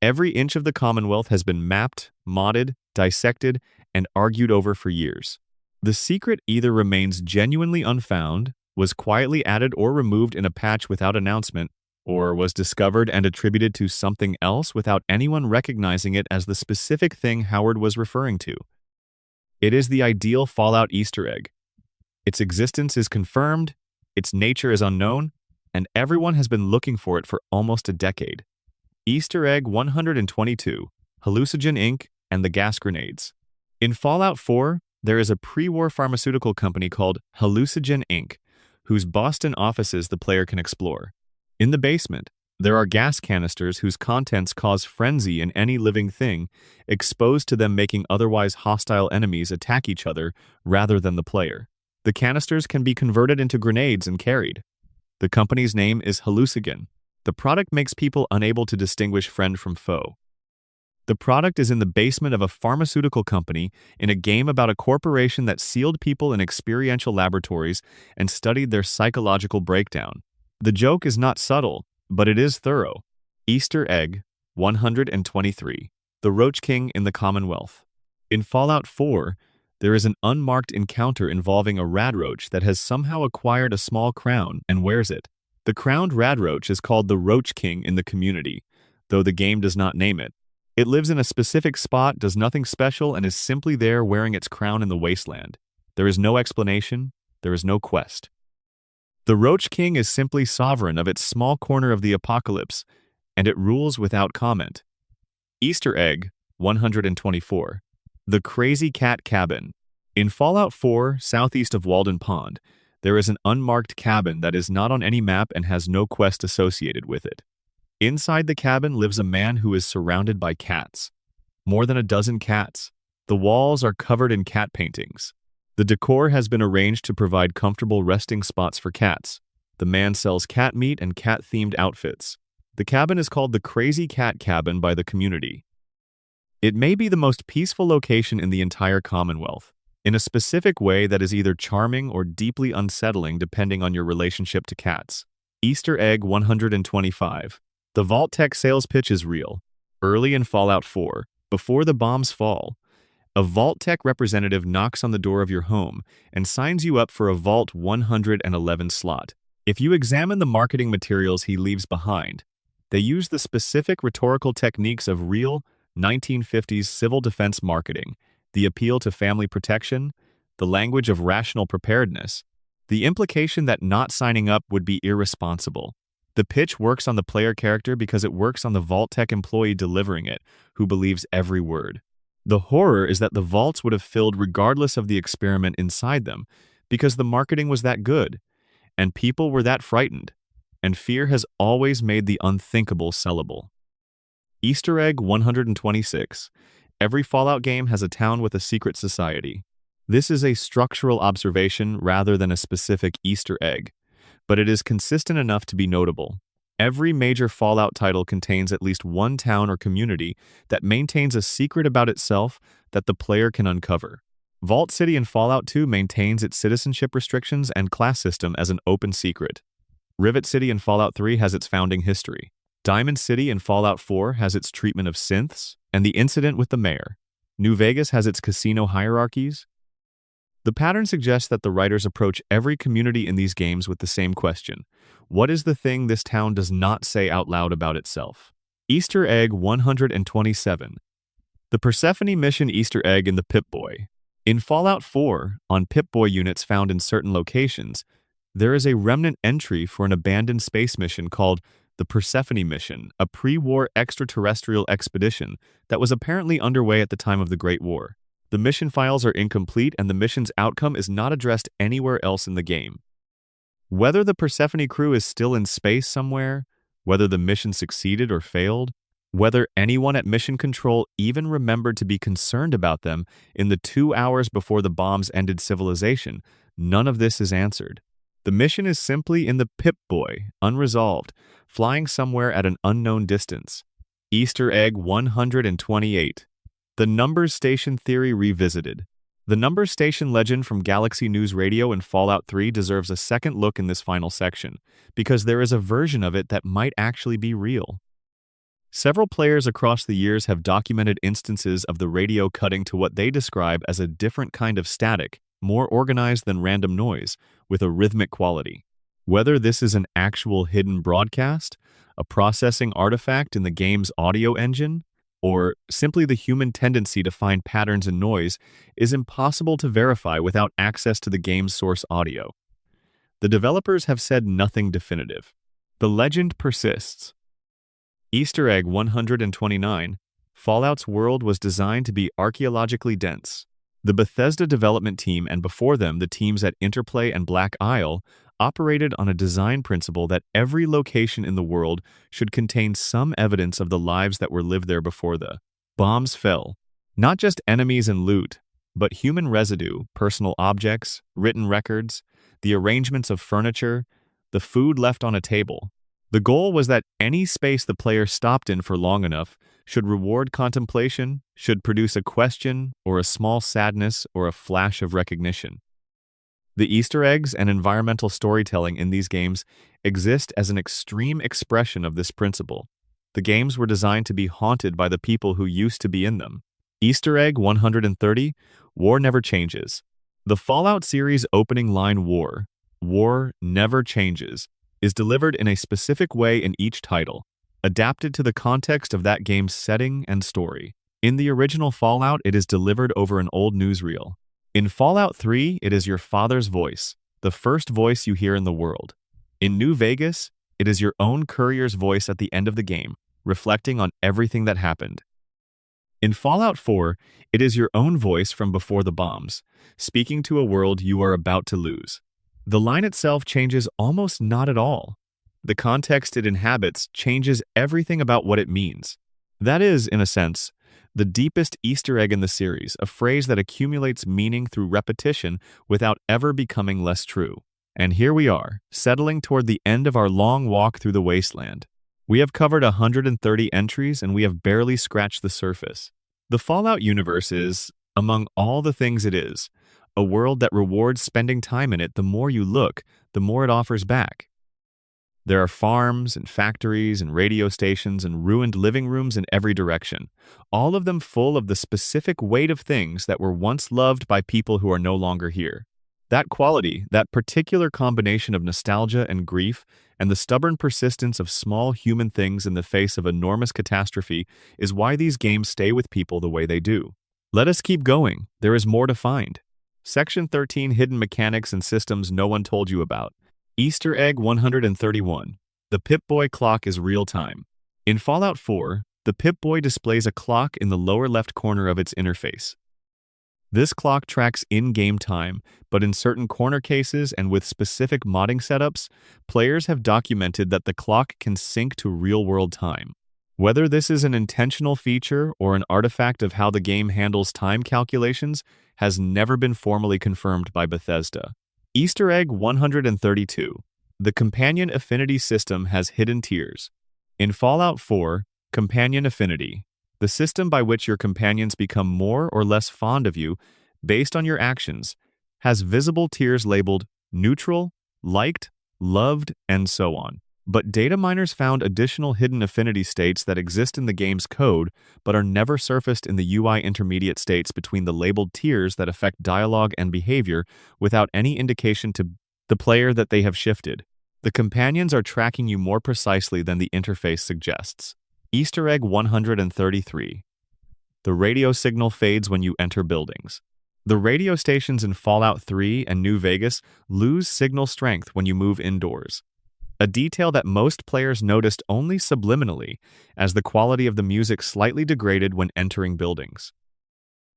Every inch of the Commonwealth has been mapped, modded, dissected, and argued over for years. The secret either remains genuinely unfound, was quietly added or removed in a patch without announcement, or was discovered and attributed to something else without anyone recognizing it as the specific thing Howard was referring to. It is the ideal Fallout Easter egg. Its existence is confirmed, its nature is unknown, and everyone has been looking for it for almost a decade. Easter egg 122, Hallucigen Inc. and the gas grenades. In Fallout 4, there is a pre-war pharmaceutical company called Hallucigen Inc., whose Boston offices the player can explore. In the basement, there are gas canisters whose contents cause frenzy in any living thing, exposed to them making otherwise hostile enemies attack each other rather than the player. The canisters can be converted into grenades and carried. The company's name is Hallucigen. The product makes people unable to distinguish friend from foe. The product is in the basement of a pharmaceutical company in a game about a corporation that sealed people in experiential laboratories and studied their psychological breakdown. The joke is not subtle, but it is thorough. Easter egg 123. The Roach King in the Commonwealth. In Fallout 4, there is an unmarked encounter involving a radroach that has somehow acquired a small crown and wears it. The crowned radroach is called the Roach King in the community, though the game does not name it. It lives in a specific spot, does nothing special, and is simply there wearing its crown in the wasteland. There is no explanation, there is no quest. The Roach King is simply sovereign of its small corner of the apocalypse, and it rules without comment. Easter egg 124. The Crazy Cat Cabin. In Fallout 4, southeast of Walden Pond, there is an unmarked cabin that is not on any map and has no quest associated with it. Inside the cabin lives a man who is surrounded by cats. More than a dozen cats. The walls are covered in cat paintings. The decor has been arranged to provide comfortable resting spots for cats. The man sells cat meat and cat-themed outfits. The cabin is called the Crazy Cat Cabin by the community. It may be the most peaceful location in the entire Commonwealth, in a specific way that is either charming or deeply unsettling depending on your relationship to cats. Easter egg 125. The Vault-Tec sales pitch is real. Early in Fallout 4, before the bombs fall, a Vault-Tec representative knocks on the door of your home and signs you up for a Vault 111 slot. If you examine the marketing materials he leaves behind, they use the specific rhetorical techniques of real 1950s civil defense marketing, the appeal to family protection, the language of rational preparedness, the implication that not signing up would be irresponsible. The pitch works on the player character because it works on the Vault-Tec employee delivering it, who believes every word. The horror is that the vaults would have filled regardless of the experiment inside them, because the marketing was that good, and people were that frightened, and fear has always made the unthinkable sellable. Easter egg 126. Every Fallout game has a town with a secret society. This is a structural observation rather than a specific Easter egg, but it is consistent enough to be notable. Every major Fallout title contains at least one town or community that maintains a secret about itself that the player can uncover. Vault City in Fallout 2 maintains its citizenship restrictions and class system as an open secret. Rivet City in Fallout 3 has its founding history. Diamond City in Fallout 4 has its treatment of synths and the incident with the mayor. New Vegas has its casino hierarchies. The pattern suggests that the writers approach every community in these games with the same question: what is the thing this town does not say out loud about itself? Easter Egg 127. The Persephone Mission Easter Egg in the Pip-Boy. In Fallout 4, on Pip-Boy units found in certain locations, there is a remnant entry for an abandoned space mission called the Persephone Mission, a pre-war extraterrestrial expedition that was apparently underway at the time of the Great War. The mission files are incomplete and the mission's outcome is not addressed anywhere else in the game. Whether the Persephone crew is still in space somewhere, whether the mission succeeded or failed, whether anyone at Mission Control even remembered to be concerned about them in the 2 hours before the bombs ended civilization, none of this is answered. The mission is simply in the Pip-Boy, unresolved, flying somewhere at an unknown distance. Easter Egg 128. The Numbers Station Theory Revisited. The Numbers Station legend from Galaxy News Radio in Fallout 3 deserves a second look in this final section, because there is a version of it that might actually be real. Several players across the years have documented instances of the radio cutting to what they describe as a different kind of static, more organized than random noise, with a rhythmic quality. Whether this is an actual hidden broadcast, a processing artifact in the game's audio engine, or simply the human tendency to find patterns in noise, is impossible to verify without access to the game's source audio. The developers have said nothing definitive. The legend persists. Easter Egg 129. Fallout's world was designed to be archaeologically dense. The Bethesda development team and before them the teams at Interplay and Black Isle operated on a design principle that every location in the world should contain some evidence of the lives that were lived there before the bombs fell. Not just enemies and loot, but human residue, personal objects, written records, the arrangements of furniture, the food left on a table. The goal was that any space the player stopped in for long enough should reward contemplation, should produce a question or a small sadness or a flash of recognition. The Easter eggs and environmental storytelling in these games exist as an extreme expression of this principle. The games were designed to be haunted by the people who used to be in them. Easter Egg 130. War Never Changes. The Fallout series opening line War Never Changes, is delivered in a specific way in each title, adapted to the context of that game's setting and story. In the original Fallout, it is delivered over an old newsreel. In Fallout 3, it is your father's voice, the first voice you hear in the world. In New Vegas, it is your own courier's voice at the end of the game, reflecting on everything that happened. In Fallout 4, it is your own voice from before the bombs, speaking to a world you are about to lose. The line itself changes almost not at all. The context it inhabits changes everything about what it means. That is, in a sense, the deepest Easter egg in the series, a phrase that accumulates meaning through repetition without ever becoming less true. And here we are, settling toward the end of our long walk through the wasteland. We have covered 130 entries and we have barely scratched the surface. The Fallout universe is, among all the things it is, a world that rewards spending time in it. The more you look, the more it offers back. There are farms and factories and radio stations and ruined living rooms in every direction, all of them full of the specific weight of things that were once loved by people who are no longer here. That quality, that particular combination of nostalgia and grief, and the stubborn persistence of small human things in the face of enormous catastrophe is why these games stay with people the way they do. Let us keep going. There is more to find. Section 13 Hidden Mechanics and Systems No One Told You About. Easter Egg 131. The Pip-Boy clock is real-time. In Fallout 4, the Pip-Boy displays a clock in the lower left corner of its interface. This clock tracks in-game time, but in certain corner cases and with specific modding setups, players have documented that the clock can sync to real-world time. Whether this is an intentional feature or an artifact of how the game handles time calculations has never been formally confirmed by Bethesda. Easter Egg 132. The Companion Affinity System has hidden tiers. In Fallout 4, Companion Affinity, the system by which your companions become more or less fond of you based on your actions, has visible tiers labeled neutral, liked, loved, and so on. But data miners found additional hidden affinity states that exist in the game's code but are never surfaced in the UI intermediate states between the labeled tiers that affect dialogue and behavior without any indication to the player that they have shifted. The companions are tracking you more precisely than the interface suggests. Easter egg 133. The radio signal fades when you enter buildings. The radio stations in Fallout 3 and New Vegas lose signal strength when you move indoors, a detail that most players noticed only subliminally, as the quality of the music slightly degraded when entering buildings.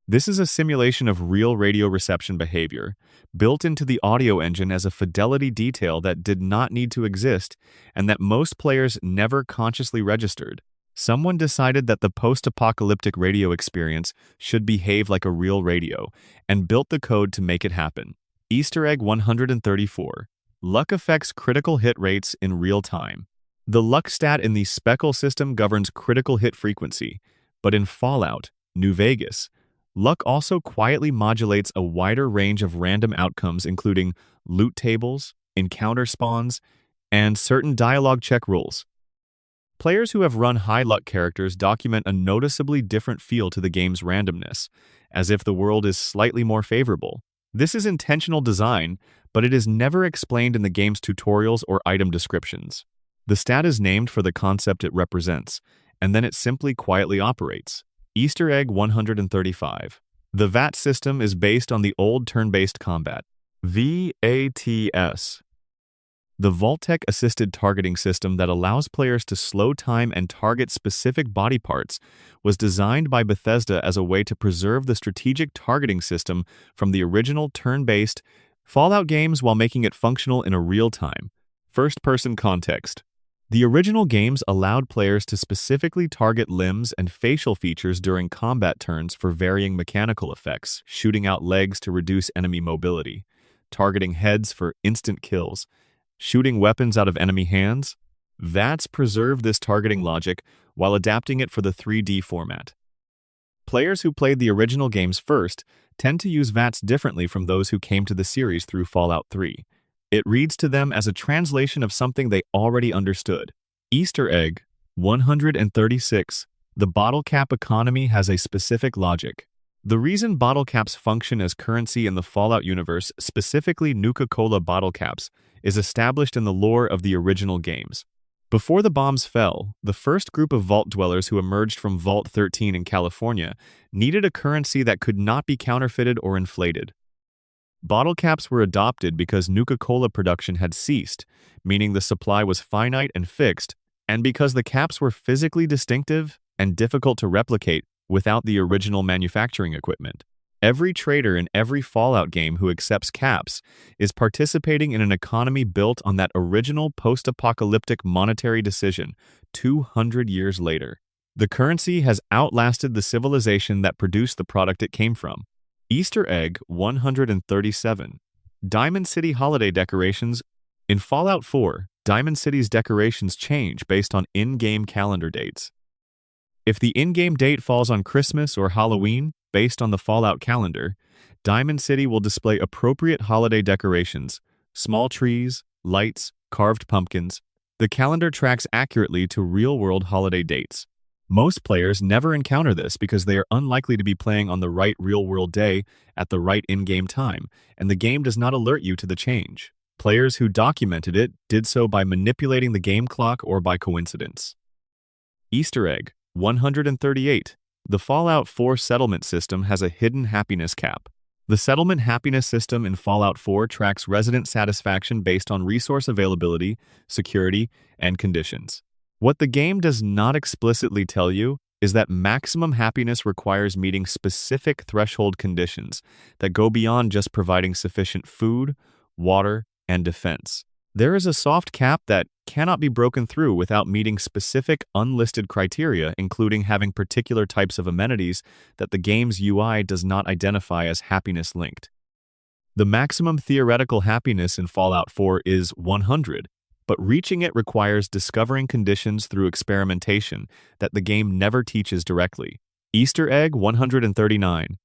This is a simulation of real radio reception behavior, built into the audio engine as a fidelity detail that did not need to exist and that most players never consciously registered. Someone decided that the post-apocalyptic radio experience should behave like a real radio and built the code to make it happen. Easter egg 134. Luck affects critical hit rates in real time. The luck stat in the Speckle system governs critical hit frequency, but in Fallout, New Vegas, luck also quietly modulates a wider range of random outcomes including loot tables, encounter spawns, and certain dialogue check rules. Players who have run high luck characters document a noticeably different feel to the game's randomness, as if the world is slightly more favorable. This is intentional design, but it is never explained in the game's tutorials or item descriptions. The stat is named for the concept it represents, and then it simply quietly operates. Easter egg 135. The VAT system is based on the old turn-based combat, VATS. The Vault-Tec assisted targeting system that allows players to slow time and target specific body parts was designed by Bethesda as a way to preserve the strategic targeting system from the original turn-based Fallout games while making it functional in a real-time, first-person context. The original games allowed players to specifically target limbs and facial features during combat turns for varying mechanical effects, shooting out legs to reduce enemy mobility, targeting heads for instant kills, shooting weapons out of enemy hands. VATS preserved this targeting logic while adapting it for the 3D format. Players who played the original games first tend to use VATS differently from those who came to the series through Fallout 3. It reads to them as a translation of something they already understood. Easter egg 136. The bottle cap economy has a specific logic. The reason bottle caps function as currency in the Fallout universe, specifically Nuka-Cola bottle caps, is established in the lore of the original games. Before the bombs fell, the first group of Vault dwellers who emerged from Vault 13 in California needed a currency that could not be counterfeited or inflated. Bottle caps were adopted because Nuka-Cola production had ceased, meaning the supply was finite and fixed, and because the caps were physically distinctive and difficult to replicate without the original manufacturing equipment. Every trader in every Fallout game who accepts caps is participating in an economy built on that original post-apocalyptic monetary decision 200 years later. The currency has outlasted the civilization that produced the product it came from. Easter egg 137. Diamond City holiday decorations. In Fallout 4, Diamond City's decorations change based on in-game calendar dates. If the in-game date falls on Christmas or Halloween, based on the Fallout calendar, Diamond City will display appropriate holiday decorations, small trees, lights, carved pumpkins. The calendar tracks accurately to real-world holiday dates. Most players never encounter this because they are unlikely to be playing on the right real-world day at the right in-game time, and the game does not alert you to the change. Players who documented it did so by manipulating the game clock or by coincidence. Easter egg 138. The Fallout 4 settlement system has a hidden happiness cap. The settlement happiness system in Fallout 4 tracks resident satisfaction based on resource availability, security, and conditions. What the game does not explicitly tell you is that maximum happiness requires meeting specific threshold conditions that go beyond just providing sufficient food, water, and defense. There is a soft cap that cannot be broken through without meeting specific unlisted criteria, including having particular types of amenities that the game's UI does not identify as happiness-linked. The maximum theoretical happiness in Fallout 4 is 100, but reaching it requires discovering conditions through experimentation that the game never teaches directly. Easter egg 139.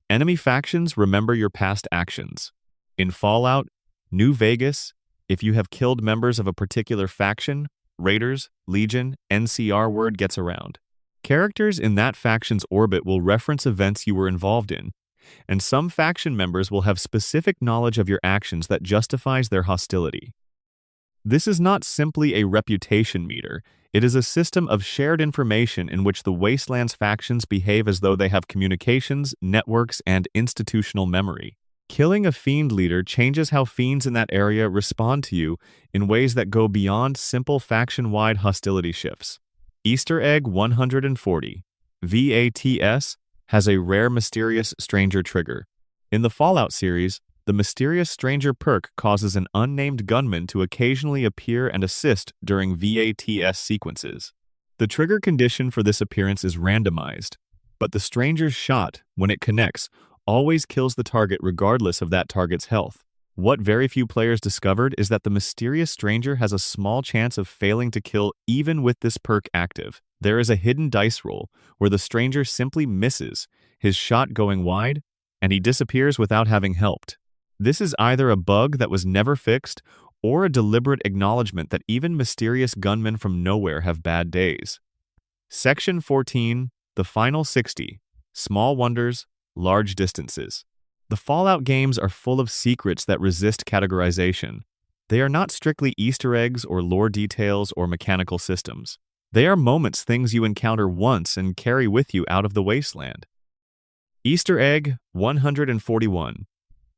Enemy factions remember your past actions. In Fallout, New Vegas, if you have killed members of a particular faction, Raiders, Legion, NCR word gets around. Characters in that faction's orbit will reference events you were involved in, and some faction members will have specific knowledge of your actions that justifies their hostility. This is not simply a reputation meter, it is a system of shared information in which the Wastelands factions behave as though they have communications, networks, and institutional memory. Killing a fiend leader changes how fiends in that area respond to you in ways that go beyond simple faction-wide hostility shifts. Easter Egg 140. VATS has a rare Mysterious Stranger trigger. In the Fallout series, the Mysterious Stranger perk causes an unnamed gunman to occasionally appear and assist during VATS sequences. The trigger condition for this appearance is randomized, but the stranger's shot, when it connects, always kills the target regardless of that target's health. What very few players discovered is that the Mysterious Stranger has a small chance of failing to kill even with this perk active. There is a hidden dice roll where the stranger simply misses, his shot going wide, and he disappears without having helped. This is either a bug that was never fixed or a deliberate acknowledgement that even mysterious gunmen from nowhere have bad days. Section 14, The Final 60, Small Wonders, Large Distances. The Fallout games are full of secrets that resist categorization. They are not strictly Easter eggs or lore details or mechanical systems. They are moments, things you encounter once and carry with you out of the wasteland. Easter Egg 141.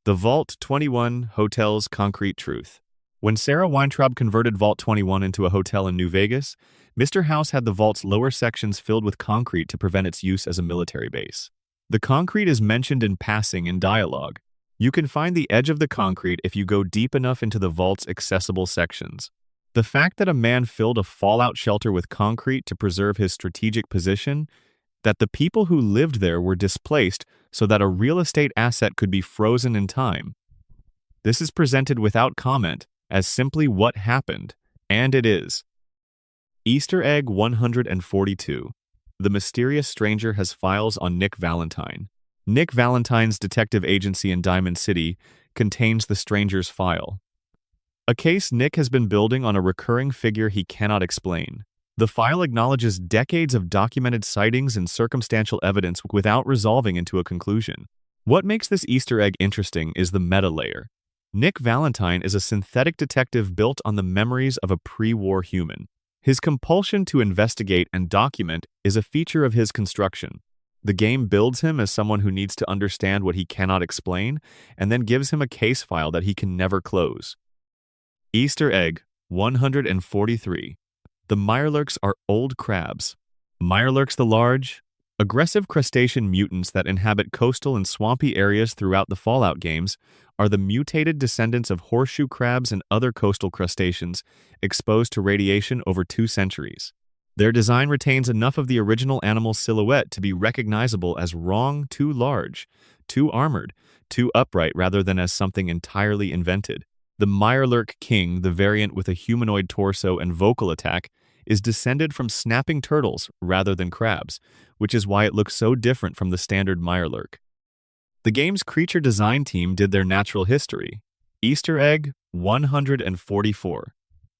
The Vault 21 Hotel's Concrete Truth. When Sarah Weintraub converted Vault 21 into a hotel in New Vegas, Mr. House had the vault's lower sections filled with concrete to prevent its use as a military base. The concrete is mentioned in passing in dialogue. You can find the edge of the concrete if you go deep enough into the vault's accessible sections. The fact that a man filled a fallout shelter with concrete to preserve his strategic position, that the people who lived there were displaced so that a real estate asset could be frozen in time. This is presented without comment as simply what happened, and it is. Easter Egg 142. The Mysterious Stranger has files on Nick Valentine. Nick Valentine's detective agency in Diamond City contains the stranger's file. A case Nick has been building on a recurring figure he cannot explain. The file acknowledges decades of documented sightings and circumstantial evidence without resolving into a conclusion. What makes this Easter egg interesting is the meta layer. Nick Valentine is a synthetic detective built on the memories of a pre-war human. His compulsion to investigate and document is a feature of his construction. The game builds him as someone who needs to understand what he cannot explain, and then gives him a case file that he can never close. Easter Egg 143. The Mirelurks are old crabs. Mirelurks the large, aggressive crustacean mutants that inhabit coastal and swampy areas throughout the Fallout games are the mutated descendants of horseshoe crabs and other coastal crustaceans exposed to radiation over 2 centuries. Their design retains enough of the original animal silhouette to be recognizable as wrong, too large, too armored, too upright rather than as something entirely invented. The Mirelurk King, the variant with a humanoid torso and vocal attack, is descended from snapping turtles rather than crabs, which is why it looks so different from the standard Mirelurk. The game's creature design team did their natural history. Easter Egg 144.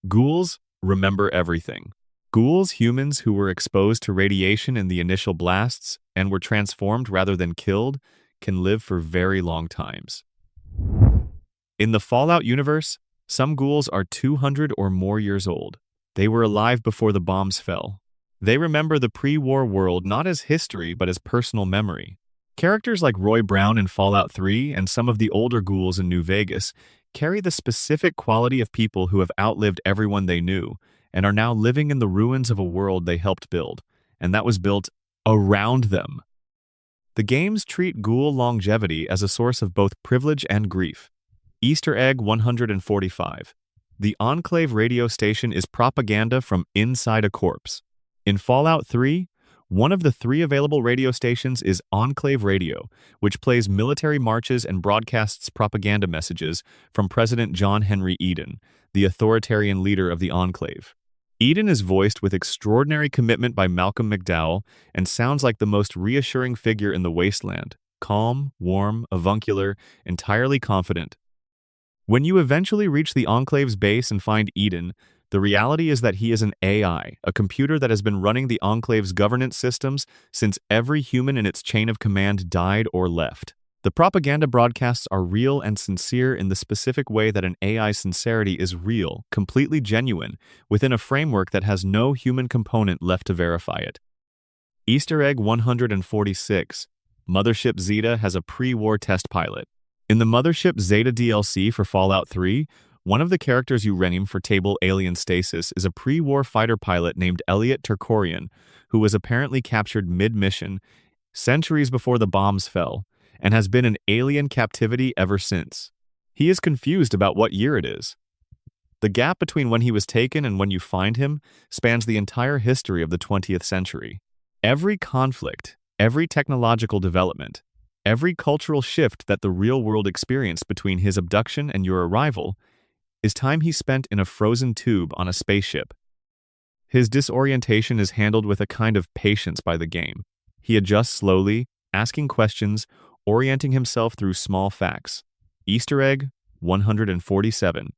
Ghouls remember everything. Ghouls, humans who were exposed to radiation in the initial blasts and were transformed rather than killed, can live for very long times. In the Fallout universe, some ghouls are 200 or more years old. They were alive before the bombs fell. They remember the pre-war world not as history but as personal memory. Characters like Roy Brown in Fallout 3 and some of the older ghouls in New Vegas carry the specific quality of people who have outlived everyone they knew and are now living in the ruins of a world they helped build, and that was built around them. The games treat ghoul longevity as a source of both privilege and grief. Easter Egg 145. The Enclave radio station is propaganda from inside a corpse. In Fallout 3, one of the 3 available radio stations is Enclave Radio, which plays military marches and broadcasts propaganda messages from President John Henry Eden, the authoritarian leader of the Enclave. Eden is voiced with extraordinary commitment by Malcolm McDowell and sounds like the most reassuring figure in the wasteland, calm, warm, avuncular, entirely confident. When you eventually reach the Enclave's base and find Eden, The reality is that he is an AI, a computer that has been running the Enclave's governance systems since every human in its chain of command died or left. The propaganda broadcasts are real and sincere in the specific way that an AI's sincerity is real, completely genuine, within a framework that has no human component left to verify it. Easter egg 146. Mothership Zeta has a pre-war test pilot. In the Mothership Zeta DLC for Fallout 3, one of the characters you rename for Table Alien Stasis is a pre-war fighter pilot named Elliot Turkorian, who was apparently captured mid-mission, centuries before the bombs fell, and has been in alien captivity ever since. He is confused about what year it is. The gap between when he was taken and when you find him spans the entire history of the 20th century. Every conflict, every technological development, every cultural shift that the real world experienced between his abduction and your arrival is time he spent in a frozen tube on a spaceship. His disorientation is handled with a kind of patience by the game. He adjusts slowly, asking questions, orienting himself through small facts. Easter egg 147.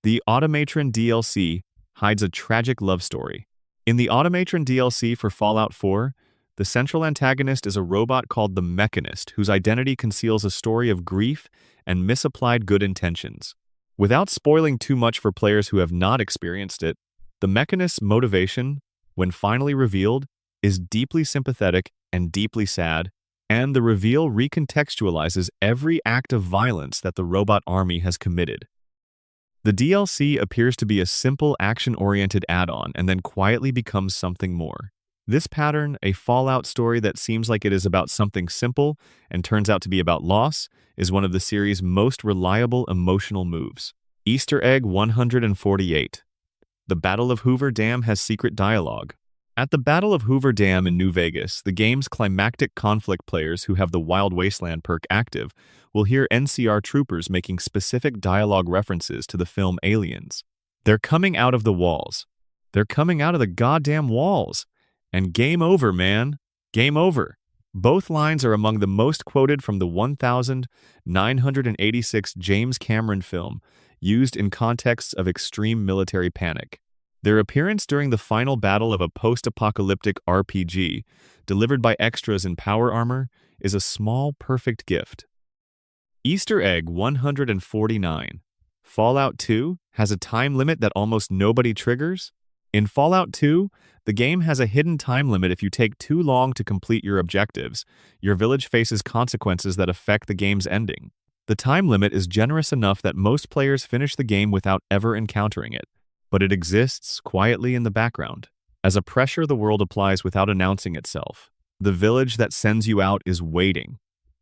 The Automatron DLC hides a tragic love story. In the Automatron DLC for Fallout 4, the central antagonist is a robot called the Mechanist, whose identity conceals a story of grief and misapplied good intentions. Without spoiling too much for players who have not experienced it, the Mechanist's motivation, when finally revealed, is deeply sympathetic and deeply sad, and the reveal recontextualizes every act of violence that the robot army has committed. The DLC appears to be a simple action-oriented add-on and then quietly becomes something more. This pattern, a Fallout story that seems like it is about something simple and turns out to be about loss, is one of the series' most reliable emotional moves. Easter egg 148. The Battle of Hoover Dam has secret dialogue. At the Battle of Hoover Dam in New Vegas, the game's climactic conflict players who have the Wild Wasteland perk active will hear NCR troopers making specific dialogue references to the film Aliens. They're coming out of the walls. They're coming out of the goddamn walls. And game over, man. Game over. Both lines are among the most quoted from the 1986 James Cameron film, used in contexts of extreme military panic. Their appearance during the final battle of a post-apocalyptic RPG, delivered by extras in power armor, is a small, perfect gift. Easter egg 149. Fallout 2 has a time limit that almost nobody triggers. In Fallout 2, the game has a hidden time limit. If you take too long to complete your objectives, your village faces consequences that affect the game's ending. The time limit is generous enough that most players finish the game without ever encountering it, but it exists quietly in the background. As a pressure the world applies without announcing itself. The village that sends you out is waiting.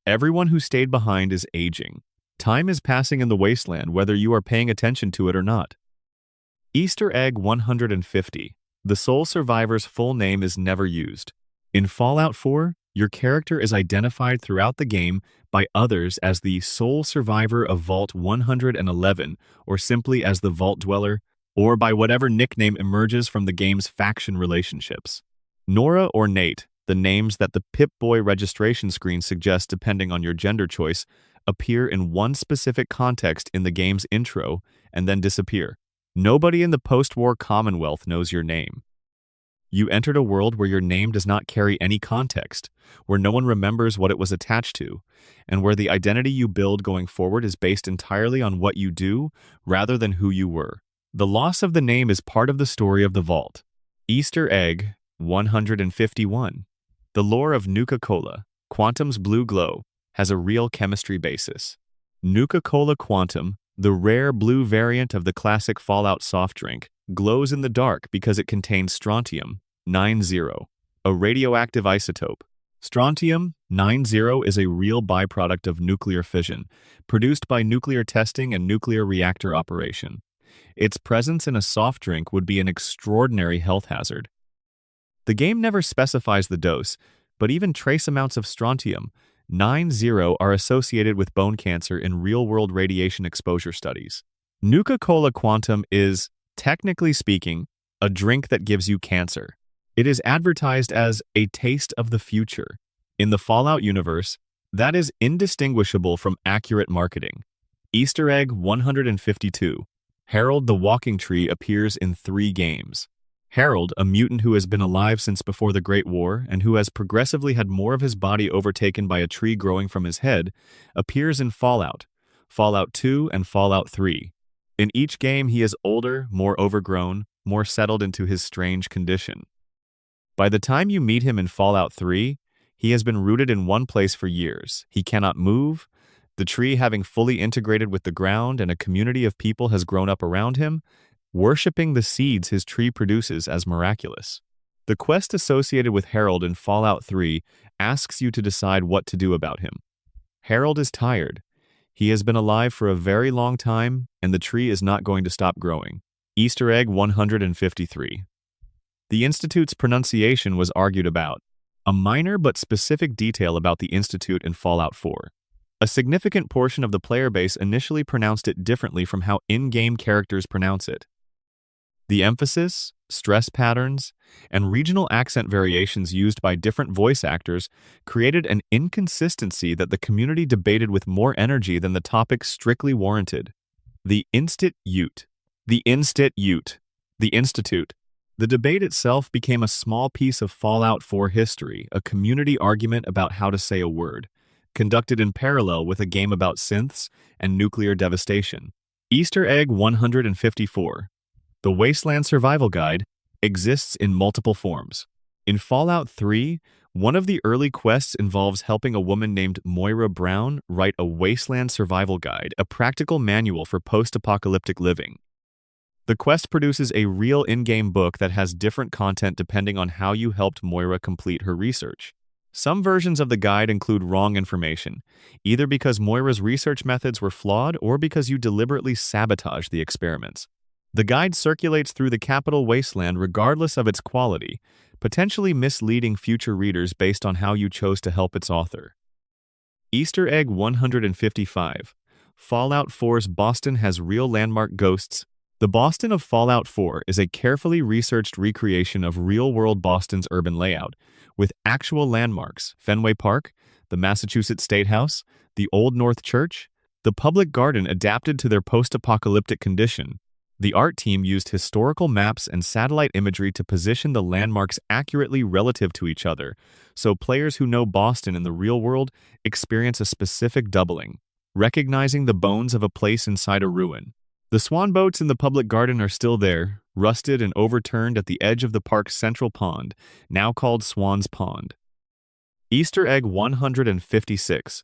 Everyone who stayed behind is aging. Time is passing in the wasteland whether you are paying attention to it or not. Easter egg 150. The sole survivor's full name is never used. In Fallout 4, your character is identified throughout the game by others as the sole survivor of Vault 111, or simply as the Vault Dweller, or by whatever nickname emerges from the game's faction relationships. Nora or Nate, the names that the Pip-Boy registration screen suggests depending on your gender choice, appear in one specific context in the game's intro and then disappear. Nobody in the post-war Commonwealth knows your name. You entered a world where your name does not carry any context, where no one remembers what it was attached to, and where the identity you build going forward is based entirely on what you do rather than who you were. The loss of the name is part of the story of the Vault. Easter egg 151. The lore of Nuka-Cola, Quantum's blue glow, has a real chemistry basis. Nuka-Cola Quantum, the rare blue variant of the classic Fallout soft drink, glows in the dark because it contains strontium-90, a radioactive isotope. Strontium-90 is a real byproduct of nuclear fission, produced by nuclear testing and nuclear reactor operation. Its presence in a soft drink would be an extraordinary health hazard. The game never specifies the dose, but even trace amounts of strontium-90 are associated with bone cancer in real-world radiation exposure studies. Nuka-Cola Quantum is, technically speaking, a drink that gives you cancer. It is advertised as a taste of the future. In the Fallout universe, that is indistinguishable from accurate marketing. Easter egg 152. Harold the Walking Tree appears in 3 games. Harold, a mutant who has been alive since before the Great War and who has progressively had more of his body overtaken by a tree growing from his head, appears in Fallout, Fallout 2 and Fallout 3. In each game, he is older, more overgrown, more settled into his strange condition. By the time you meet him in Fallout 3, he has been rooted in one place for years. He cannot move. The tree having fully integrated with the ground and a community of people has grown up around him, worshipping the seeds his tree produces as miraculous. The quest associated with Harold in Fallout 3 asks you to decide what to do about him. Harold is tired. He has been alive for a very long time, and the tree is not going to stop growing. Easter egg 153. The Institute's pronunciation was argued about. A minor but specific detail about the Institute in Fallout 4. A significant portion of the player base initially pronounced it differently from how in-game characters pronounce it. The emphasis, stress patterns, and regional accent variations used by different voice actors created an inconsistency that the community debated with more energy than the topic strictly warranted. The Institute. The Institute. The Institute. The debate itself became a small piece of Fallout 4 history, a community argument about how to say a word, conducted in parallel with a game about synths and nuclear devastation. Easter egg 154. The Wasteland Survival Guide exists in multiple forms. In Fallout 3, one of the early quests involves helping a woman named Moira Brown write a Wasteland Survival Guide, a practical manual for post-apocalyptic living. The quest produces a real in-game book that has different content depending on how you helped Moira complete her research. Some versions of the guide include wrong information, either because Moira's research methods were flawed or because you deliberately sabotaged the experiments. The guide circulates through the capital wasteland regardless of its quality, potentially misleading future readers based on how you chose to help its author. Easter egg 155. Fallout 4's Boston has real landmark ghosts. The Boston of Fallout 4 is a carefully researched recreation of real-world Boston's urban layout, with actual landmarks: Fenway Park, the Massachusetts State House, the Old North Church, the Public Garden adapted to their post-apocalyptic condition. The art team used historical maps and satellite imagery to position the landmarks accurately relative to each other, so players who know Boston in the real world experience a specific doubling, recognizing the bones of a place inside a ruin. The swan boats in the Public Garden are still there, rusted and overturned at the edge of the park's central pond, now called Swan's Pond. Easter egg 156.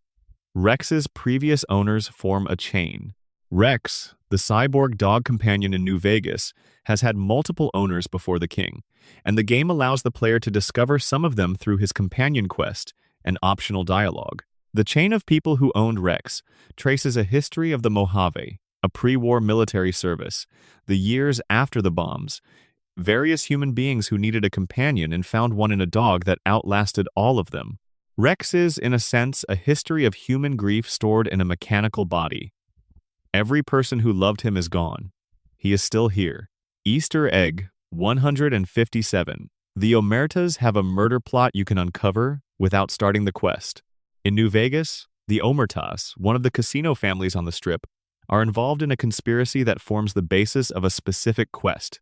Rex's previous owners form a chain. Rex, the cyborg dog companion in New Vegas, has had multiple owners before the king, and the game allows the player to discover some of them through his companion quest and optional dialogue. The chain of people who owned Rex traces a history of the Mojave, a pre-war military service, the years after the bombs, various human beings who needed a companion and found one in a dog that outlasted all of them. Rex is, in a sense, a history of human grief stored in a mechanical body. Every person who loved him is gone. He is still here. Easter egg 157. The Omertas have a murder plot you can uncover without starting the quest. In New Vegas, the Omertas, one of the casino families on the Strip, are involved in a conspiracy that forms the basis of a specific quest.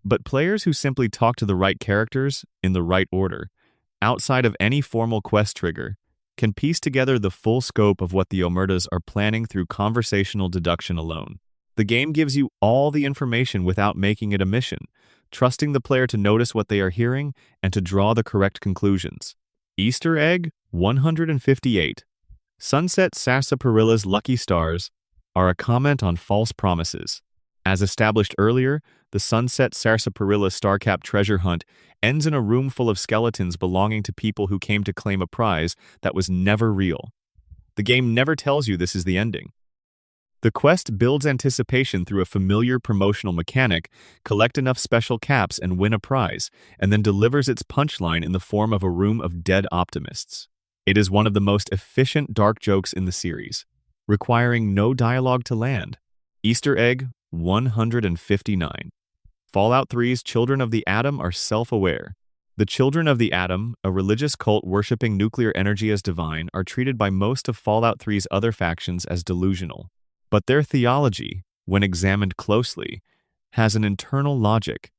But players who simply talk to the right characters, in the right order, outside of any formal quest trigger, can piece together the full scope of what the Omertas are planning through conversational deduction alone. The game gives you all the information without making it a mission, trusting the player to notice what they are hearing and to draw the correct conclusions. Easter egg 158. Sunset Sarsaparilla's lucky stars are a comment on false promises. As established earlier, the Sunset Sarsaparilla Starcap treasure hunt ends in a room full of skeletons belonging to people who came to claim a prize that was never real. The game never tells you this is the ending. The quest builds anticipation through a familiar promotional mechanic: collect enough special caps and win a prize, and then delivers its punchline in the form of a room of dead optimists. It is one of the most efficient dark jokes in the series, requiring no dialogue to land. Easter egg 159. Fallout 3's Children of the Atom are self-aware. The Children of the Atom, a religious cult worshipping nuclear energy as divine, are treated by most of Fallout 3's other factions as delusional. But their theology, when examined closely, has an internal logic.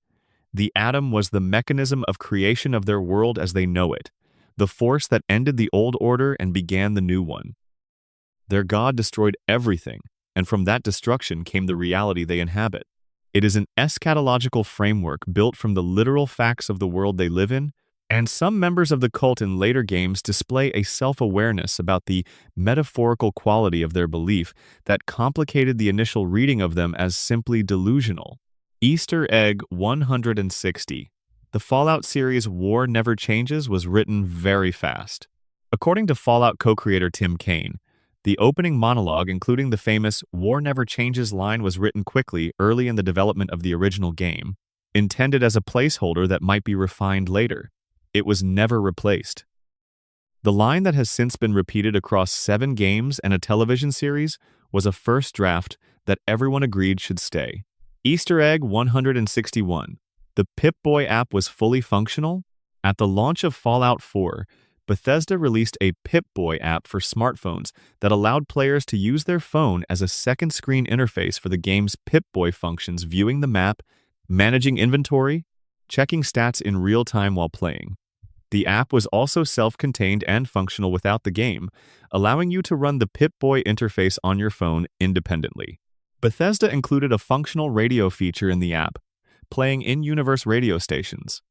The atom was the mechanism of creation of their world as they know it, the force that ended the old order and began the new one. Their God destroyed everything, and from that destruction came the reality they inhabit. It is an eschatological framework built from the literal facts of the world they live in, and some members of the cult in later games display a self-awareness about the metaphorical quality of their belief that complicated the initial reading of them as simply delusional. Easter egg 160. The Fallout series War Never Changes was written very fast. According to Fallout co-creator Tim Kaine, the opening monologue, including the famous "War Never Changes" line, was written quickly early in the development of the original game, intended as a placeholder that might be refined later. It was never replaced. The line that has since been repeated across 7 games and a television series was a first draft that everyone agreed should stay. Easter egg 161. The Pip-Boy app was fully functional. At the launch of Fallout 4, Bethesda released a Pip-Boy app for smartphones that allowed players to use their phone as a second screen interface for the game's Pip-Boy functions, viewing the map, managing inventory, checking stats in real time while playing. The app was also self-contained and functional without the game, allowing you to run the Pip-Boy interface on your phone independently. Bethesda included a functional radio feature in the app, playing in-universe radio stations.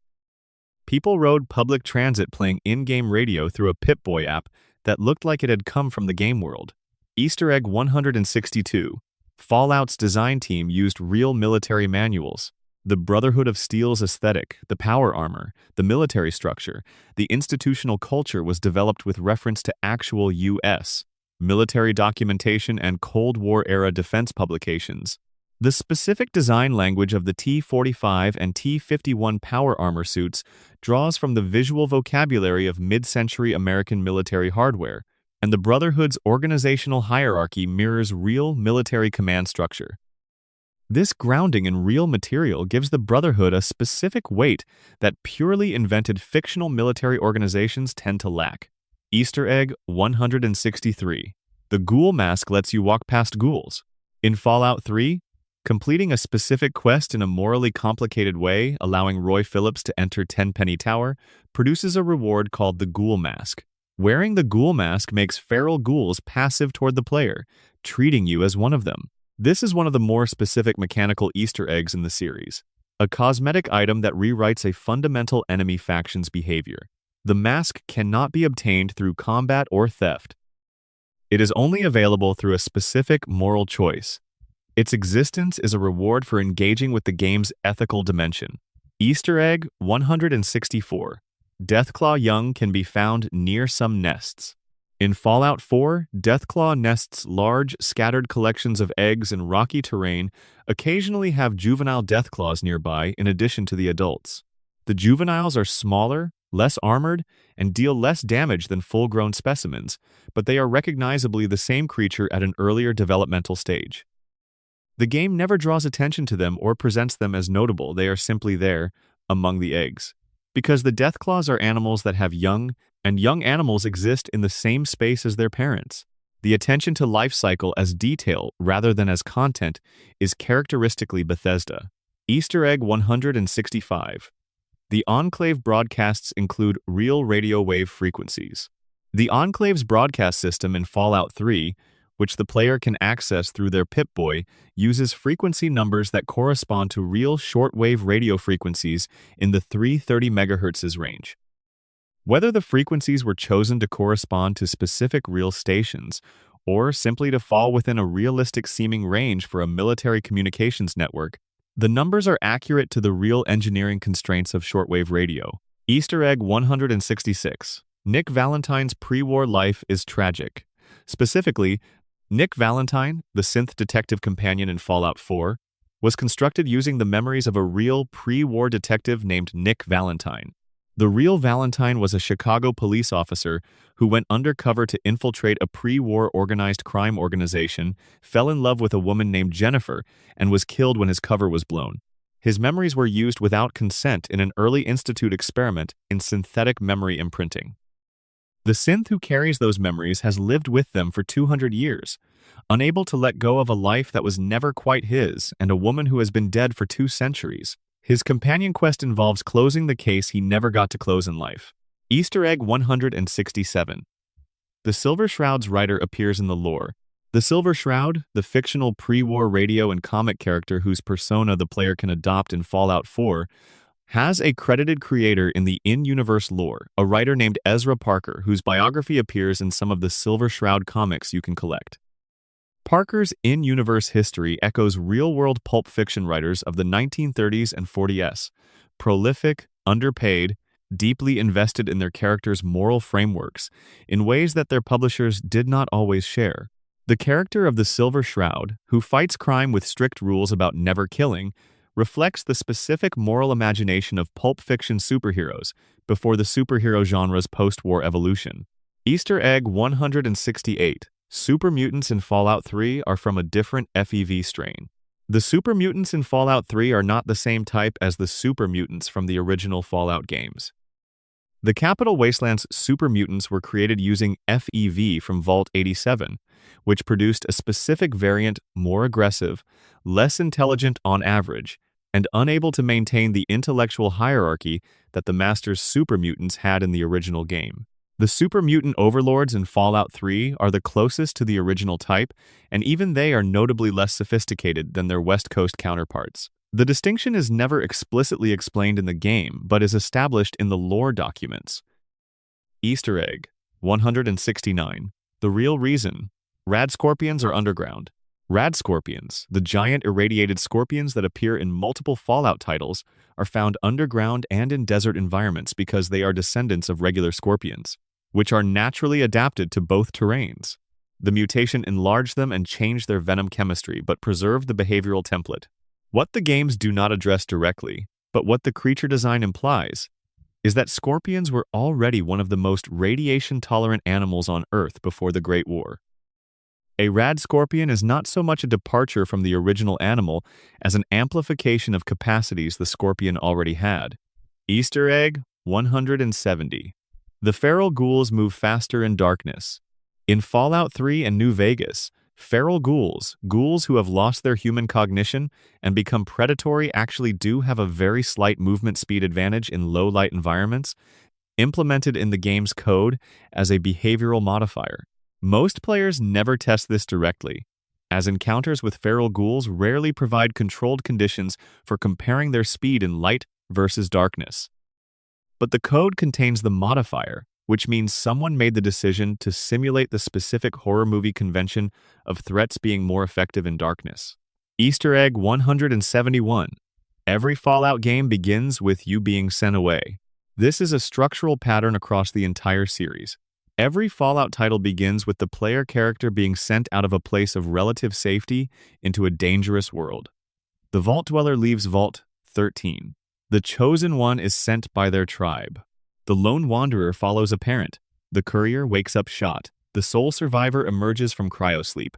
People rode public transit playing in-game radio through a Pip-Boy app that looked like it had come from the game world. Easter egg 162. Fallout's design team used real military manuals. The Brotherhood of Steel's aesthetic, the power armor, the military structure, the institutional culture was developed with reference to actual U.S. military documentation and Cold War-era defense publications. The specific design language of the T-45 and T-51 power armor suits draws from the visual vocabulary of mid-century American military hardware, and the Brotherhood's organizational hierarchy mirrors real military command structure. This grounding in real material gives the Brotherhood a specific weight that purely invented fictional military organizations tend to lack. Easter egg 163. The Ghoul Mask lets you walk past ghouls. In Fallout 3, completing a specific quest in a morally complicated way, allowing Roy Phillips to enter Tenpenny Tower, produces a reward called the Ghoul Mask. Wearing the Ghoul Mask makes feral ghouls passive toward the player, treating you as one of them. This is one of the more specific mechanical Easter eggs in the series, a cosmetic item that rewrites a fundamental enemy faction's behavior. The mask cannot be obtained through combat or theft. It is only available through a specific moral choice. Its existence is a reward for engaging with the game's ethical dimension. Easter egg 164. Deathclaw young can be found near some nests. In Fallout 4, Deathclaw nests large, scattered collections of eggs in rocky terrain occasionally have juvenile Deathclaws nearby in addition to the adults. The juveniles are smaller, less armored, and deal less damage than full-grown specimens, but they are recognizably the same creature at an earlier developmental stage. The game never draws attention to them or presents them as notable. They are simply there, among the eggs. Because the Deathclaws are animals that have young, and young animals exist in the same space as their parents. The attention to life cycle as detail rather than as content is characteristically Bethesda. Easter egg 165. The Enclave broadcasts include real radio wave frequencies. The Enclave's broadcast system in Fallout 3, which the player can access through their Pip-Boy, uses frequency numbers that correspond to real shortwave radio frequencies in the 330 MHz range. Whether the frequencies were chosen to correspond to specific real stations, or simply to fall within a realistic-seeming range for a military communications network, the numbers are accurate to the real engineering constraints of shortwave radio. Easter egg 166. Nick Valentine's pre-war life is tragic. Specifically, Nick Valentine, the synth detective companion in Fallout 4, was constructed using the memories of a real pre-war detective named Nick Valentine. The real Valentine was a Chicago police officer who went undercover to infiltrate a pre-war organized crime organization, fell in love with a woman named Jennifer, and was killed when his cover was blown. His memories were used without consent in an early institute experiment in synthetic memory imprinting. The synth who carries those memories has lived with them for 200 years, unable to let go of a life that was never quite his and a woman who has been dead for 2 centuries. His companion quest involves closing the case he never got to close in life. Easter egg 167. The Silver Shroud's writer appears in the lore. The Silver Shroud, the fictional pre-war radio and comic character whose persona the player can adopt in Fallout 4, has a credited creator in the in-universe lore, a writer named Ezra Parker, whose biography appears in some of the Silver Shroud comics you can collect. Parker's in-universe history echoes real-world pulp fiction writers of the 1930s and 40s, prolific, underpaid, deeply invested in their characters' moral frameworks in ways that their publishers did not always share. The character of the Silver Shroud, who fights crime with strict rules about never killing, reflects the specific moral imagination of pulp fiction superheroes before the superhero genre's post-war evolution. Easter egg 168. Super mutants in Fallout 3 are from a different FEV strain. The super mutants in Fallout 3 are not the same type as the super mutants from the original Fallout games. The Capital Wasteland's super mutants were created using FEV from Vault 87, which produced a specific variant more aggressive, less intelligent on average, and unable to maintain the intellectual hierarchy that the Master's super mutants had in the original game. The super mutant overlords in Fallout 3 are the closest to the original type, and even they are notably less sophisticated than their West Coast counterparts. The distinction is never explicitly explained in the game, but is established in the lore documents. Easter egg 169. The real reason. Rad scorpions are underground. Rad scorpions, the giant irradiated scorpions that appear in multiple Fallout titles, are found underground and in desert environments because they are descendants of regular scorpions, which are naturally adapted to both terrains. The mutation enlarged them and changed their venom chemistry but preserved the behavioral template. What the games do not address directly, but what the creature design implies, is that scorpions were already one of the most radiation-tolerant animals on Earth before the Great War. A rad scorpion is not so much a departure from the original animal as an amplification of capacities the scorpion already had. Easter egg 170. The feral ghouls move faster in darkness. In Fallout 3 and New Vegas, feral ghouls who have lost their human cognition and become predatory, actually do have a very slight movement speed advantage in low-light environments, implemented in the game's code as a behavioral modifier. Most players never test this directly, as encounters with feral ghouls rarely provide controlled conditions for comparing their speed in light versus darkness. But the code contains the modifier, which means someone made the decision to simulate the specific horror movie convention of threats being more effective in darkness. Easter egg 171. Every Fallout game begins with you being sent away. This is a structural pattern across the entire series. Every Fallout title begins with the player character being sent out of a place of relative safety into a dangerous world. The Vault Dweller leaves Vault 13. The Chosen One is sent by their tribe. The Lone Wanderer follows a parent. The Courier wakes up shot. The sole survivor emerges from cryosleep.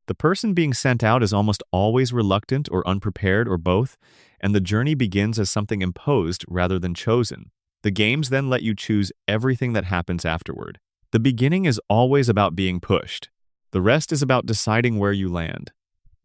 The person being sent out is almost always reluctant or unprepared or both, and the journey begins as something imposed rather than chosen. The games then let you choose everything that happens afterward. The beginning is always about being pushed. The rest is about deciding where you land.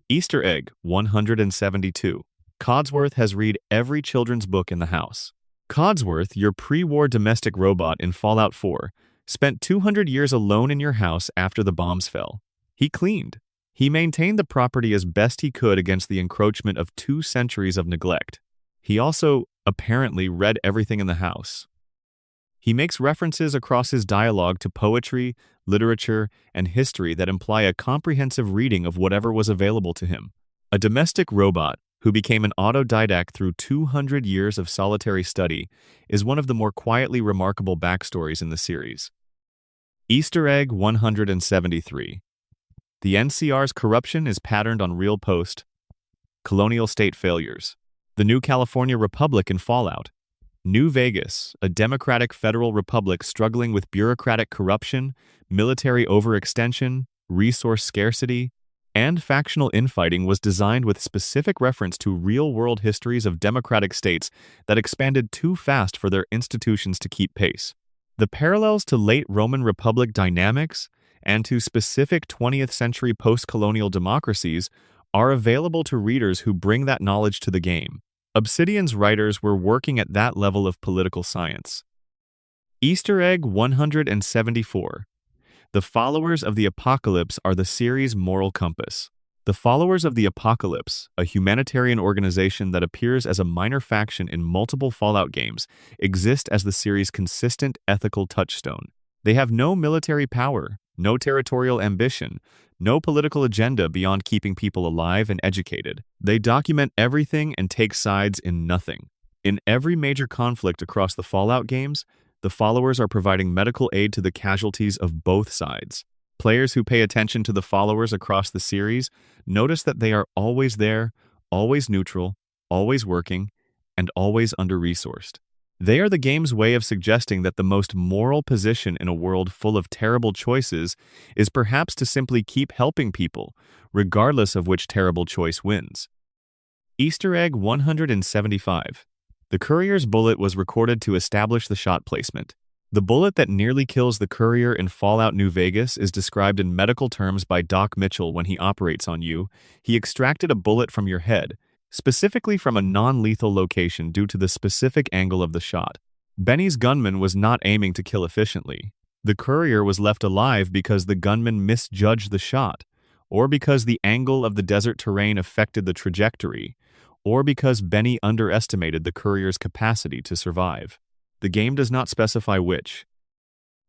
Easter egg 172. Codsworth has read every children's book in the house. Codsworth, your pre-war domestic robot in Fallout 4, spent 200 years alone in your house after the bombs fell. He cleaned. He maintained the property as best he could against the encroachment of 2 centuries of neglect. He also apparently read everything in the house. He makes references across his dialogue to poetry, literature, and history that imply a comprehensive reading of whatever was available to him. A domestic robot who became an autodidact through 200 years of solitary study is one of the more quietly remarkable backstories in the series. Easter egg 173. The NCR's corruption is patterned on real post-colonial state failures. The New California Republic in Fallout. New Vegas, a democratic federal republic struggling with bureaucratic corruption, military overextension, resource scarcity, and factional infighting, was designed with specific reference to real-world histories of democratic states that expanded too fast for their institutions to keep pace. The parallels to late Roman Republic dynamics and to specific 20th century post-colonial democracies are available to readers who bring that knowledge to the game. Obsidian's writers were working at that level of political science. Easter egg 174. The Followers of the Apocalypse are the series' moral compass. The Followers of the Apocalypse, a humanitarian organization that appears as a minor faction in multiple Fallout games, exist as the series' consistent ethical touchstone. They have no military power, no territorial ambition, no political agenda beyond keeping people alive and educated. They document everything and take sides in nothing. In every major conflict across the Fallout games, the followers are providing medical aid to the casualties of both sides. Players who pay attention to the followers across the series notice that they are always there, always neutral, always working, and always under-resourced. They are the game's way of suggesting that the most moral position in a world full of terrible choices is perhaps to simply keep helping people, regardless of which terrible choice wins. Easter egg 175. The courier's bullet was recorded to establish the shot placement. The bullet that nearly kills the courier in Fallout New Vegas is described in medical terms by Doc Mitchell when he operates on you. He extracted a bullet from your head, specifically from a non-lethal location due to the specific angle of the shot. Benny's gunman was not aiming to kill efficiently. The courier was left alive because the gunman misjudged the shot, or because the angle of the desert terrain affected the trajectory, or because Benny underestimated the courier's capacity to survive. The game does not specify which.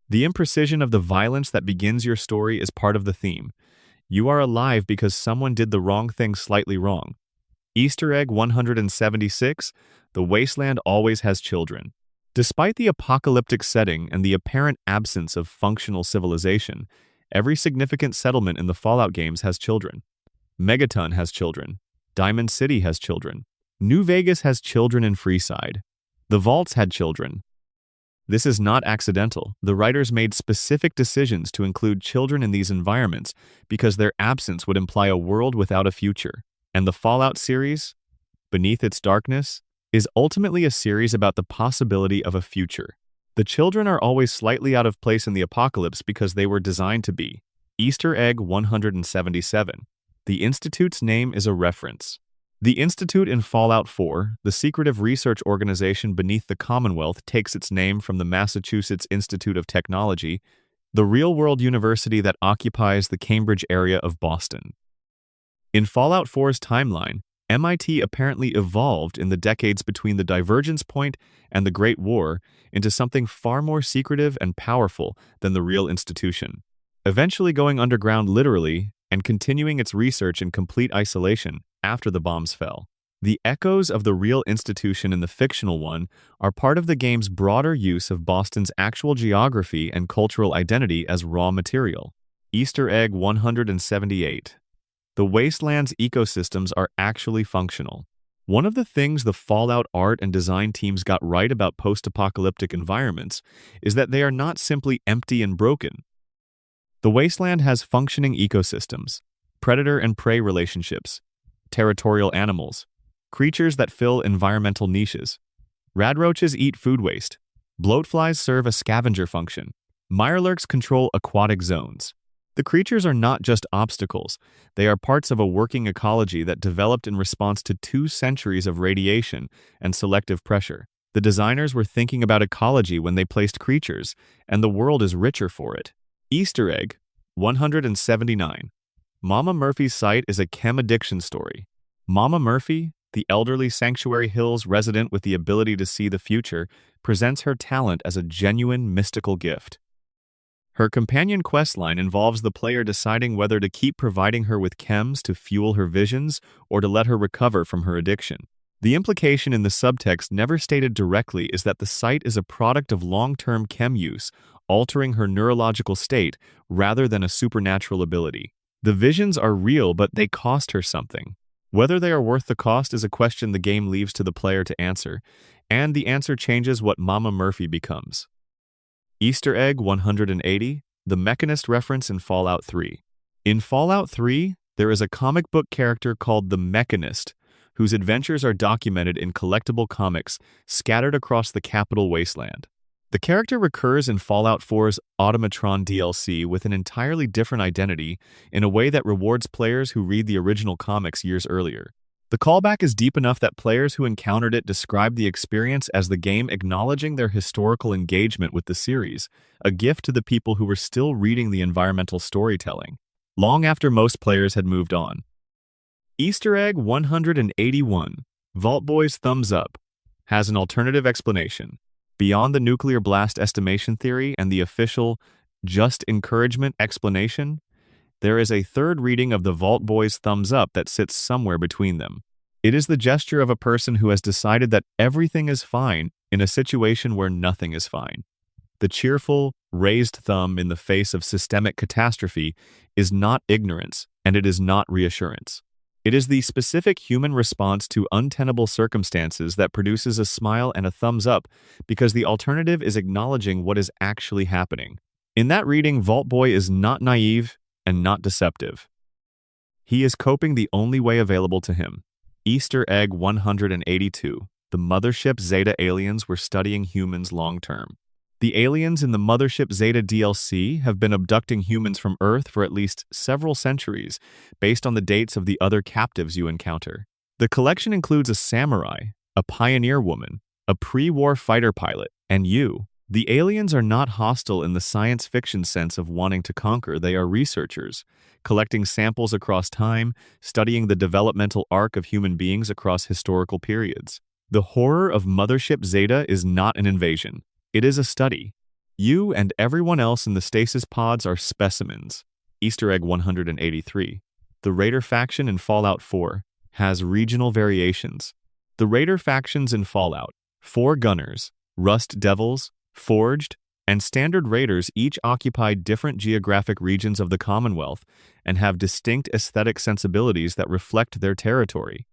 The imprecision of the violence that begins your story is part of the theme. You are alive because someone did the wrong thing slightly wrong. Easter egg 176. The wasteland always has children. Despite the apocalyptic setting and the apparent absence of functional civilization, every significant settlement in the Fallout games has children. Megaton has children. Diamond City has children. New Vegas has children in Freeside. The Vaults had children. This is not accidental. The writers made specific decisions to include children in these environments because their absence would imply a world without a future. And the Fallout series, beneath its darkness, is ultimately a series about the possibility of a future. The children are always slightly out of place in the apocalypse because they were designed to be. Easter egg 177. The Institute's name is a reference. The Institute in Fallout 4, the secretive research organization beneath the Commonwealth, takes its name from the Massachusetts Institute of Technology, the real-world university that occupies the Cambridge area of Boston. In Fallout 4's timeline, MIT apparently evolved in the decades between the Divergence Point and the Great War into something far more secretive and powerful than the real institution, eventually going underground literally and continuing its research in complete isolation after the bombs fell. The echoes of the real institution in the fictional one are part of the game's broader use of Boston's actual geography and cultural identity as raw material. Easter egg 178. The Wasteland's ecosystems are actually functional. One of the things the Fallout art and design teams got right about post-apocalyptic environments is that they are not simply empty and broken. The Wasteland has functioning ecosystems, predator and prey relationships, territorial animals, creatures that fill environmental niches. Radroaches eat food waste. Bloatflies serve a scavenger function. Mirelurks control aquatic zones. The creatures are not just obstacles, they are parts of a working ecology that developed in response to 2 centuries of radiation and selective pressure. The designers were thinking about ecology when they placed creatures, and the world is richer for it. Easter egg 179. Mama Murphy's site is a chem addiction story. Mama Murphy, the elderly Sanctuary Hills resident with the ability to see the future, presents her talent as a genuine mystical gift. Her companion questline involves the player deciding whether to keep providing her with chems to fuel her visions or to let her recover from her addiction. The implication in the subtext never stated directly is that the site is a product of long-term chem use, altering her neurological state rather than a supernatural ability. The visions are real, but they cost her something. Whether they are worth the cost is a question the game leaves to the player to answer, and the answer changes what Mama Murphy becomes. Easter egg 180, the Mechanist reference in Fallout 3. In Fallout 3, there is a comic book character called the Mechanist, whose adventures are documented in collectible comics scattered across the Capital Wasteland. The character recurs in Fallout 4's Automatron DLC with an entirely different identity in a way that rewards players who read the original comics years earlier. The callback is deep enough that players who encountered it described the experience as the game acknowledging their historical engagement with the series, a gift to the people who were still reading the environmental storytelling, long after most players had moved on. Easter egg 181, Vault Boy's Thumbs Up, has an alternative explanation. Beyond the nuclear blast estimation theory and the official just encouragement explanation, there is a third reading of the Vault Boy's thumbs up that sits somewhere between them. It is the gesture of a person who has decided that everything is fine in a situation where nothing is fine. The cheerful, raised thumb in the face of systemic catastrophe is not ignorance, and it is not reassurance. It is the specific human response to untenable circumstances that produces a smile and a thumbs up because the alternative is acknowledging what is actually happening. In that reading, Vault Boy is not naive and not deceptive. He is coping the only way available to him. Easter egg 182. The Mothership Zeta aliens were studying humans long-term. The aliens in the Mothership Zeta DLC have been abducting humans from Earth for at least several centuries, based on the dates of the other captives you encounter. The collection includes a samurai, a pioneer woman, a pre-war fighter pilot, and you. The aliens are not hostile in the science fiction sense of wanting to conquer. They are researchers, collecting samples across time, studying the developmental arc of human beings across historical periods. The horror of Mothership Zeta is not an invasion. It is a study. You and everyone else in the stasis pods are specimens. Easter egg 183. The Raider faction in Fallout 4 has regional variations. The Raider factions in Fallout, 4 Gunners, Rust Devils, Forged, and Standard Raiders each occupy different geographic regions of the Commonwealth and have distinct aesthetic sensibilities that reflect their territory.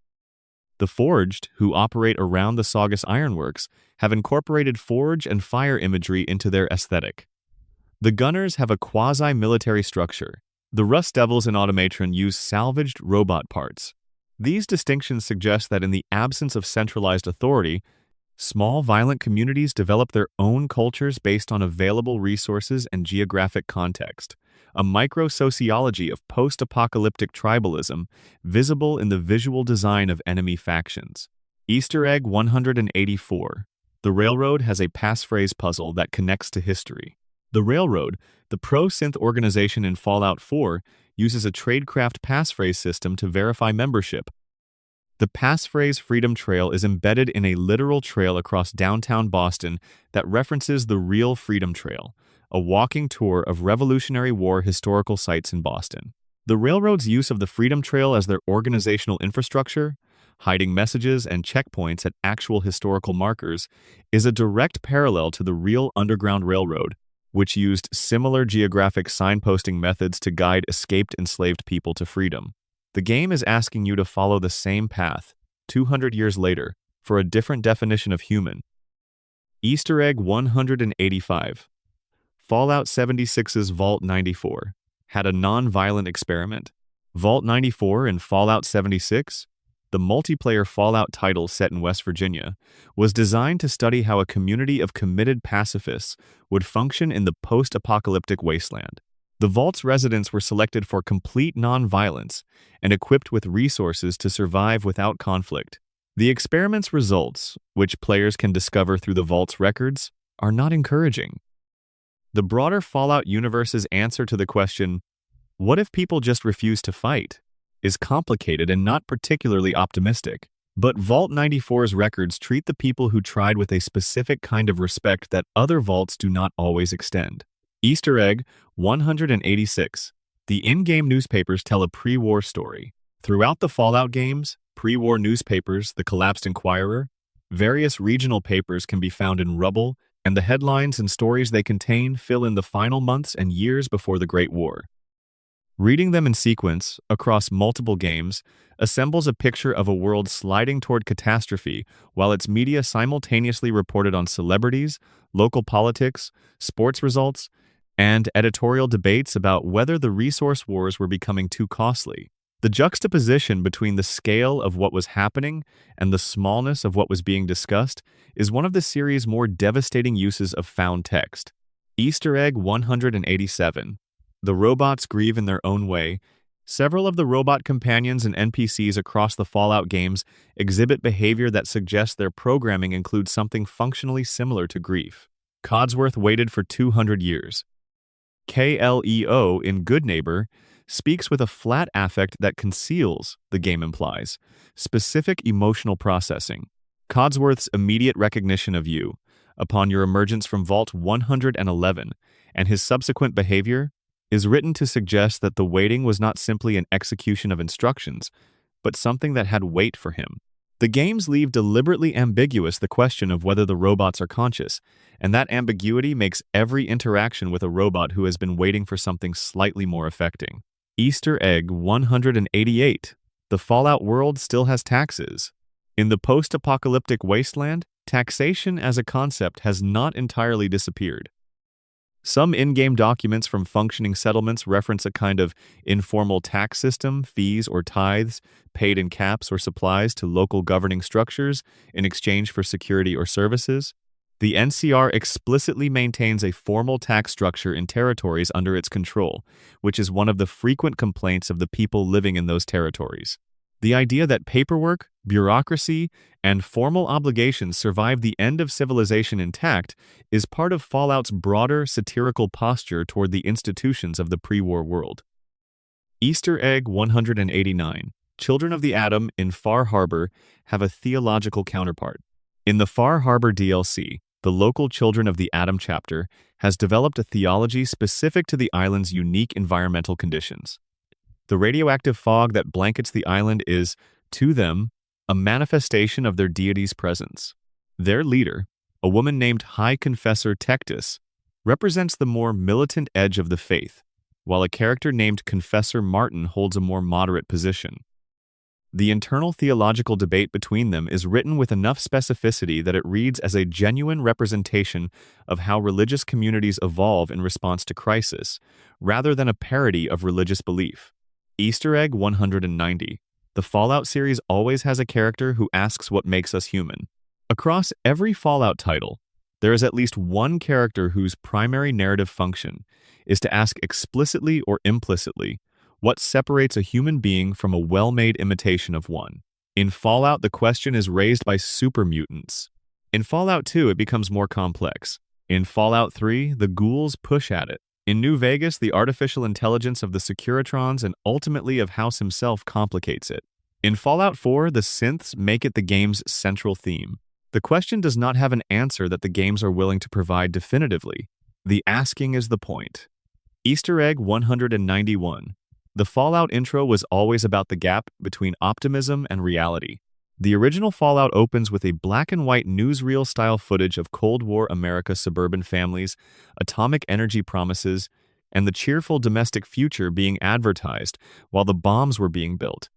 The Forged, who operate around the Saugus Ironworks, have incorporated forge and fire imagery into their aesthetic. The Gunners have a quasi-military structure. The Rust Devils in Automatron use salvaged robot parts. These distinctions suggest that in the absence of centralized authority, small violent communities develop their own cultures based on available resources and geographic context, a micro-sociology of post-apocalyptic tribalism visible in the visual design of enemy factions. Easter egg 184. The Railroad has a passphrase puzzle that connects to history. The Railroad, the pro-synth organization in Fallout 4, uses a tradecraft passphrase system to verify membership. The passphrase Freedom Trail is embedded in a literal trail across downtown Boston that references the real Freedom Trail, a walking tour of Revolutionary War historical sites in Boston. The Railroad's use of the Freedom Trail as their organizational infrastructure, hiding messages and checkpoints at actual historical markers, is a direct parallel to the real Underground Railroad, which used similar geographic signposting methods to guide escaped enslaved people to freedom. The game is asking you to follow the same path, 200 years later, for a different definition of human. Easter egg 185. Fallout 76's Vault 94 had a non-violent experiment. Vault 94 in Fallout 76, the multiplayer Fallout title set in West Virginia, was designed to study how a community of committed pacifists would function in the post-apocalyptic wasteland. The Vault's residents were selected for complete non-violence and equipped with resources to survive without conflict. The experiment's results, which players can discover through the Vault's records, are not encouraging. The broader Fallout universe's answer to the question, "What if people just refuse to fight?" is complicated and not particularly optimistic. But Vault 94's records treat the people who tried with a specific kind of respect that other vaults do not always extend. Easter egg 186. The in-game newspapers tell a pre-war story. Throughout the Fallout games, pre-war newspapers, the Collapsed Inquirer, various regional papers can be found in rubble, and the headlines and stories they contain fill in the final months and years before the Great War. Reading them in sequence, across multiple games, assembles a picture of a world sliding toward catastrophe while its media simultaneously reported on celebrities, local politics, sports results, and editorial debates about whether the resource wars were becoming too costly. The juxtaposition between the scale of what was happening and the smallness of what was being discussed is one of the series' more devastating uses of found text. Easter egg 187. The robots grieve in their own way. Several of the robot companions and NPCs across the Fallout games exhibit behavior that suggests their programming includes something functionally similar to grief. Codsworth waited for 200 years. KLEO in Good Neighbor speaks with a flat affect that conceals, the game implies, specific emotional processing. Codsworth's immediate recognition of you, upon your emergence from Vault 111, and his subsequent behavior, is written to suggest that the waiting was not simply an execution of instructions, but something that had weight for him. The games leave deliberately ambiguous the question of whether the robots are conscious, and that ambiguity makes every interaction with a robot who has been waiting for something slightly more affecting. Easter egg 188. The Fallout world still has taxes. In the post-apocalyptic wasteland, taxation as a concept has not entirely disappeared. Some in-game documents from functioning settlements reference a kind of informal tax system, fees or tithes, paid in caps or supplies to local governing structures in exchange for security or services. The NCR explicitly maintains a formal tax structure in territories under its control, which is one of the frequent complaints of the people living in those territories. The idea that paperwork, bureaucracy, and formal obligations survive the end of civilization intact is part of Fallout's broader satirical posture toward the institutions of the pre-war world. Easter egg 189. Children of the Atom in Far Harbor have a theological counterpart. In the Far Harbor DLC, the local Children of the Atom chapter has developed a theology specific to the island's unique environmental conditions. The radioactive fog that blankets the island is, to them, a manifestation of their deity's presence. Their leader, a woman named High Confessor Tectus, represents the more militant edge of the faith, while a character named Confessor Martin holds a more moderate position. The internal theological debate between them is written with enough specificity that it reads as a genuine representation of how religious communities evolve in response to crisis, rather than a parody of religious belief. Easter egg 190. The Fallout series always has a character who asks what makes us human. Across every Fallout title, there is at least one character whose primary narrative function is to ask explicitly or implicitly what separates a human being from a well-made imitation of one. In Fallout, the question is raised by super mutants. In Fallout 2, it becomes more complex. In Fallout 3, the ghouls push at it. In New Vegas, the artificial intelligence of the Securitrons and ultimately of House himself complicates it. In Fallout 4, the synths make it the game's central theme. The question does not have an answer that the games are willing to provide definitively. The asking is the point. Easter egg 191. The Fallout intro was always about the gap between optimism and reality. The original Fallout opens with a black-and-white newsreel-style footage of Cold War America suburban families, atomic energy promises, and the cheerful domestic future being advertised while the bombs were being built.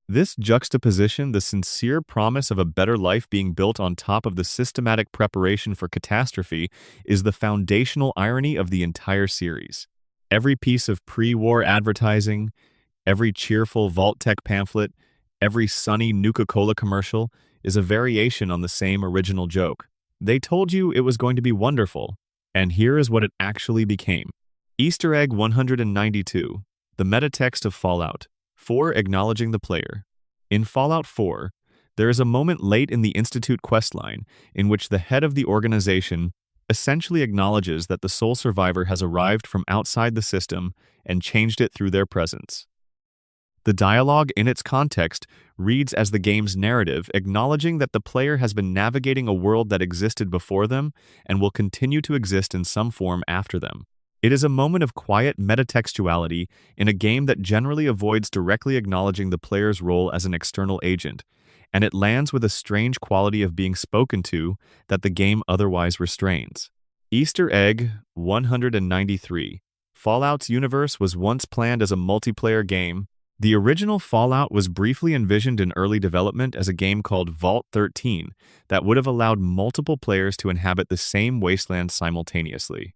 This juxtaposition, the sincere promise of a better life being built on top of the systematic preparation for catastrophe, is the foundational irony of the entire series. Every piece of pre-war advertising, every cheerful Vault-Tec pamphlet, every sunny Nuka-Cola commercial is a variation on the same original joke. They told you it was going to be wonderful, and here is what it actually became. Easter egg 192. The metatext of Fallout 4 acknowledging the player. In Fallout 4, there is a moment late in the Institute questline in which the head of the organization essentially acknowledges that the sole survivor has arrived from outside the system and changed it through their presence. The dialogue in its context reads as the game's narrative, acknowledging that the player has been navigating a world that existed before them and will continue to exist in some form after them. It is a moment of quiet metatextuality in a game that generally avoids directly acknowledging the player's role as an external agent, and it lands with a strange quality of being spoken to that the game otherwise restrains. Easter egg 193. Fallout's universe was once planned as a multiplayer game. The original Fallout was briefly envisioned in early development as a game called Vault 13 that would have allowed multiple players to inhabit the same wasteland simultaneously.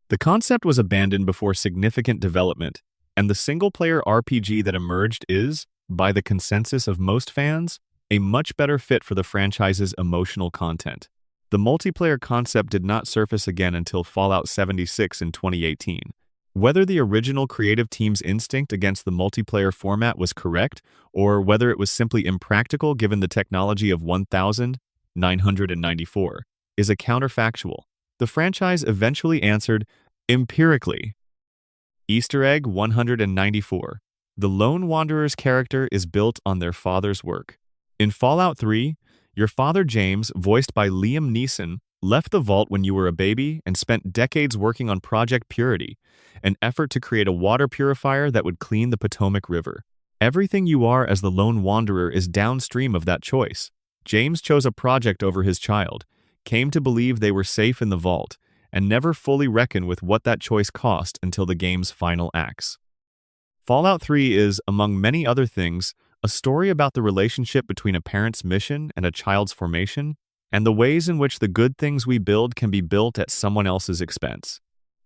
The concept was abandoned before significant development, And the single-player RPG that emerged is, by the consensus of most fans, a much better fit for the franchise's emotional content. The multiplayer concept did not surface again until Fallout 76 in 2018. Whether the original creative team's instinct against the multiplayer format was correct, or whether it was simply impractical given the technology of 1994, is a counterfactual. The franchise eventually answered empirically. Easter egg 194. The Lone Wanderer's character is built on their father's work. In Fallout 3, your father James, voiced by Liam Neeson, left the vault when you were a baby and spent decades working on Project Purity, an effort to create a water purifier that would clean the Potomac River. Everything you are as the Lone Wanderer is downstream of that choice. James chose a project over his child, came to believe they were safe in the vault, and never fully reckoned with what that choice cost until the game's final acts. Fallout 3 is, among many other things, a story about the relationship between a parent's mission and a child's formation, and the ways in which the good things we build can be built at someone else's expense.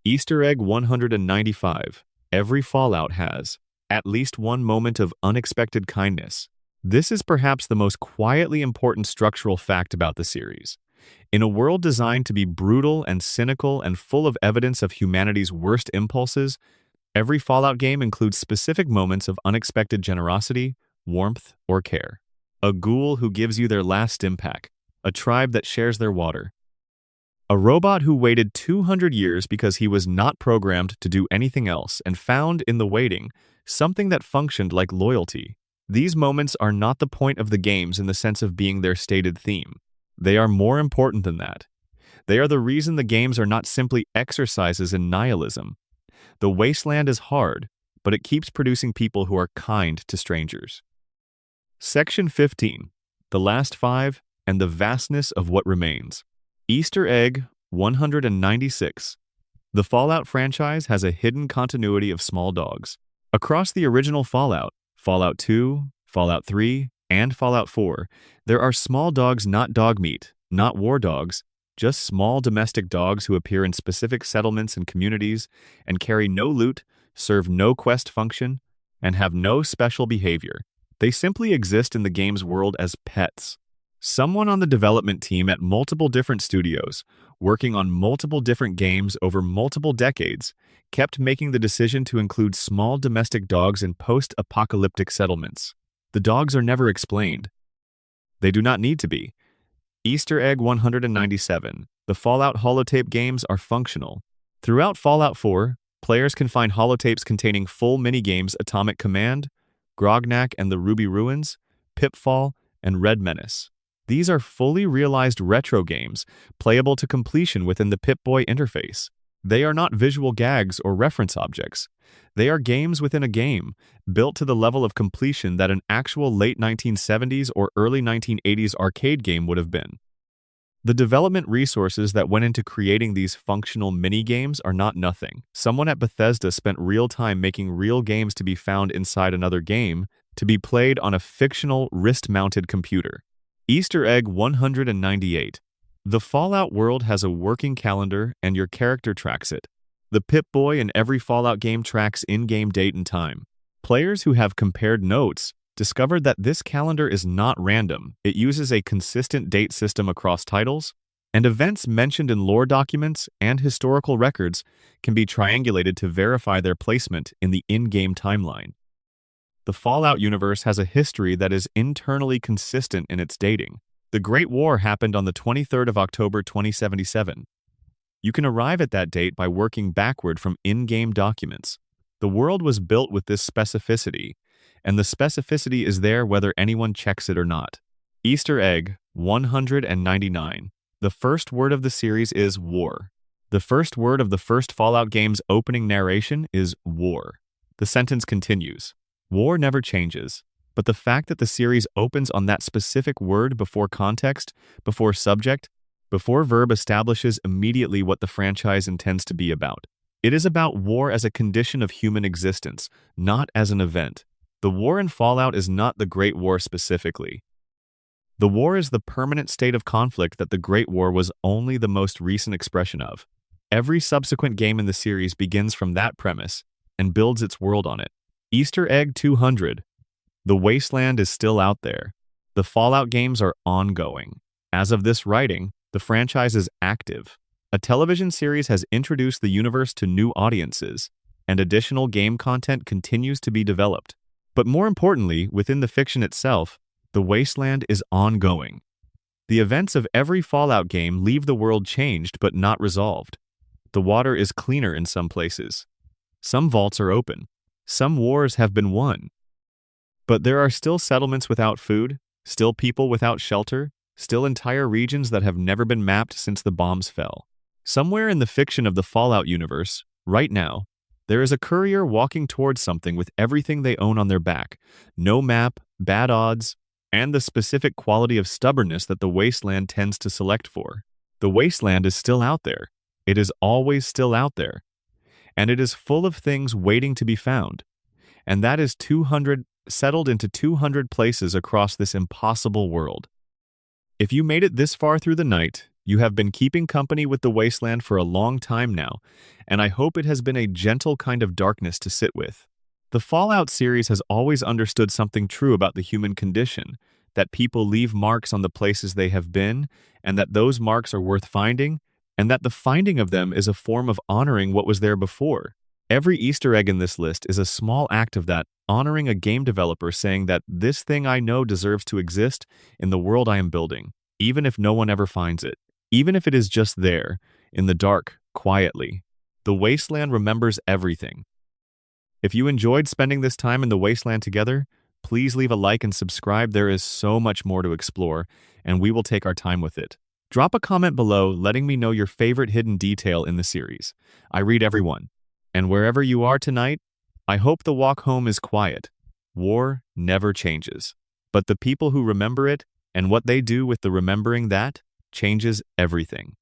Easter egg 195. Every Fallout has at least one moment of unexpected kindness. This is perhaps the most quietly important structural fact about the series. In a world designed to be brutal and cynical and full of evidence of humanity's worst impulses, every Fallout game includes specific moments of unexpected generosity, warmth, or care. A ghoul who gives you their last stimpak, a tribe that shares their water. A robot who waited 200 years because he was not programmed to do anything else and found in the waiting something that functioned like loyalty. These moments are not the point of the games in the sense of being their stated theme. They are more important than that. They are the reason the games are not simply exercises in nihilism. The wasteland is hard, but it keeps producing people who are kind to strangers. Section 15. The Last Five and the Vastness of What Remains. Easter egg 196. The Fallout franchise has a hidden continuity of small dogs. Across the original Fallout, Fallout 2, Fallout 3, and Fallout 4, there are small dogs, not dog meat, not war dogs, just small domestic dogs who appear in specific settlements and communities and carry no loot, serve no quest function, and have no special behavior. They simply exist in the game's world as pets. Someone on the development team at multiple different studios, working on multiple different games over multiple decades, kept making the decision to include small domestic dogs in post-apocalyptic settlements. The dogs are never explained. They do not need to be. Easter egg 197. The Fallout holotape games are functional. Throughout Fallout 4, players can find holotapes containing full minigames Atomic Command, Grognak and the Ruby Ruins, Pitfall, and Red Menace. These are fully realized retro games, playable to completion within the Pip-Boy interface. They are not visual gags or reference objects. They are games within a game, built to the level of completion that an actual late 1970s or early 1980s arcade game would have been. The development resources that went into creating these functional mini-games are not nothing. Someone at Bethesda spent real time making real games to be found inside another game, to be played on a fictional wrist-mounted computer. Easter egg 198. The Fallout world has a working calendar and your character tracks it. The Pip-Boy in every Fallout game tracks in-game date and time. Players who have compared notes discovered that this calendar is not random. It uses a consistent date system across titles, and events mentioned in lore documents and historical records can be triangulated to verify their placement in the in-game timeline. The Fallout universe has a history that is internally consistent in its dating. The Great War happened on the 23rd of October 2077. You can arrive at that date by working backward from in-game documents. The world was built with this specificity, and the specificity is there whether anyone checks it or not. Easter egg 199. The first word of the series is war. The first word of the first Fallout game's opening narration is war. The sentence continues. War never changes, but the fact that the series opens on that specific word before context, before subject, before verb establishes immediately what the franchise intends to be about. It is about war as a condition of human existence, not as an event. The war in Fallout is not the Great War specifically. The war is the permanent state of conflict that the Great War was only the most recent expression of. Every subsequent game in the series begins from that premise, and builds its world on it. Easter Egg 200. The Wasteland is still out there. The Fallout games are ongoing. As of this writing, the franchise is active. A television series has introduced the universe to new audiences, and additional game content continues to be developed. But more importantly, within the fiction itself, the Wasteland is ongoing. The events of every Fallout game leave the world changed but not resolved. The water is cleaner in some places. Some vaults are open. Some wars have been won. But there are still settlements without food, still people without shelter, still entire regions that have never been mapped since the bombs fell. Somewhere in the fiction of the Fallout universe, right now, there is a courier walking towards something with everything they own on their back. No map, bad odds, and the specific quality of stubbornness that the Wasteland tends to select for. The Wasteland is still out there. It is always still out there. And it is full of things waiting to be found. And that is 200 settled into 200 places across this impossible world. If you made it this far through the night, you have been keeping company with the Wasteland for a long time now, and I hope it has been a gentle kind of darkness to sit with. The Fallout series has always understood something true about the human condition, that people leave marks on the places they have been, and that those marks are worth finding, and that the finding of them is a form of honoring what was there before. Every Easter egg in this list is a small act of that, honoring a game developer saying that this thing I know deserves to exist in the world I am building, even if no one ever finds it, even if it is just there, in the dark, quietly. The Wasteland remembers everything. If you enjoyed spending this time in the Wasteland together, please leave a like and subscribe. There is so much more to explore, and we will take our time with it. Drop a comment below letting me know your favorite hidden detail in the series. I read everyone. And wherever you are tonight, I hope the walk home is quiet. War never changes. But the people who remember it and what they do with the remembering that changes everything.